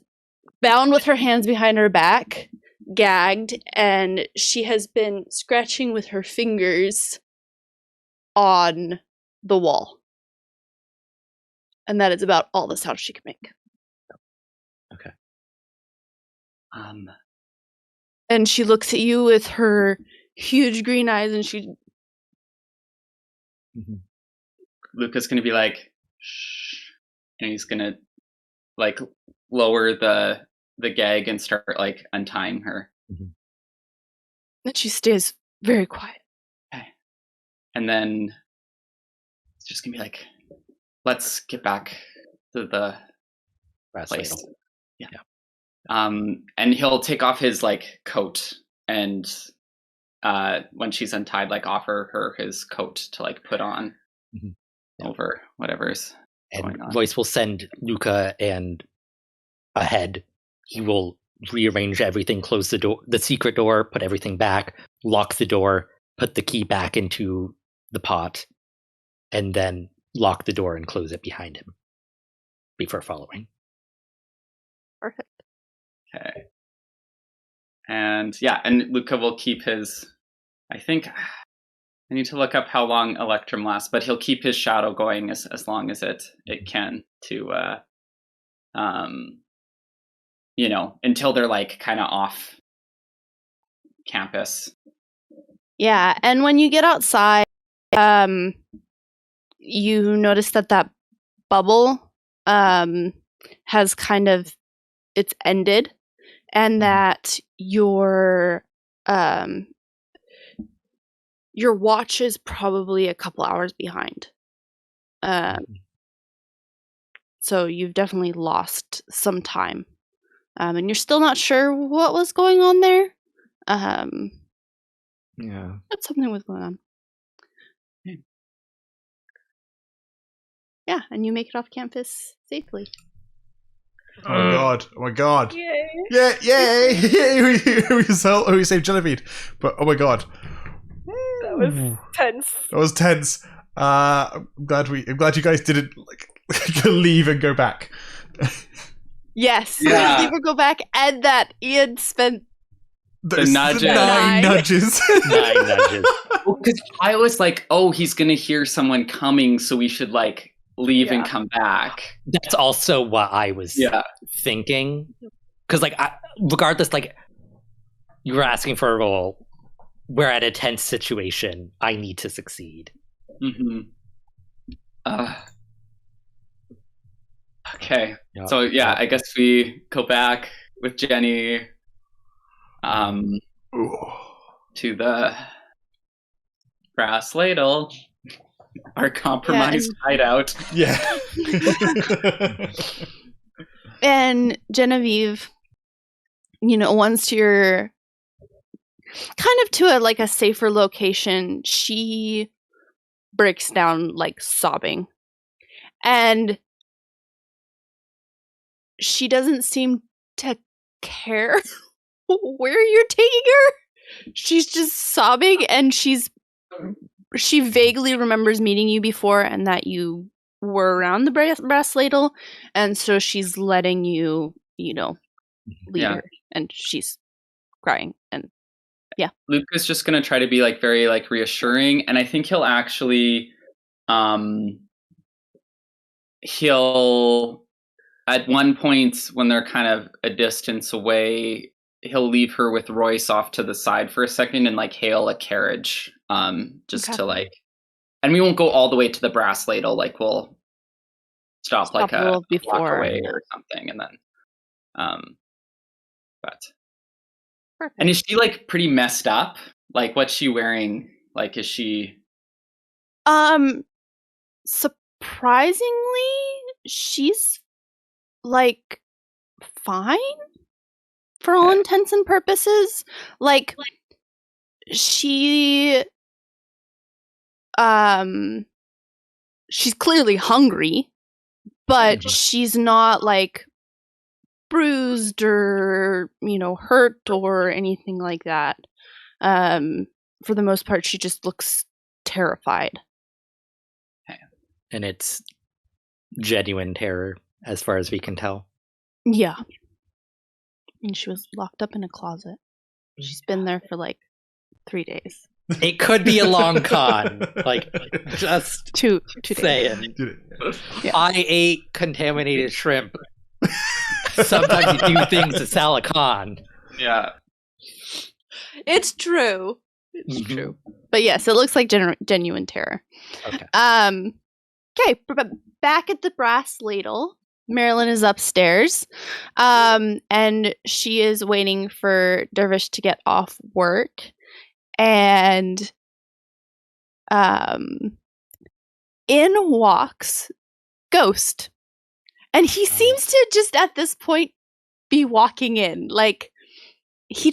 bound with her hands behind her back, gagged, and she has been scratching with her fingers on the wall. And that is about all the sound she can make. Okay. And she looks at you with her huge green eyes, and she... Luka's gonna be like, shh, and he's gonna like lower the gag and start like untying her. And she stays very quiet. Okay. And then it's just gonna be like, let's get back to the place. Yeah. And he'll take off his like coat and when she's untied, like offer her his coat to like put on over whatever's going on. And Royce will send Luka and ahead. He will rearrange everything, close the door, the secret door, put everything back, lock the door, put the key back into the pot, and then lock the door and close it behind him before following. Perfect. Okay. And yeah, and Luka will keep his, I think, I need to look up how long Electrum lasts, but he'll keep his shadow going as long as it can to, you know, until they're like kind of off campus. Yeah, and when you get outside, you notice that bubble has kind of, it's ended, and that your watch is probably a couple hours behind. So you've definitely lost some time. And you're still not sure what was going on there. Yeah. But something was going on. Yeah, and you make it off campus safely. Oh my god! Oh my god! Yay! Yeah! Yay! we saved Genevieve, but oh my god, That was tense. that was tense. I'm glad you guys didn't leave and go back. Yes. Yeah. Leave or go back, and that Ian spent The nudges. 9 nudges. 9 nudges. Because I was like, oh, he's gonna hear someone coming, so we should like leave and come back. That's also what I was thinking. Because regardless, you were asking for a role. We're at a tense situation. I need to succeed. Mm-hmm. Okay. Yep. So yeah, I guess we go back with Jenny to the brass ladle, our compromised hideout. Yeah. And Genevieve, once you're kind of to a safer location, she breaks down sobbing. And she doesn't seem to care where you're taking her. She's just sobbing, and she vaguely remembers meeting you before and that you were around the brass ladle, and so she's letting you, lead her, and she's crying. And Luka's just gonna try to be very reassuring, and I think he'll actually he'll at one point when they're kind of a distance away, he'll leave her with Royce off to the side for a second and hail a carriage just to and we won't go all the way to the brass ladle, we'll stop a block away or something, and then but perfect. and is she pretty messed up? What's she wearing? Is she surprisingly, she's fine for all intents and purposes. She she's clearly hungry, but she's not bruised or hurt or anything like that. For the most part, she just looks terrified. And it's genuine terror, as far as we can tell. Yeah. And she was locked up in a closet. She's been there for 3 days. It could be a long con. Just two days. saying. Yeah. I ate contaminated shrimp. Sometimes you do things to sell a con. Yeah. It's true. It's true. But yes, it looks like genuine terror. Okay. Okay, back at the brass ladle, Marelyn is upstairs, and she is waiting for Dervish to get off work, and in walks Ghost, and he seems to just at this point be walking in. He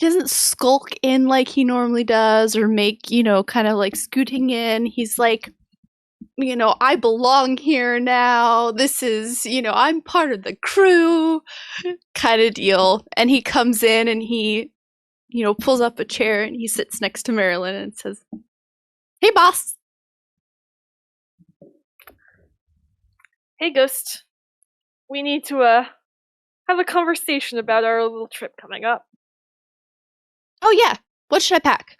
doesn't skulk in like he normally does, or make, kind of scooting in. He's I belong here now. This is, I'm part of the crew kind of deal. And he comes in and he, pulls up a chair and he sits next to Marelyn and says, "Hey, boss." Hey, Ghost. We need to have a conversation about our little trip coming up. Oh, yeah. What should I pack?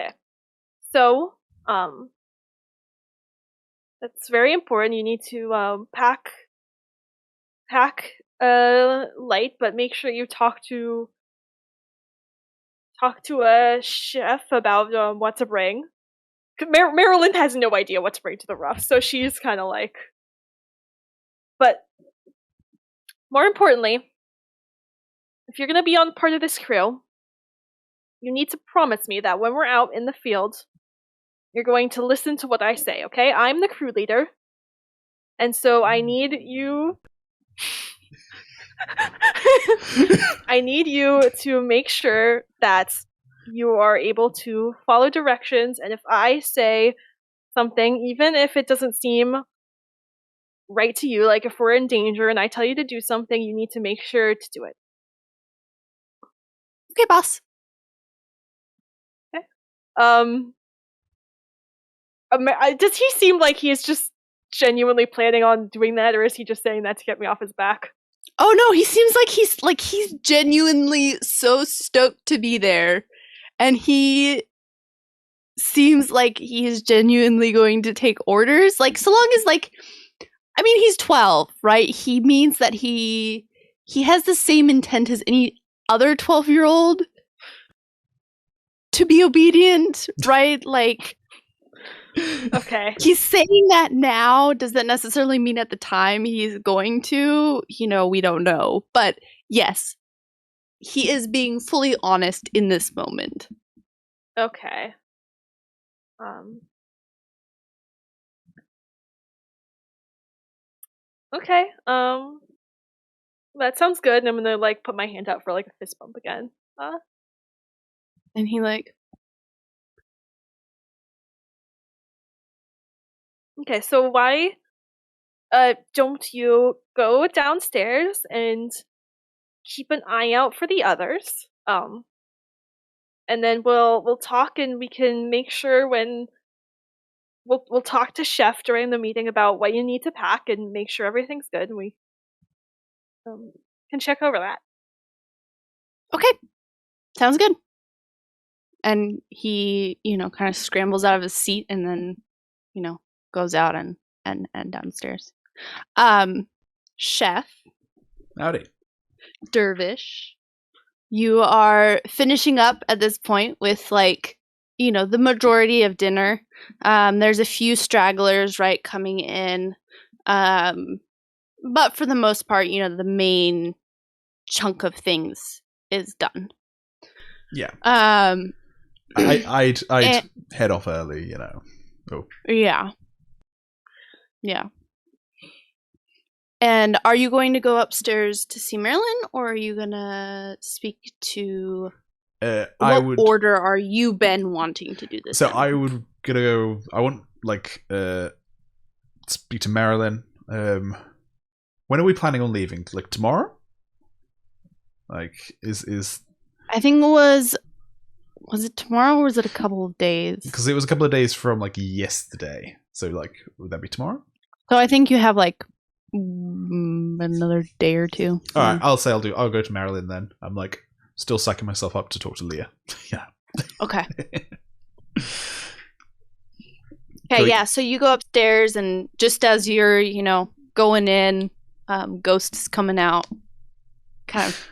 Okay. So, that's very important. You need to pack light, but make sure you talk to a chef about what to bring. Marelyn has no idea what to bring to the rough, so she's kind of but more importantly, if you're gonna be on part of this crew, you need to promise me that when we're out in the field, you're going to listen to what I say, okay? I'm the crew leader. And so I need you... I need you to make sure that you are able to follow directions, and if I say something, even if it doesn't seem right to you, like if we're in danger and I tell you to do something, you need to make sure to do it. Okay, boss. Okay. Does he seem like he is just genuinely planning on doing that, or is he just saying that to get me off his back? Oh no, he seems like he's genuinely so stoked to be there, and he seems like he is genuinely going to take orders. Like, so long as, like, I mean, he's 12, right? He means that he has the same intent as any other 12-year-old to be obedient, right? Like, okay. He's saying that now. Does that necessarily mean at the time he's going to? We don't know. But yes, he is being fully honest in this moment. Okay. Okay. That sounds good. And I'm gonna like put my hand out for like a fist bump again. And he like, okay, so why don't you go downstairs and keep an eye out for the others? And then we'll talk, and we can make sure when we'll talk to Chef during the meeting about what you need to pack and make sure everything's good, and we can check over that. okay, sounds good. And he, kind of scrambles out of his seat and then, goes out and downstairs. Chef. Howdy. Dervish. You are finishing up at this point with, like, the majority of dinner. There's a few stragglers, right, coming in. But for the most part, the main chunk of things is done. Yeah. I'd head off early, Oh. Yeah. Yeah. And are you going to go upstairs to see Marelyn, or are you going to speak to... what order are you Ben wanting to do this So in? I want, speak to Marelyn. When are we planning on leaving? Like, tomorrow? Like, is... I think it was it tomorrow, or was it a couple of days? Because it was a couple of days from, like, yesterday. So, like, would that be tomorrow? So I think you have, like, another day or two. Alright, I'll go to Marelyn then. I'm, like, still psyching myself up to talk to Leah. Yeah. Okay. Okay, yeah, so you go upstairs, and just as you're, going in, Ghost's coming out, kind of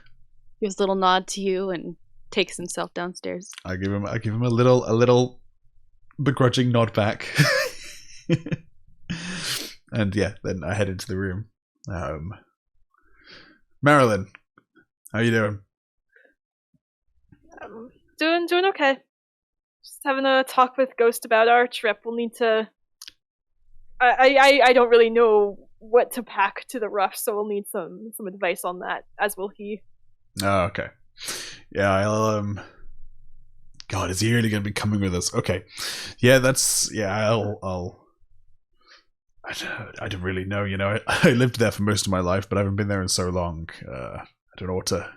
gives a little nod to you and takes himself downstairs. I give him a little begrudging nod back. And yeah, then I head into the room. Marelyn, how you doing? Doing okay. Just having a talk with Ghost about our trip. We'll need to... I don't really know what to pack to the rough, so we'll need some advice on that, as will he. Oh, okay. Yeah, I'll God, is he really going to be coming with us? Okay. Yeah, I'll I don't really know, I lived there for most of my life, but I haven't been there in so long. I don't know what to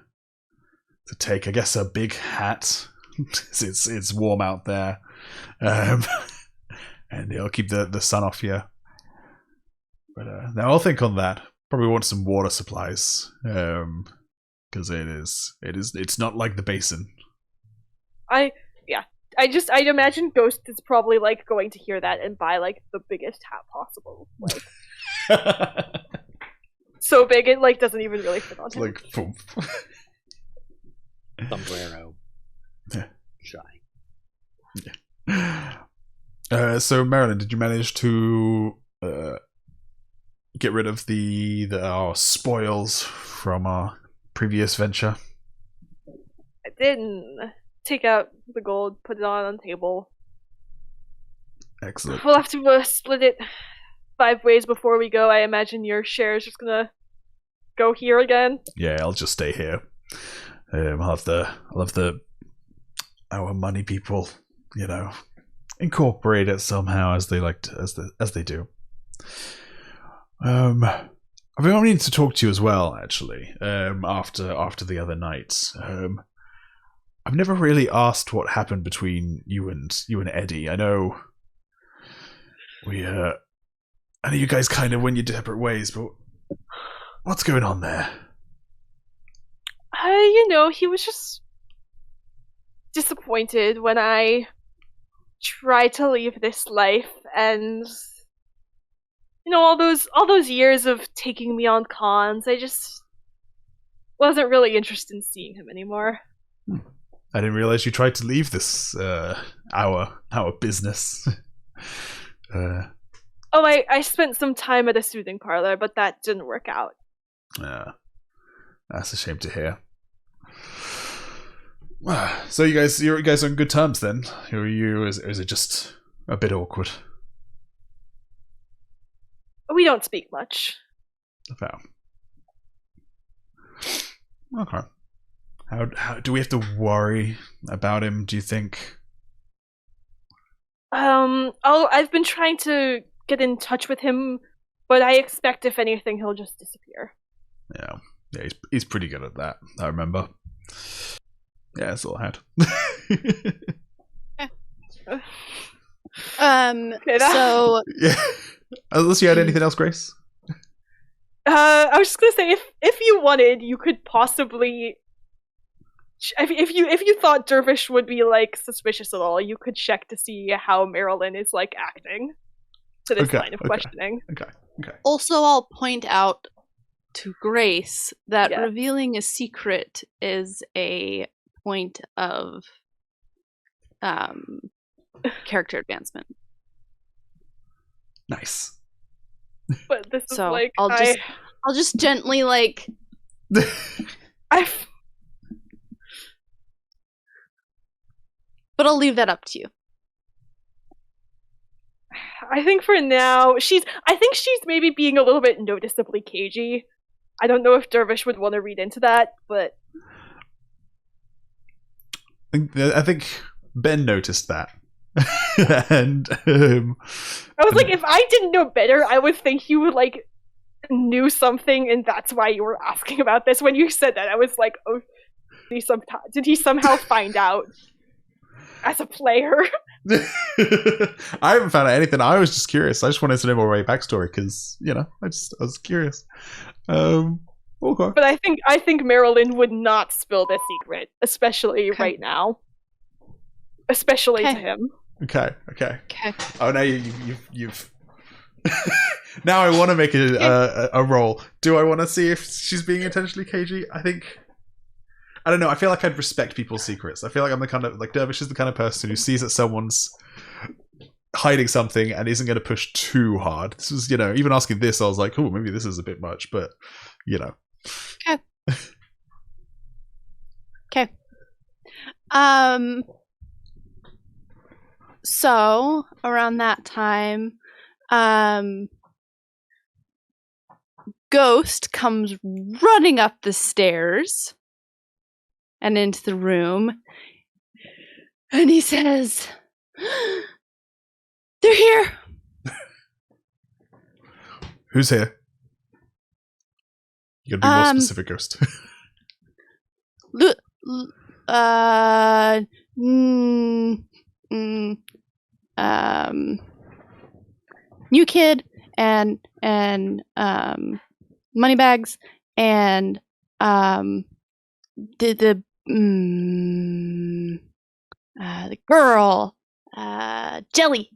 take. I guess a big hat. it's warm out there. And it'll keep the sun off you. But now I'll think on that. Probably want some water supplies. Because it's not like the basin. I'd imagine Ghost is probably like going to hear that and buy like the biggest hat possible. Like so big it like doesn't even really fit on him. Like Sombrero. Yeah. Shy. Yeah. So Marelyn, did you manage to get rid of our spoils from our previous venture? I didn't take out the gold, put it on the table. Excellent. We'll have to split it 5 ways before we go. I imagine your share is just gonna go here again. Yeah, I'll just stay here. I'll have our money people, incorporate it somehow as they like to, as they do. I've been wanting to talk to you as well, actually. After the other night, I've never really asked what happened between you and Eddie. I know you guys kind of went your separate ways, but what's going on there? He was just disappointed when I tried to leave this life, and all those years of taking me on cons, I just wasn't really interested in seeing him anymore. I didn't realize you tried to leave this our business. I spent some time at a soothing parlor, but that didn't work out. That's a shame to hear. So you guys are on good terms then? Who are you? Is it just a bit awkward? We don't speak much. Okay. How do we have to worry about him, do you think? I've been trying to get in touch with him, but I expect if anything he'll just disappear. Yeah, he's pretty good at that, I remember. Yeah, that's all I had. So yeah. Unless you had anything else, Grace? I was just gonna say, if you wanted, you could possibly, if you thought Dervish would be suspicious at all, you could check to see how Marelyn is acting to this line of questioning. Okay. also, I'll point out to Grace that Yeah. revealing a secret is a point of character advancement. Nice. But this is So I'll just gently I but I'll leave that up to you. think for now she's maybe being a little bit noticeably cagey. I don't know if Dervish would want to read into that, but I think Ben noticed that. And I was if I didn't know better, I would think you would knew something, and that's why you were asking about this. When you said that, I was like, oh, did he somehow find out as a player? I haven't found out anything. I was just curious. I just wanted to know more about your backstory because I was curious. Okay. But I think Marelyn would not spill this secret, especially right now. Especially to him. Okay. Oh, now you've. Now I want to make a roll. Do I want to see if she's being intentionally cagey? I don't know. I feel like I'd respect people's secrets. I feel like I'm the kind of Dervish is the kind of person who sees that someone's hiding something and isn't going to push too hard. This was, even asking this, I was like, oh, maybe this is a bit much, but Okay. So around that time, Ghost comes running up the stairs and into the room, and he says, "They're here." Who's here? You gotta be more specific, Ghost. New kid and Moneybags and the girl Jelly.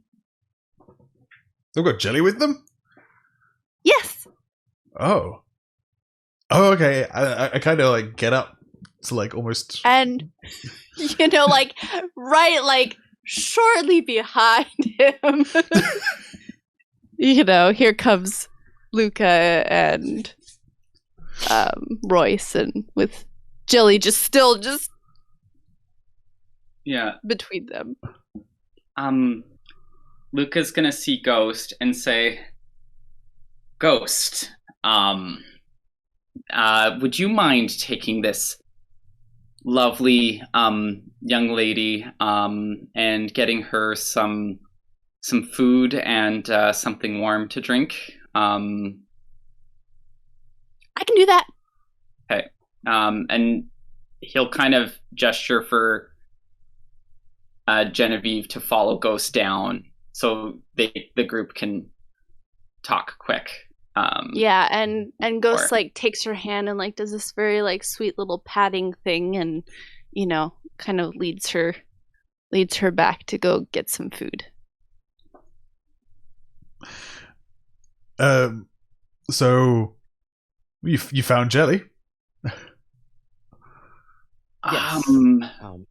They've got Jelly with them? Yes. Oh, okay. I kind of get up to almost, and right shortly behind him, here comes Luka and Royce, and with Jelly just Yeah. between them. Luka's gonna see Ghost and say, Ghost, would you mind taking this lovely young lady and getting her some food and something warm to drink? I can do that. Okay. And he'll kind of gesture for Genevieve to follow Ghost down so the group can talk quick. Yeah, and Ghost like takes her hand and like does this very like sweet little patting thing, and kind of leads her back to go get some food. So you found Jelly? Yes.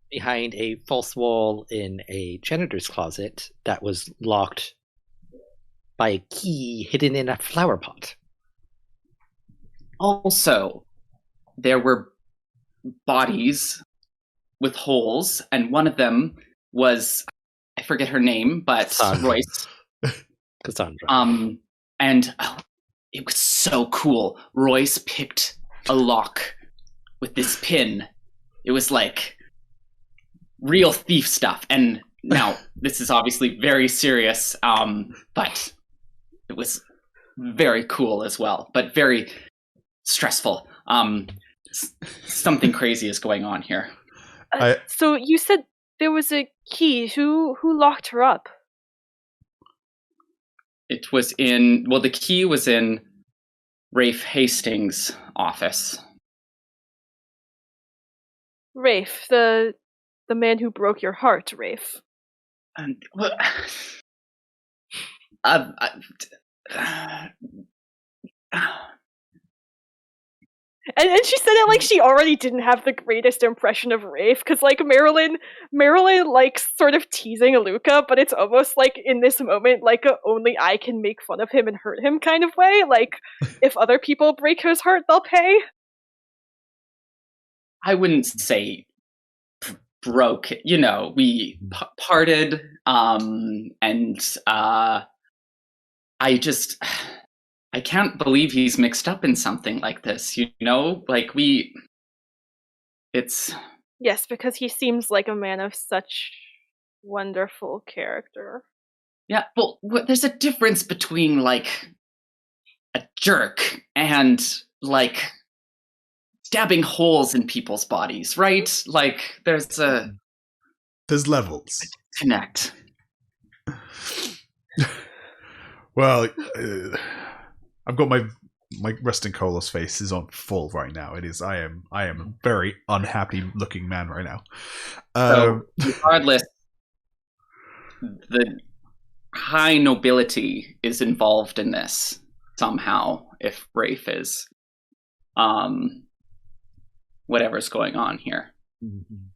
Behind a false wall in a janitor's closet that was locked by a key hidden in a flower pot. Also, there were bodies with holes, and one of them was, I forget her name, but Cassandra. Royce. Cassandra. And it was so cool. Royce picked a lock with this pin. It was like real thief stuff. And now this is obviously very serious, but it was very cool as well, but very stressful. Something crazy is going on here. So you said there was a key. Who locked her up? It was the key was in Rafe Hastings' office. Rafe, the man who broke your heart, Rafe. And And she said it like she already didn't have the greatest impression of Rafe, because like Marelyn like sort of teasing Luka, but it's almost like in this moment like only I can make fun of him and hurt him kind of way. Like if other people break his heart, they'll pay. I wouldn't say broke. We parted, and I can't believe he's mixed up in something like this, like it's... Yes, because he seems like a man of such wonderful character. Yeah, well, there's a difference between, like, a jerk and, like, stabbing holes in people's bodies, right? Like, there's levels. Connect. Well, I've got my resting Kolos face is on full right now. It is. I am a very unhappy looking man right now. So regardless, the high nobility is involved in this somehow. If Rafe is, whatever's going on here. Mm-hmm.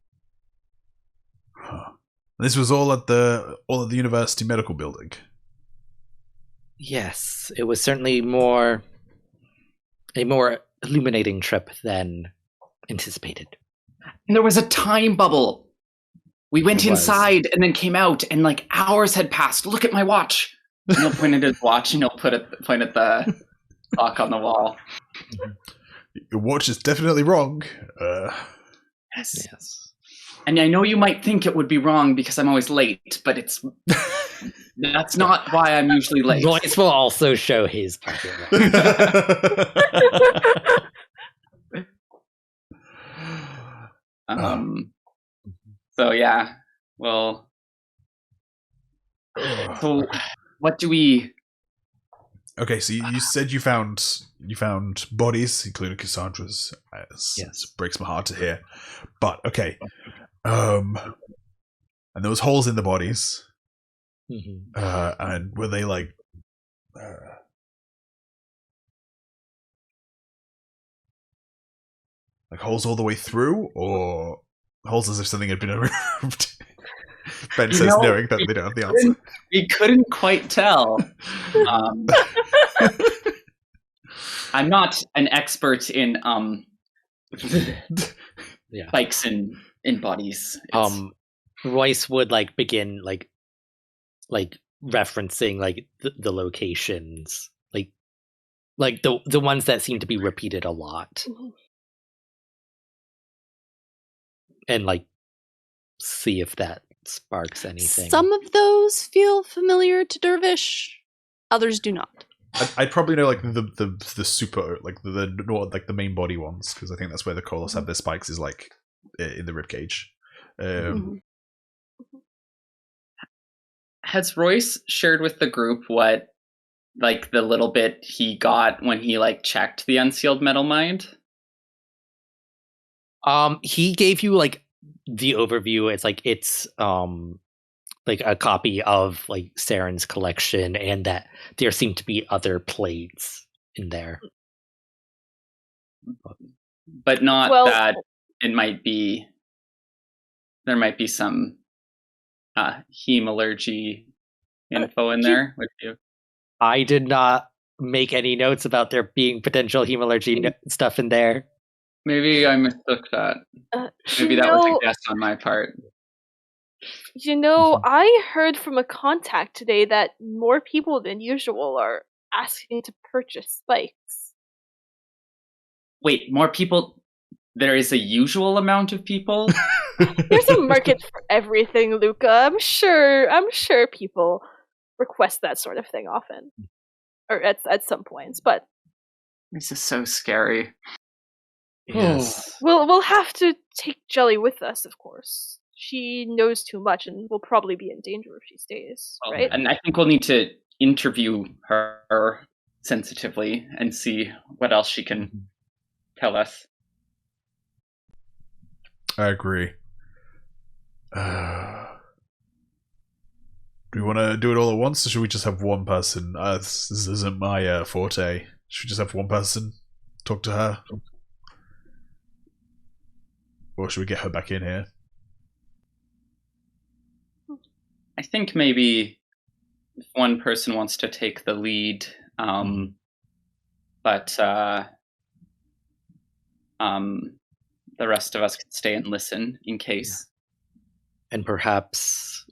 This was all at the university medical building. Yes, it was certainly a more illuminating trip than anticipated. And there was a time bubble. We went inside and then came out, and like hours had passed. Look at my watch. And he'll point at his watch, and he'll point at the clock on the wall. Your watch is definitely wrong. Yes. And I know you might think it would be wrong because I'm always late, but that's not why I'm usually late. Royce will also show his pocket watch. So yeah, well, so what do we? Okay, so you said you found bodies, including Cassandra's. Yes, breaks my heart to hear. But okay, and there was holes in the bodies. Mm-hmm. And were they like holes all the way through, or holes as if something had been removed? Ben says, knowing that they don't have the answer. We couldn't quite tell. I'm not an expert in spikes in bodies. Royce would like begin like referencing like the locations, like the ones that seem to be repeated a lot, and like see if that sparks anything. Some of those feel familiar to Dervish, others do not. I'd probably know like the super like the main body ones, because I think that's where the Kolos have their spikes, is like in the ribcage. Has Royce shared with the group what, like, the little bit he got when he like checked the unsealed metal mind? He gave you like the overview. It's like a copy of like Saren's collection, and that there seem to be other plates in there, but not that it might be. There might be some hemalurgy info in there with you. I did not make any notes about there being potential hemalurgy stuff in there. Maybe I mistook that. Maybe that was a guess on my part. You know, I heard from a contact today that more people than usual are asking to purchase spikes. Wait, more people? There is a usual amount of people? There's a market for everything, Luka. I'm sure people request that sort of thing often. Or at some points, but this is so scary. Yes. We'll have to take Jelly with us, of course. She knows too much and will probably be in danger if she stays, right? And I think we'll need to interview her sensitively and see what else she can tell us. I agree. Do we want to do it all at once, or should we just have one person? This isn't my forte. Should we just have one person talk to her? Or should we get her back in here? I think maybe if one person wants to take the lead, but the rest of us can stay and listen in case. And perhaps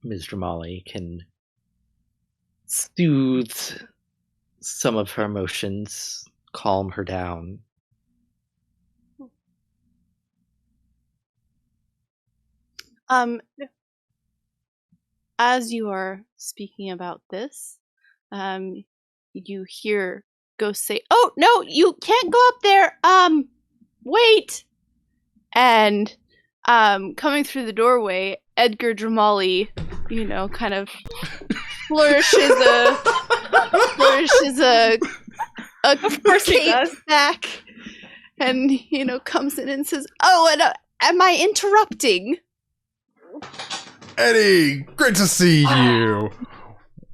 Ms. Dramali can soothe some of her emotions, calm her down. As you are speaking about this, you hear Ghost say, "Oh, no, you can't go up there. Wait." And coming through the doorway, Edgar Dramali, kind of flourishes a cape back, and comes in and says, "Oh, and am I interrupting?" Eddie, great to see you.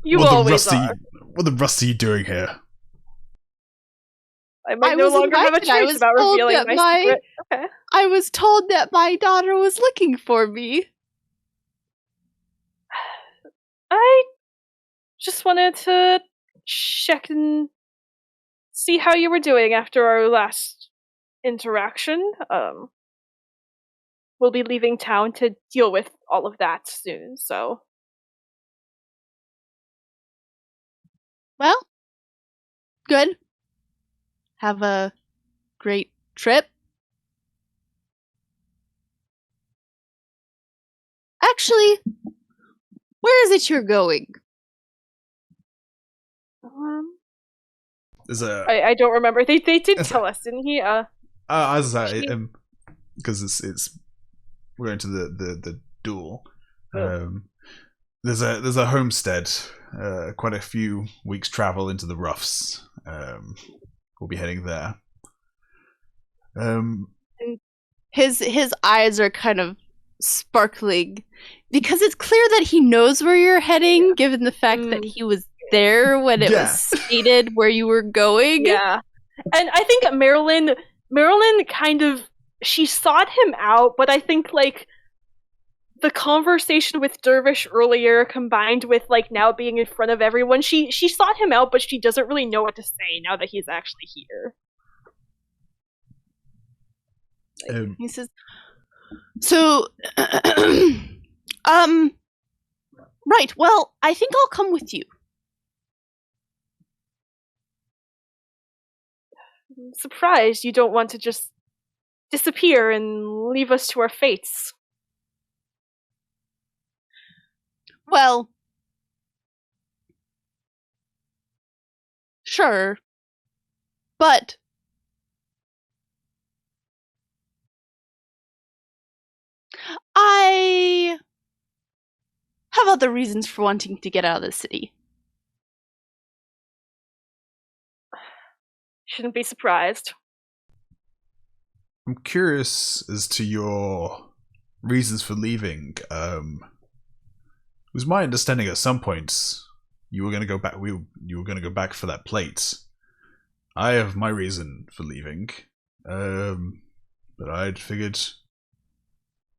You always are. What the rust are you doing here? I might no longer have a choice about revealing my secret. Okay. I was told that my daughter was looking for me. I just wanted to check and see how you were doing after our last interaction. We'll be leaving town to deal with all of that soon, so... Well, good. Have a great trip. Actually, where is it you're going? I don't remember. They did tell us, didn't he? As I because it's we're going to the duel. There's a homestead, quite a few weeks' travel into the roughs. We'll be heading there. His eyes are kind of sparkling because it's clear that he knows where you're heading, given the fact that he was there when it was stated where you were going. Yeah, and I think Marelyn kind of, she sought him out, but I think like the conversation with Dervish earlier combined with like now being in front of everyone, she sought him out, but she doesn't really know what to say now that he's actually here. He says, So, right, well, I think I'll come with you. I'm surprised you don't want to just disappear and leave us to our fates. Well, sure, but I have other reasons for wanting to get out of the city. Shouldn't be surprised. I'm curious as to your reasons for leaving. It was my understanding at some point you were going to go back. You were going to go back for that plate. I have my reason for leaving, but I'd figured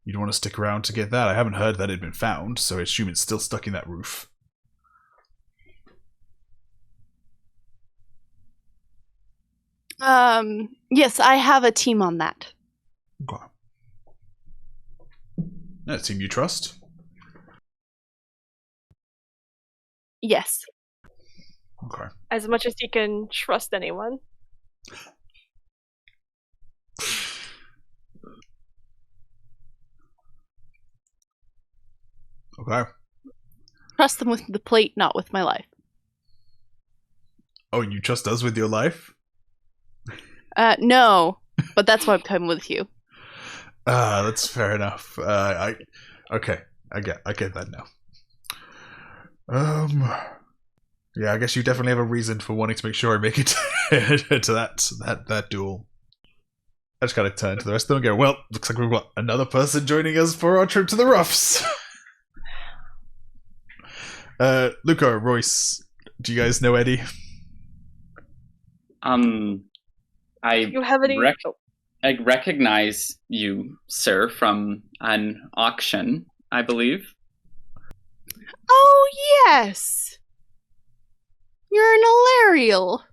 you'd want to stick around to get that. I haven't heard that it had been found, so I assume it's still stuck in that roof. Yes, I have a team on that. Okay. A team you trust? Yes. Okay. As much as he can trust anyone. Okay. Trust them with the plate, not with my life. Oh, you trust us with your life? No, but that's why I'm coming with you. That's fair enough. I get that now. Yeah, I guess you definitely have a reason for wanting to make sure I make it to that duel. I just gotta turn to the rest of them and go, well, looks like we've got another person joining us for our trip to the Roughs. Luka, Royce, do you guys know Eddie? You have any? I recognize you, sir, from an auction, I believe. Oh, yes! You're an Alarial.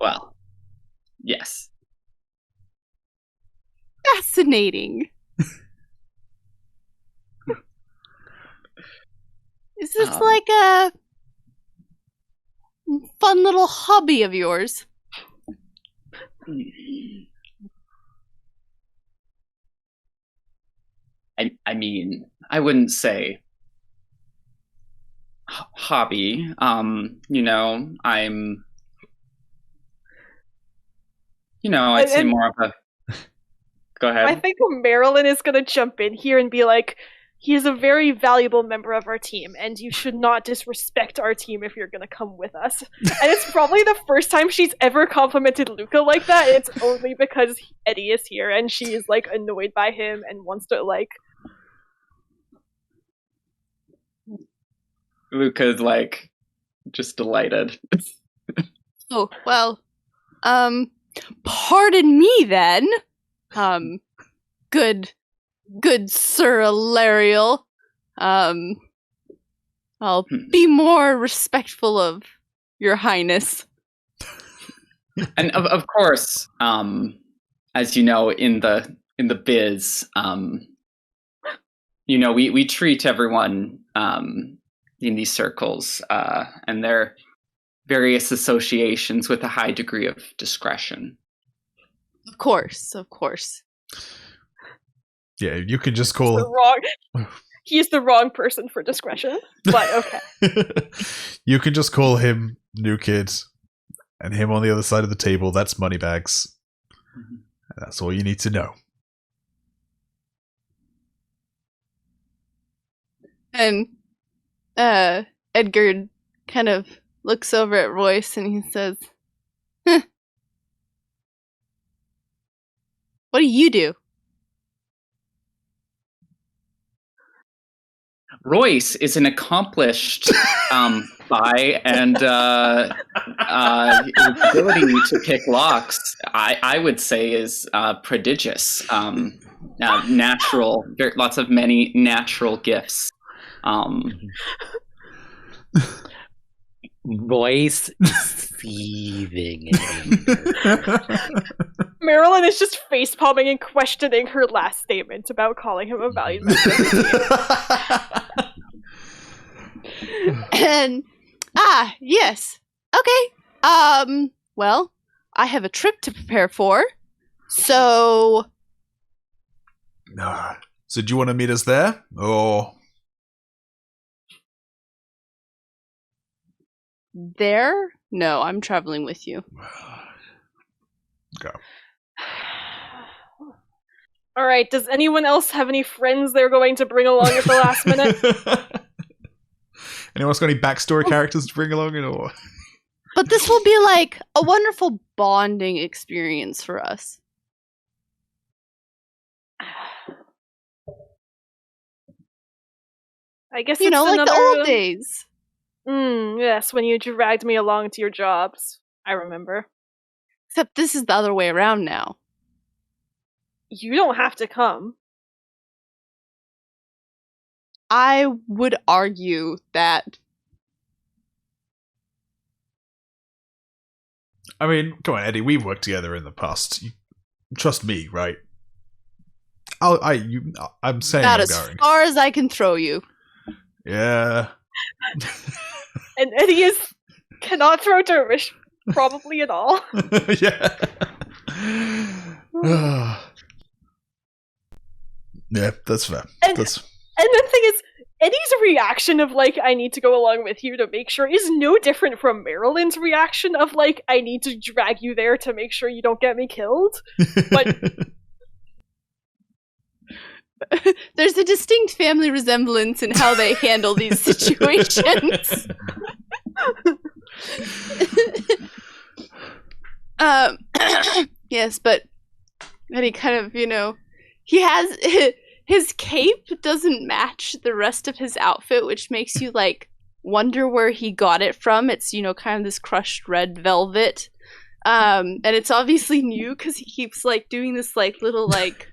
Well, yes. Fascinating. Is this like a fun little hobby of yours? I mean, I wouldn't say hobby. I'd say more of a... Go ahead. I think Marelyn is going to jump in here and be like, he is a very valuable member of our team, and you should not disrespect our team if you're going to come with us. And it's probably the first time she's ever complimented Luka like that. It's only because Eddie is here, and she is, like, annoyed by him and wants to, like... Luka's, like, just delighted. Oh, well, pardon me then. Good Sir Alarial. I'll be more respectful of your highness. And of course, as you know, in the biz, we treat everyone in these circles and their various associations with a high degree of discretion. Of course. Yeah, you could just call... He's the wrong person for discretion, but okay. You can just call him New Kid, and him on the other side of the table, that's Moneybags. Mm-hmm. That's all you need to know. And Edgar kind of looks over at Royce and he says, "Huh. What do you do?" Royce is an accomplished spy, and his ability to pick locks, I would say, is prodigious. Natural, lots of many natural gifts. Royce seething in anger. Marelyn is just facepalming and questioning her last statement about calling him a valued member of the team. And yes. Okay. Well, I have a trip to prepare for. So So do you want to meet us there? Or there? No, I'm traveling with you. go. Alright, does anyone else have any friends they're going to bring along at the last minute? Anyone else got any backstory characters to bring along? Or But this will be like a wonderful bonding experience for us. I guess You it's know, like another... the old days. Yes, when you dragged me along to your jobs. I remember. Except this is the other way around now. You don't have to come. I would argue that I mean, come on, Eddie. We've worked together in the past. You trust me, right? I'm saying about I'm as going. far as I can throw you. Yeah. And Eddie cannot throw Dervish, probably at all. Yeah. Yeah, that's fair. And the thing is, Eddie's reaction of, like, I need to go along with you to make sure is no different from Marelyn's reaction of, like, I need to drag you there to make sure you don't get me killed. But there's a distinct family resemblance in how they handle these situations. Yes, but Eddie kind of, he has... His cape doesn't match the rest of his outfit, which makes you, like, wonder where he got it from. It's, kind of this crushed red velvet. And it's obviously new because he keeps, like, doing this, like, little, like,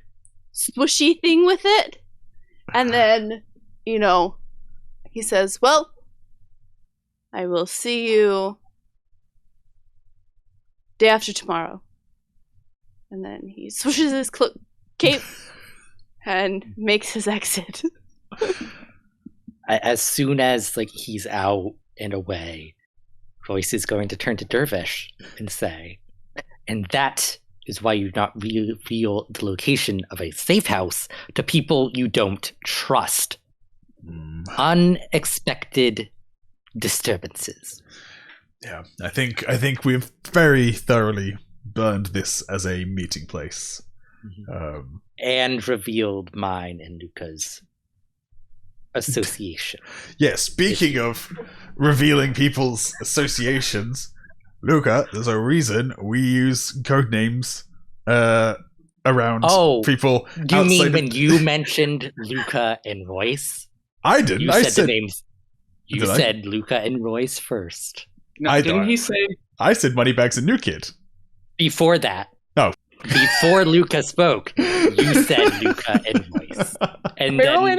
swooshy thing with it. And then, he says, well, I will see you day after tomorrow. And then he swooshes his cape and makes his exit. As soon as he's out and away, Royce is going to turn to Dervish and say, and that is why you not reveal the location of a safe house to people you don't trust. Unexpected disturbances. Yeah, I think we've very thoroughly burned this as a meeting place. And revealed mine and Luka's association. Yeah, speaking of revealing people's associations, Luka, there's a reason we use code names around people. Do you mean when you mentioned Luka and Royce? I didn't. You said the names. You said Luka and Royce first. No, didn't he say? I said Moneybags and New Kid. Before that. Oh. Before Luka spoke, you said Luka and Royce. And Marelyn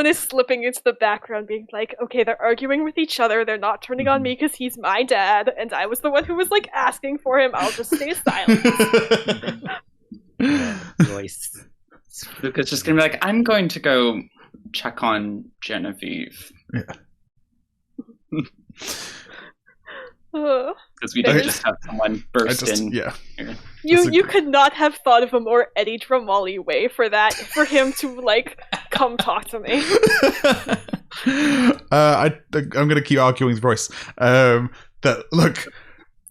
is slipping into the background, being like, okay, they're arguing with each other, they're not turning on me because he's my dad, and I was the one who was, like, asking for him, I'll just stay silent. Royce. Luka's just gonna be like, I'm going to go check on Genevieve. Yeah. Because we didn't just have someone burst in. Yeah. Here. You could not have thought of a more Eddie Dramali way for him to, like, come talk to me. I'm going to keep arguing with Royce. That, look,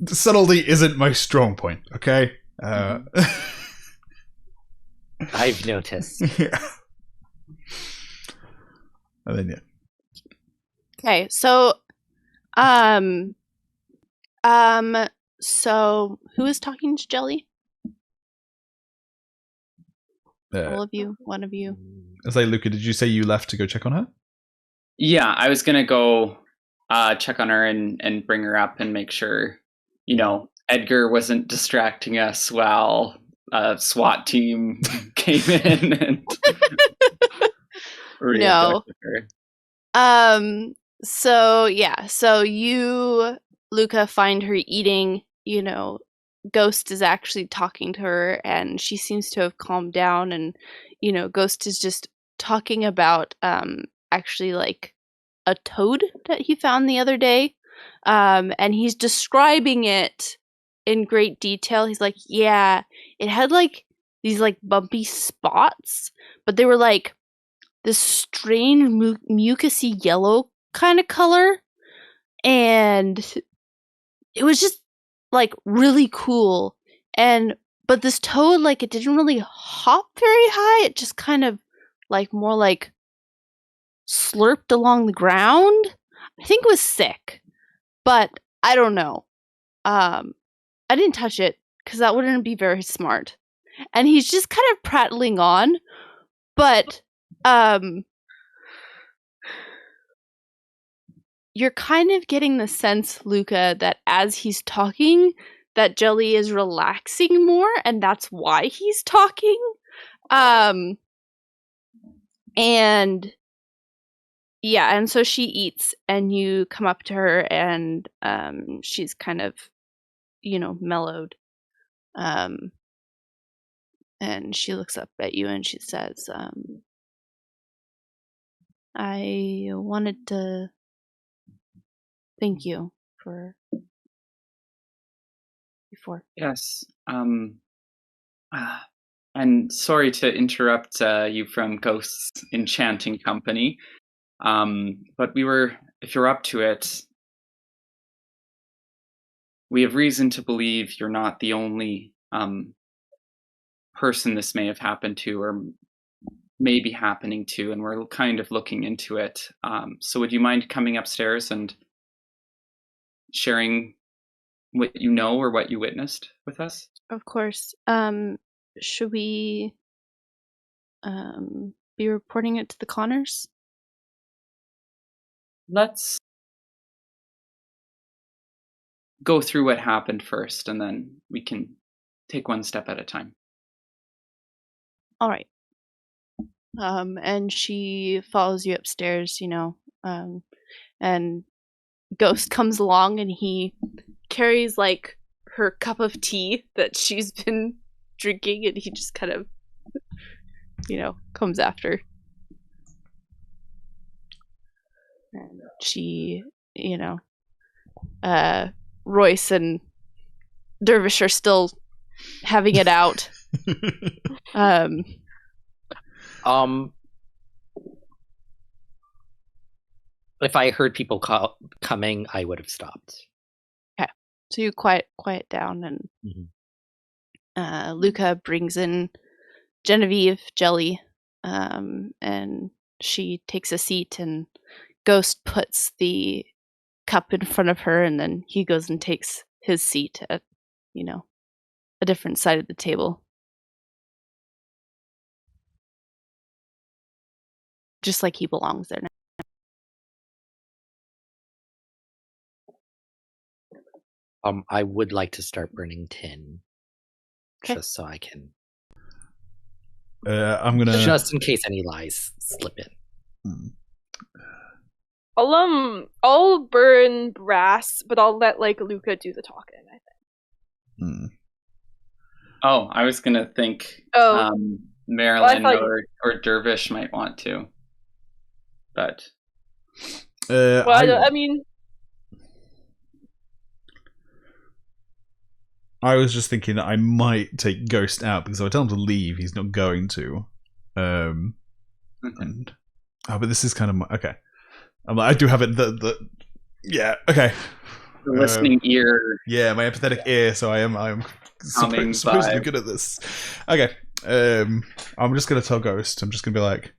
subtlety isn't my strong point, okay? I've noticed. Yeah. And then, Okay, so, so who is talking to Jelly? All of you? One of you? I was like, Luka, did you say you left to go check on her? Yeah, I was gonna go check on her and bring her up and make sure, Edgar wasn't distracting us while a SWAT team came in and No. So yeah, so you, Luka, find her eating, Ghost is actually talking to her, and she seems to have calmed down. And Ghost is just talking about actually like a toad that he found the other day, and he's describing it in great detail. He's like, yeah, it had like these like bumpy spots, but they were like this strange mucusy yellow kind of color, and it was just like really cool. But this toad, like, it didn't really hop very high. It just kind of like more like slurped along the ground. I think it was sick, but I don't know. I didn't touch it because that wouldn't be very smart. And he's just kind of prattling on, but you're kind of getting the sense, Luka, that as he's talking, that Jelly is relaxing more, and that's why he's talking. And yeah, and so she eats, and you come up to her, and she's kind of, mellowed. And she looks up at you and she says, I wanted to thank you for before. Yes. And sorry to interrupt you from Ghost's enchanting company. But if you're up to it, we have reason to believe you're not the only person this may have happened to or may be happening to, and we're kind of looking into it. So would you mind coming upstairs and sharing what you know or what you witnessed with us? Of course. Should we be reporting it to the Connors? Let's go through what happened first, and then we can take one step at a time. All right. And she follows you upstairs, and Ghost comes along and he carries like her cup of tea that she's been drinking, and he just kind of, comes after. And she, Royce and Dervish are still having it out. If I heard people coming, I would have stopped. Okay, so you quiet down, and Luka brings in Genevieve Jelly, and she takes a seat, and Ghost puts the cup in front of her, and then he goes and takes his seat at, a different side of the table. Just like he belongs there now. I would like to start burning tin. Okay. Just so I can... I'm gonna... Just in case any lies slip in. I'll burn brass, but I'll let Luka do the talking, I think. Oh, I was gonna think Marelyn or Dervish might want to. But I mean, I was just thinking that I might take Ghost out because if I tell him to leave, he's not going to. But this is kind of okay. I'm like, I do have it. Yeah, okay. The listening ear. Yeah, my empathetic ear. So I'm supposedly good at this. Okay. I'm just gonna tell Ghost. I'm just gonna be like,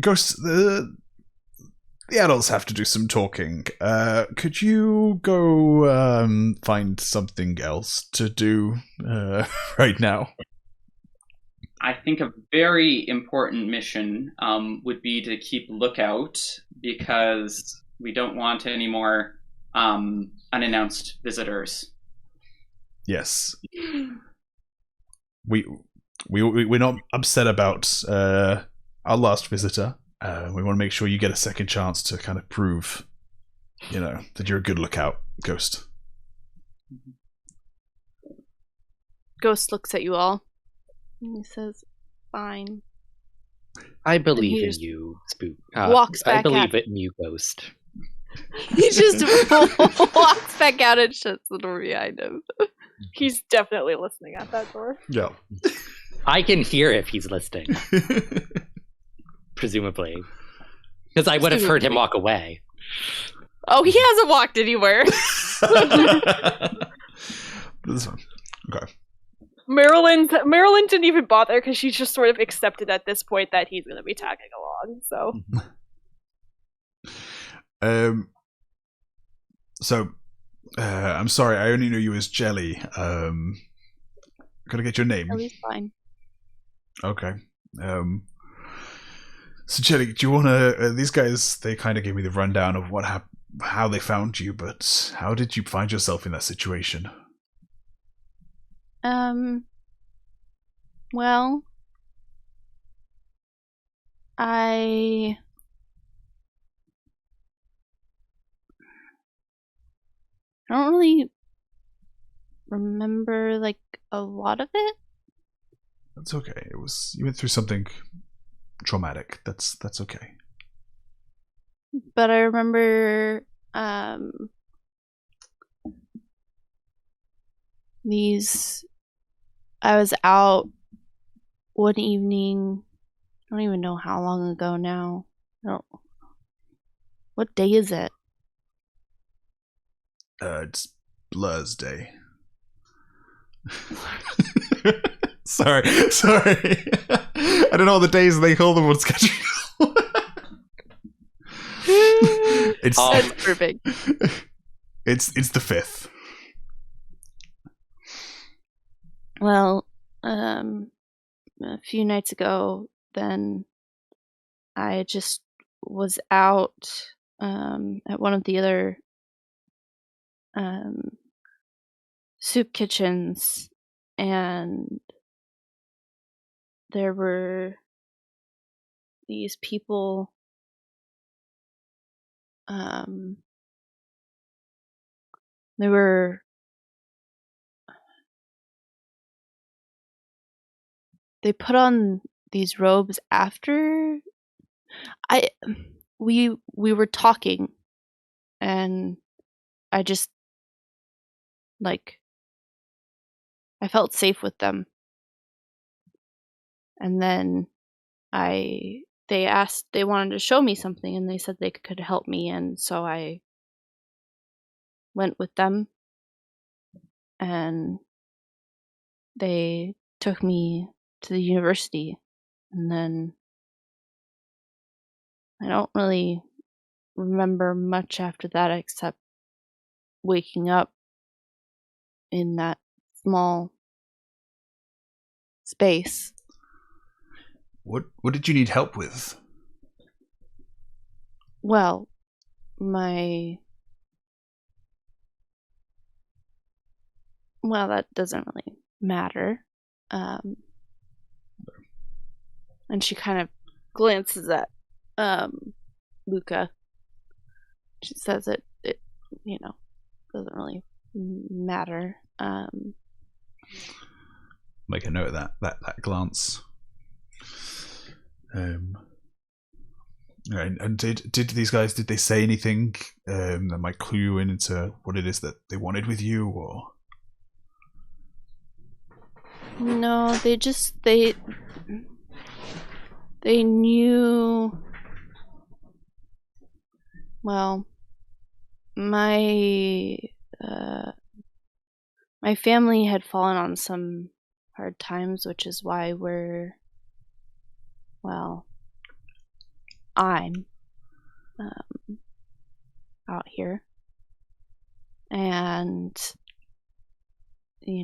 Ghost, the adults have to do some talking. Could you go find something else to do right now? I think a very important mission would be to keep lookout, because we don't want any more unannounced visitors. Yes. We're not upset about our last visitor. We want to make sure you get a second chance to kind of prove, that you're a good lookout, Ghost. Ghost looks at you all. And he says, fine. I believe he in just you, Spook. walks I back believe out. in you, Ghost. He just walks back out and shuts the door behind him. He's definitely listening at that door. Yeah. I can hear if he's listening, presumably. Because I would have heard him walk away. Oh, he hasn't walked anywhere. This one. Okay. Marelyn didn't even bother because she's just sort of accepted at this point that he's going to be tagging along. So, I'm sorry. I only knew you as Jelly. Could I get your name? Jelly's fine. Okay. So Jelly, do you want to? These guys, they kind of gave me the rundown of what happened, how they found you, but how did you find yourself in that situation? Well, I don't really remember, like, a lot of it. That's okay. You went through something traumatic. That's okay. But I remember, I was out one evening, I don't even know how long ago now. What day is it? It's Blur's Day. sorry. I don't know what the days they call them on schedule. That's perfect. It's the 5th. Well, a few nights ago, then I just was out at one of the other soup kitchens, and there were these people they put on these robes after we were talking, and I just, like, I felt safe with them. And then they wanted to show me something, and they said they could help me, and so I went with them, and they took me to the university, and then I don't really remember much after that except waking up in that small space. What did you need help with? Well, that doesn't really matter. And she kind of glances at Luka. She says it doesn't really matter. Make a note of that glance. And did these guys, did they say anything that might clue you into what it is that they wanted with you, or? No, they knew. Well, my family had fallen on some hard times, which is why I'm out here, and they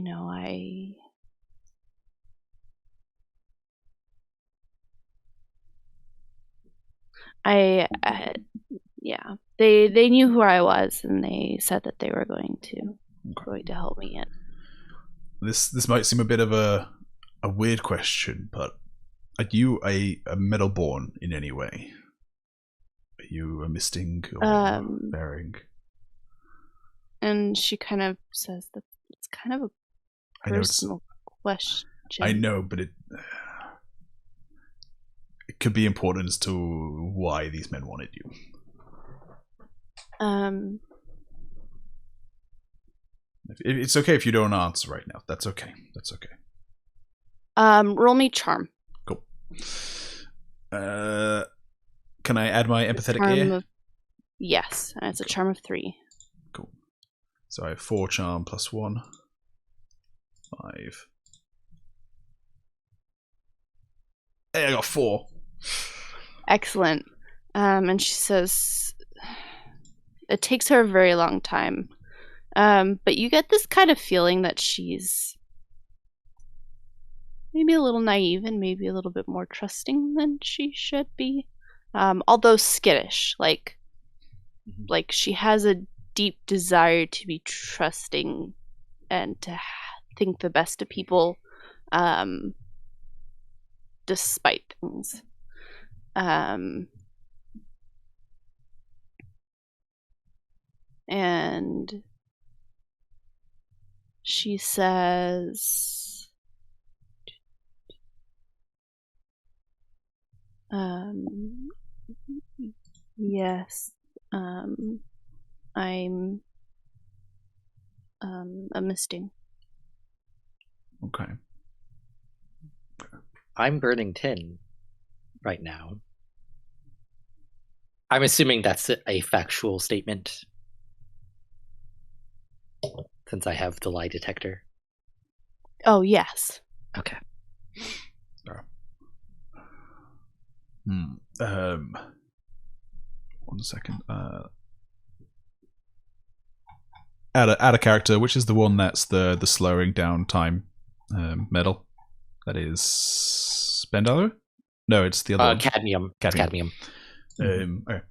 knew who I was, and they said that they were going to help me in. This might seem a bit of a weird question, but are you a Metalborn in any way? Are you a misting or bearing? And she kind of says that it's kind of a personal question. I know, but it could be important as to why these men wanted you. It's okay if you don't answer right now. That's okay. That's okay. Roll me charm. Cool. Can I add my empathetic ear? Yes, and it's a charm of 3. Cool. So I have 4 charm plus 1. 5. Hey, I got 4. Excellent. And she says it takes her a very long time. But you get this kind of feeling that she's maybe a little naive and maybe a little bit more trusting than she should be. Although skittish, like she has a deep desire to be trusting and to think the best of people, despite things. And she says, yes, I'm a misting. Okay. I'm burning tin right now. I'm assuming that's a factual statement, since I have the lie detector. Oh, yes. Okay. One second. Add a character, which is the one that's the slowing down time medal. That is Spendalo? No, it's the other one. Cadmium. Cadmium. Okay.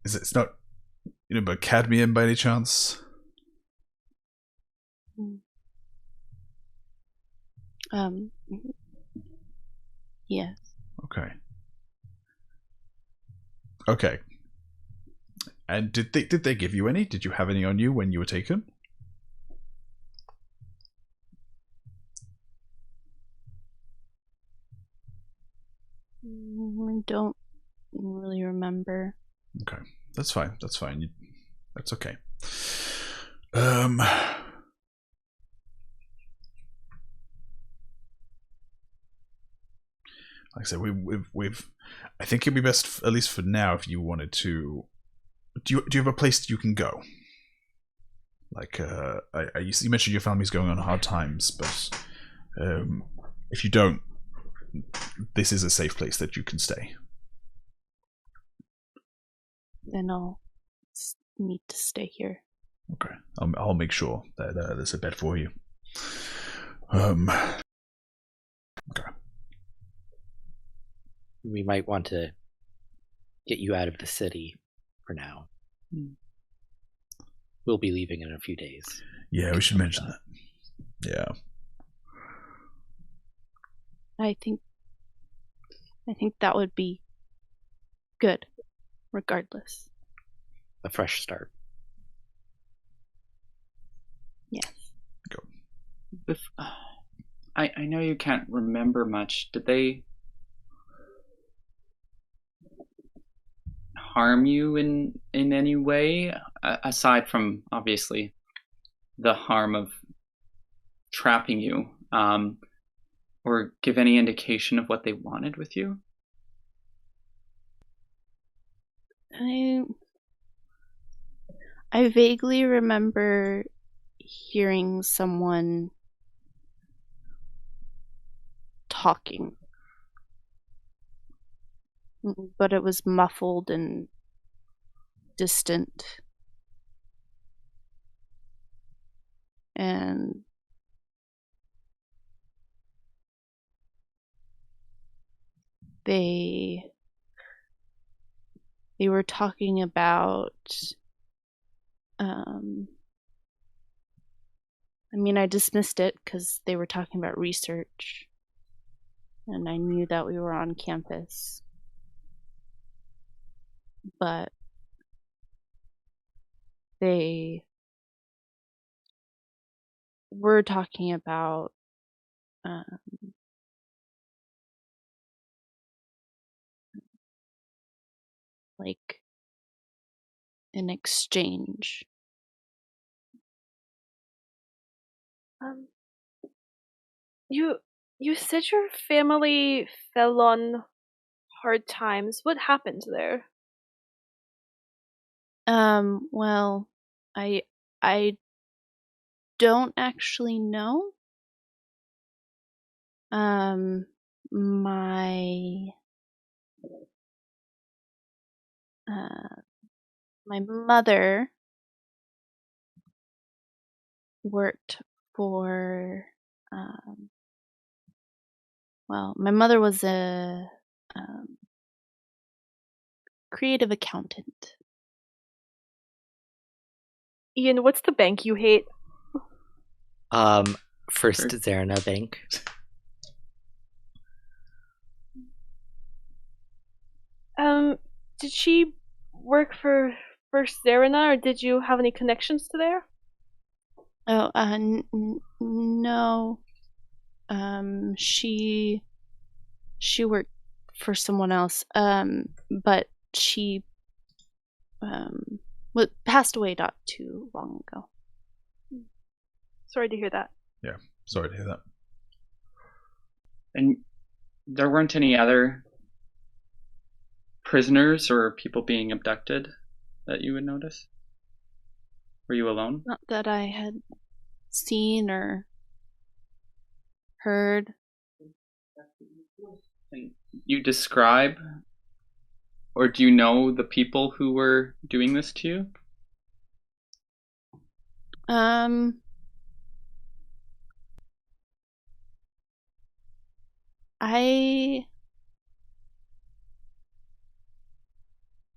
It's not but cadmium by any chance? Yes. Okay. And did they give you any? Did you have any on you when you were taken? I don't really remember. Okay, that's fine. That's fine. That's okay. Like I said, we've. I think it'd be best, at least for now, if you wanted to. Do you have a place you can go? Like, you mentioned your family's going on hard times, but if you don't, this is a safe place that you can stay. Then I'll need to stay here. Okay, I'll make sure that there's a bed for you. Okay. We might want to get you out of the city for now. We'll be leaving in a few days. Yeah, we should mention that. Yeah. I think that would be good, regardless. A fresh start. Yes. Go. I know you can't remember much. Did they harm you in any way, aside from obviously the harm of trapping you, or give any indication of what they wanted with you? I vaguely remember hearing someone talking, but it was muffled and distant. And they were talking about I dismissed it because they were talking about research, and I knew that we were on campus. But they we're talking about like an exchange. You said your family fell on hard times. What happened there? Well, I don't actually know. My my mother worked for well, my mother was a creative accountant. Ian, what's the bank you hate? First Zarna Bank. Did she work for First Zarina, or did you have any connections to there? Oh, no. She worked for someone else. But she passed away not too long ago. Sorry to hear that. Yeah, sorry to hear that. And there weren't any other prisoners or people being abducted that you would notice? Were you alone? Not that I had seen or heard. And you describe, or do you know the people who were doing this to you?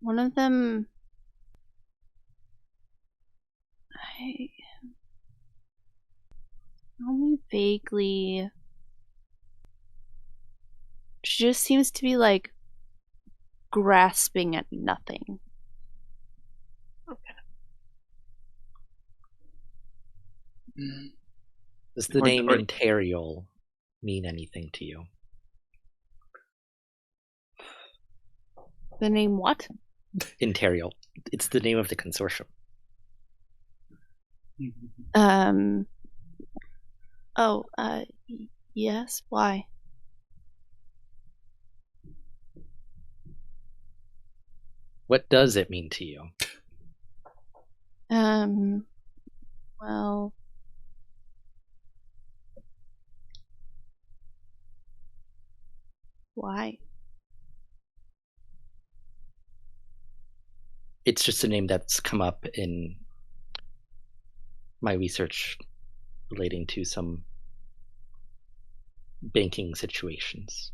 One of them, I only vaguely. She just seems to be like grasping at nothing. Okay. Does the name Interior mean anything to you? The name what? Interior. It's the name of the consortium. Yes, why? What does it mean to you? Well, why? It's just a name that's come up in my research relating to some banking situations.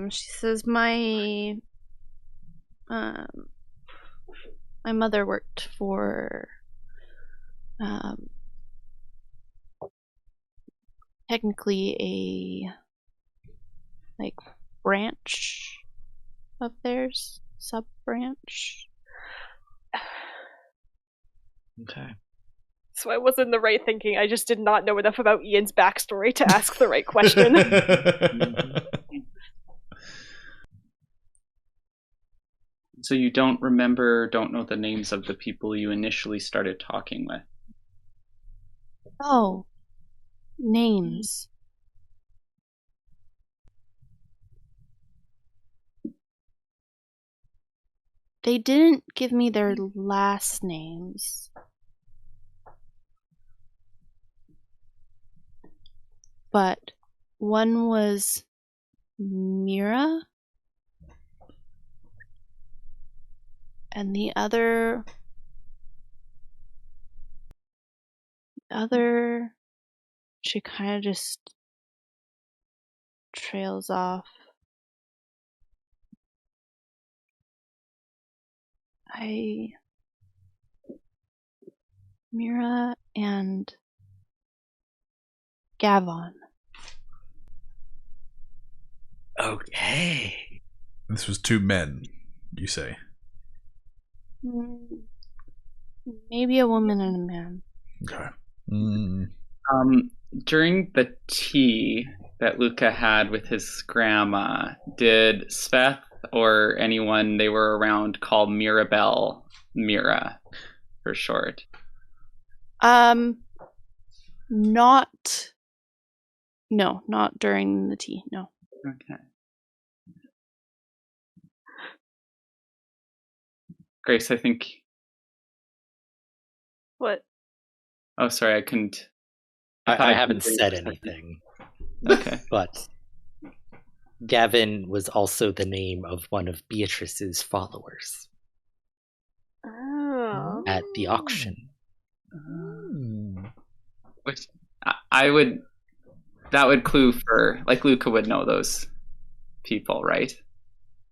She says my mother worked for technically a branch of theirs, sub branch. Okay. So I was in the right thinking. I just did not know enough about Ian's backstory to ask the right question. So you don't know the names of the people you initially started talking with? Oh, names. They didn't give me their last names. But one was Mira, and the other she kind of just trails off. Mira and Gavon. Okay. This was two men, you say? Maybe a woman and a man. Okay. During the tea that Luka had with his grandma, did Speth or anyone they were around call Mirabelle Mira for short? Not during the tea. No. Okay. Grace, I think. What? Oh, sorry, I couldn't. I haven't said anything. Okay. But Gavin was also the name of one of Beatrice's followers Oh. at the auction. Which that would clue for, like, Luka would know those people, right?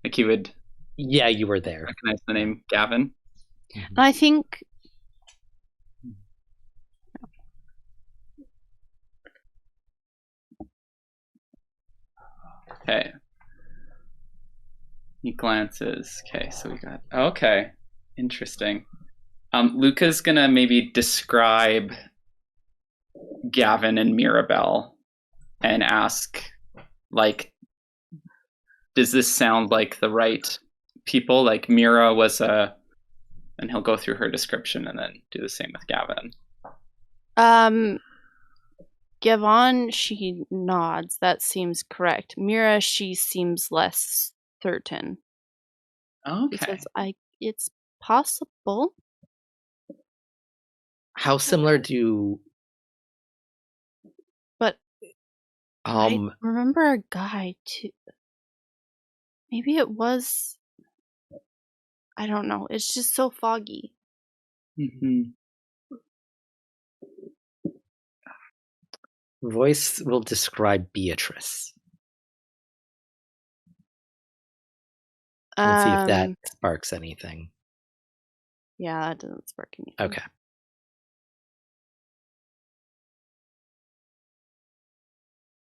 Like, he would Yeah, you were there. recognize the name Gavin. And I think Okay. He glances. Okay, so we got. Okay, interesting. Luka's gonna maybe describe Gavin and Mirabelle and ask, like, does this sound like the right people? Like, Mira was and he'll go through her description and then do the same with Gavin. Gavon, she nods. That seems correct. Mira, she seems less certain. Okay. Says, it's possible. How similar do But I um remember a guy too. Maybe it was. I don't know. It's just so foggy. Mm-hmm. Royce will describe Beatrice? Let's see if that sparks anything. Yeah, that doesn't spark anything. Okay.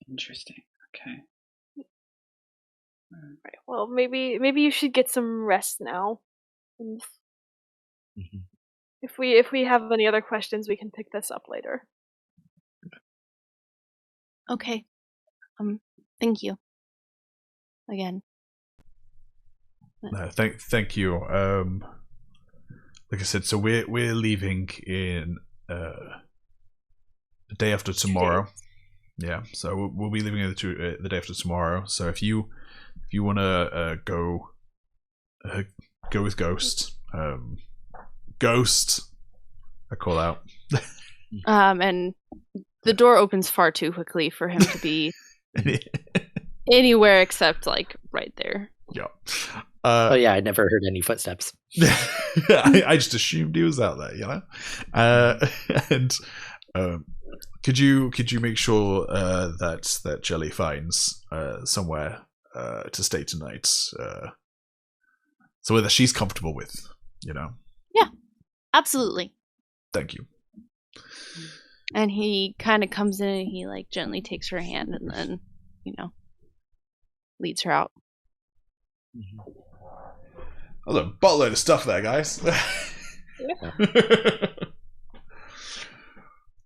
Interesting. Okay. Right. Well, maybe you should get some rest now. And Mhm. if we have any other questions, we can pick this up later. Okay. Thank you. Again. No, thank you. Like I said, so we're leaving in the day after tomorrow. Yeah, so we'll be leaving the day after tomorrow. So if you want to go with Ghost, Ghost, I call out. And the door opens far too quickly for him to be anywhere except like right there. Yeah. Oh yeah, I never heard any footsteps. I just assumed he was out there, you know. And could you make sure that Jelly finds somewhere to stay tonight, so that she's comfortable with, you know? Yeah, absolutely. Thank you. And he kind of comes in and he like gently takes her hand and then, leads her out. Oh, there's a buttload of stuff there, guys.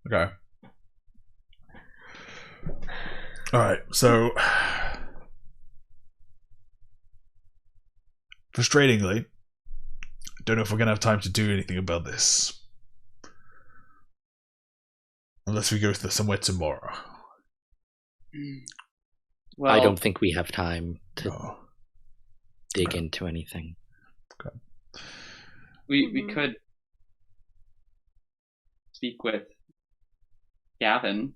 Okay. Alright, so frustratingly, I don't know if we're gonna have time to do anything about this. Unless we go somewhere tomorrow. Well, I don't think we have time to Oh. dig into anything. Okay. we could speak with Gavin.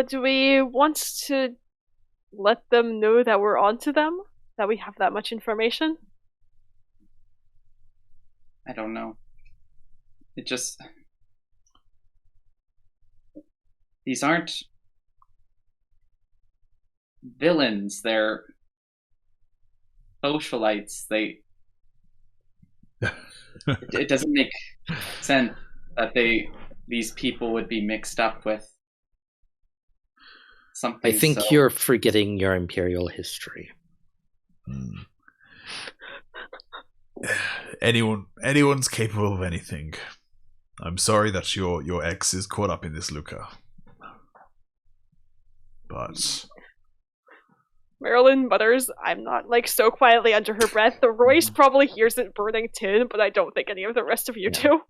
Do we want to let them know that we're onto them? That we have that much information? I don't know. It just... These aren't villains. They're socialites. It doesn't make sense that these people would be mixed up with something. I think you're forgetting your Imperial history. Anyone's capable of anything. I'm sorry that your ex is caught up in this, Luka. But Marelyn mutters, I'm not so quietly under her breath. The Royce probably hears it burning tin, but I don't think any of the rest of you do.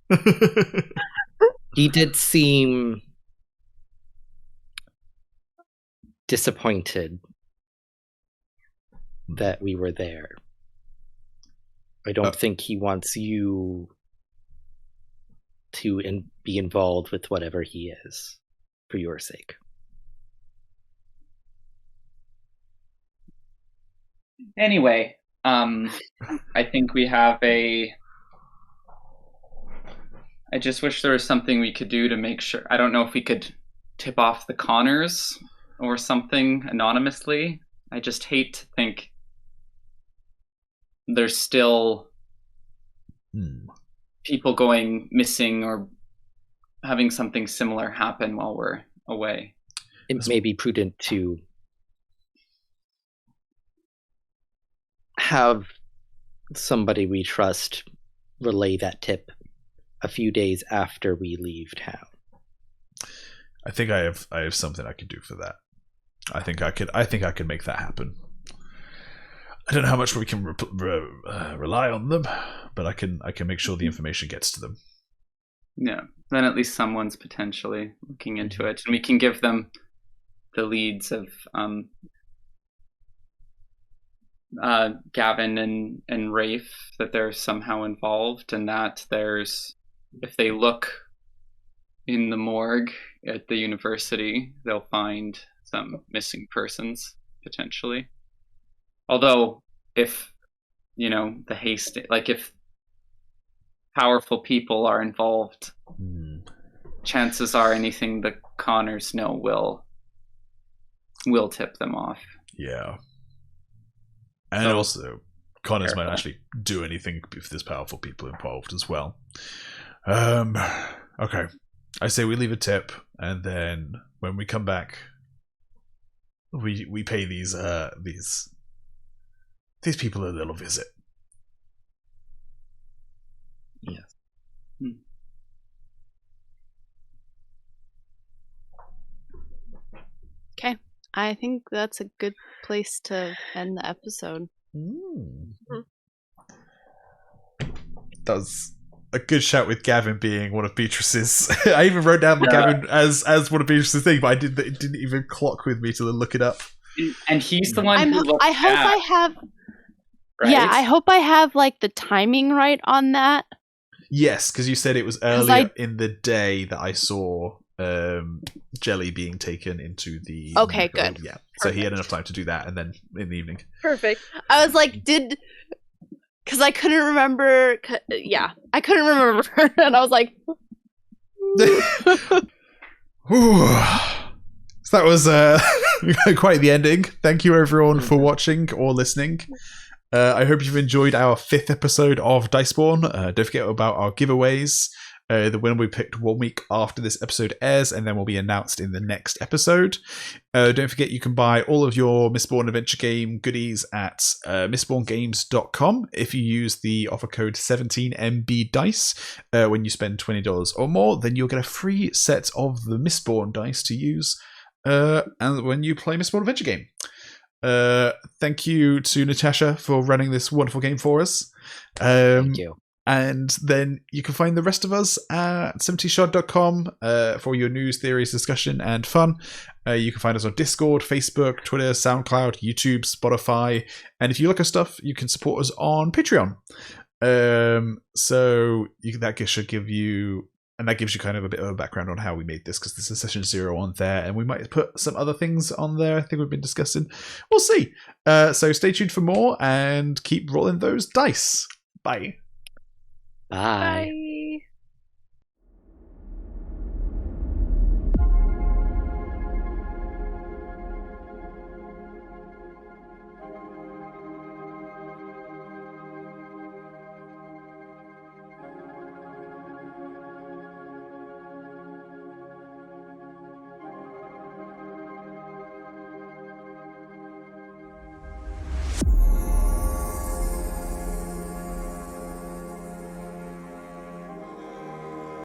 He did seem disappointed that we were there. I don't think he wants you to be involved with whatever he is, for your sake. Anyway, I think we have I just wish there was something we could do to make sure. I don't know if we could tip off the Connors or something anonymously. I just hate to think there's still people going missing or having something similar happen while we're away. It may be prudent to have somebody we trust relay that tip a few days after we leave town. I think I have something I could do for that. I think I could make that happen. I don't know how much we can rely on them, but I can make sure the information gets to them. Yeah, then at least someone's potentially looking into it, and we can give them the leads of Gavin and Rafe, that they're somehow involved, and that if they look in the morgue at the university, they'll find some missing persons potentially. Although, if the haste, if powerful people are involved, chances are anything the Connors know will tip them off. Yeah. And also, Connors might actually do anything if there's powerful people involved as well. Okay. I say we leave a tip, and then when we come back, we pay these people a little visit. Yes. Okay. I think that's a good place to end the episode. That was a good shout with Gavin being one of Beatrice's. I even wrote down Gavin as one of Beatrice's things, but it didn't even clock with me to look it up. And he's the one who looked I hope I have. Right? Yeah, I hope I have the timing right on that. Yes, because you said it was earlier in the day that I saw Jelly being taken into the... Okay, good. Yeah, so he had enough time to do that, and then in the evening. Perfect. I was like, because I couldn't remember... Yeah, I couldn't remember, and I was like... So that was quite the ending. Thank you everyone for watching or listening. I hope you've enjoyed our 5th episode of Diceborn. Don't forget about our giveaways. The winner will be picked 1 week after this episode airs, and then will be announced in the next episode. Don't forget you can buy all of your Mistborn Adventure Game goodies at mistborngames.com. If you use the offer code 17MBDICE when you spend $20 or more, then you'll get a free set of the Mistborn dice to use and when you play Mistborn Adventure Game. Thank you to Natasha for running this wonderful game for us. Thank you. And then you can find the rest of us at 70shot.com for your news, theories, discussion, and fun. You can find us on Discord, Facebook, Twitter, SoundCloud, YouTube, Spotify. And if you like our stuff, you can support us on Patreon. That should give you... And that gives you kind of a bit of a background on how we made this, because this is session 0 on there, and we might put some other things on there I think we've been discussing. We'll see. So stay tuned for more, and keep rolling those dice. Bye. Bye.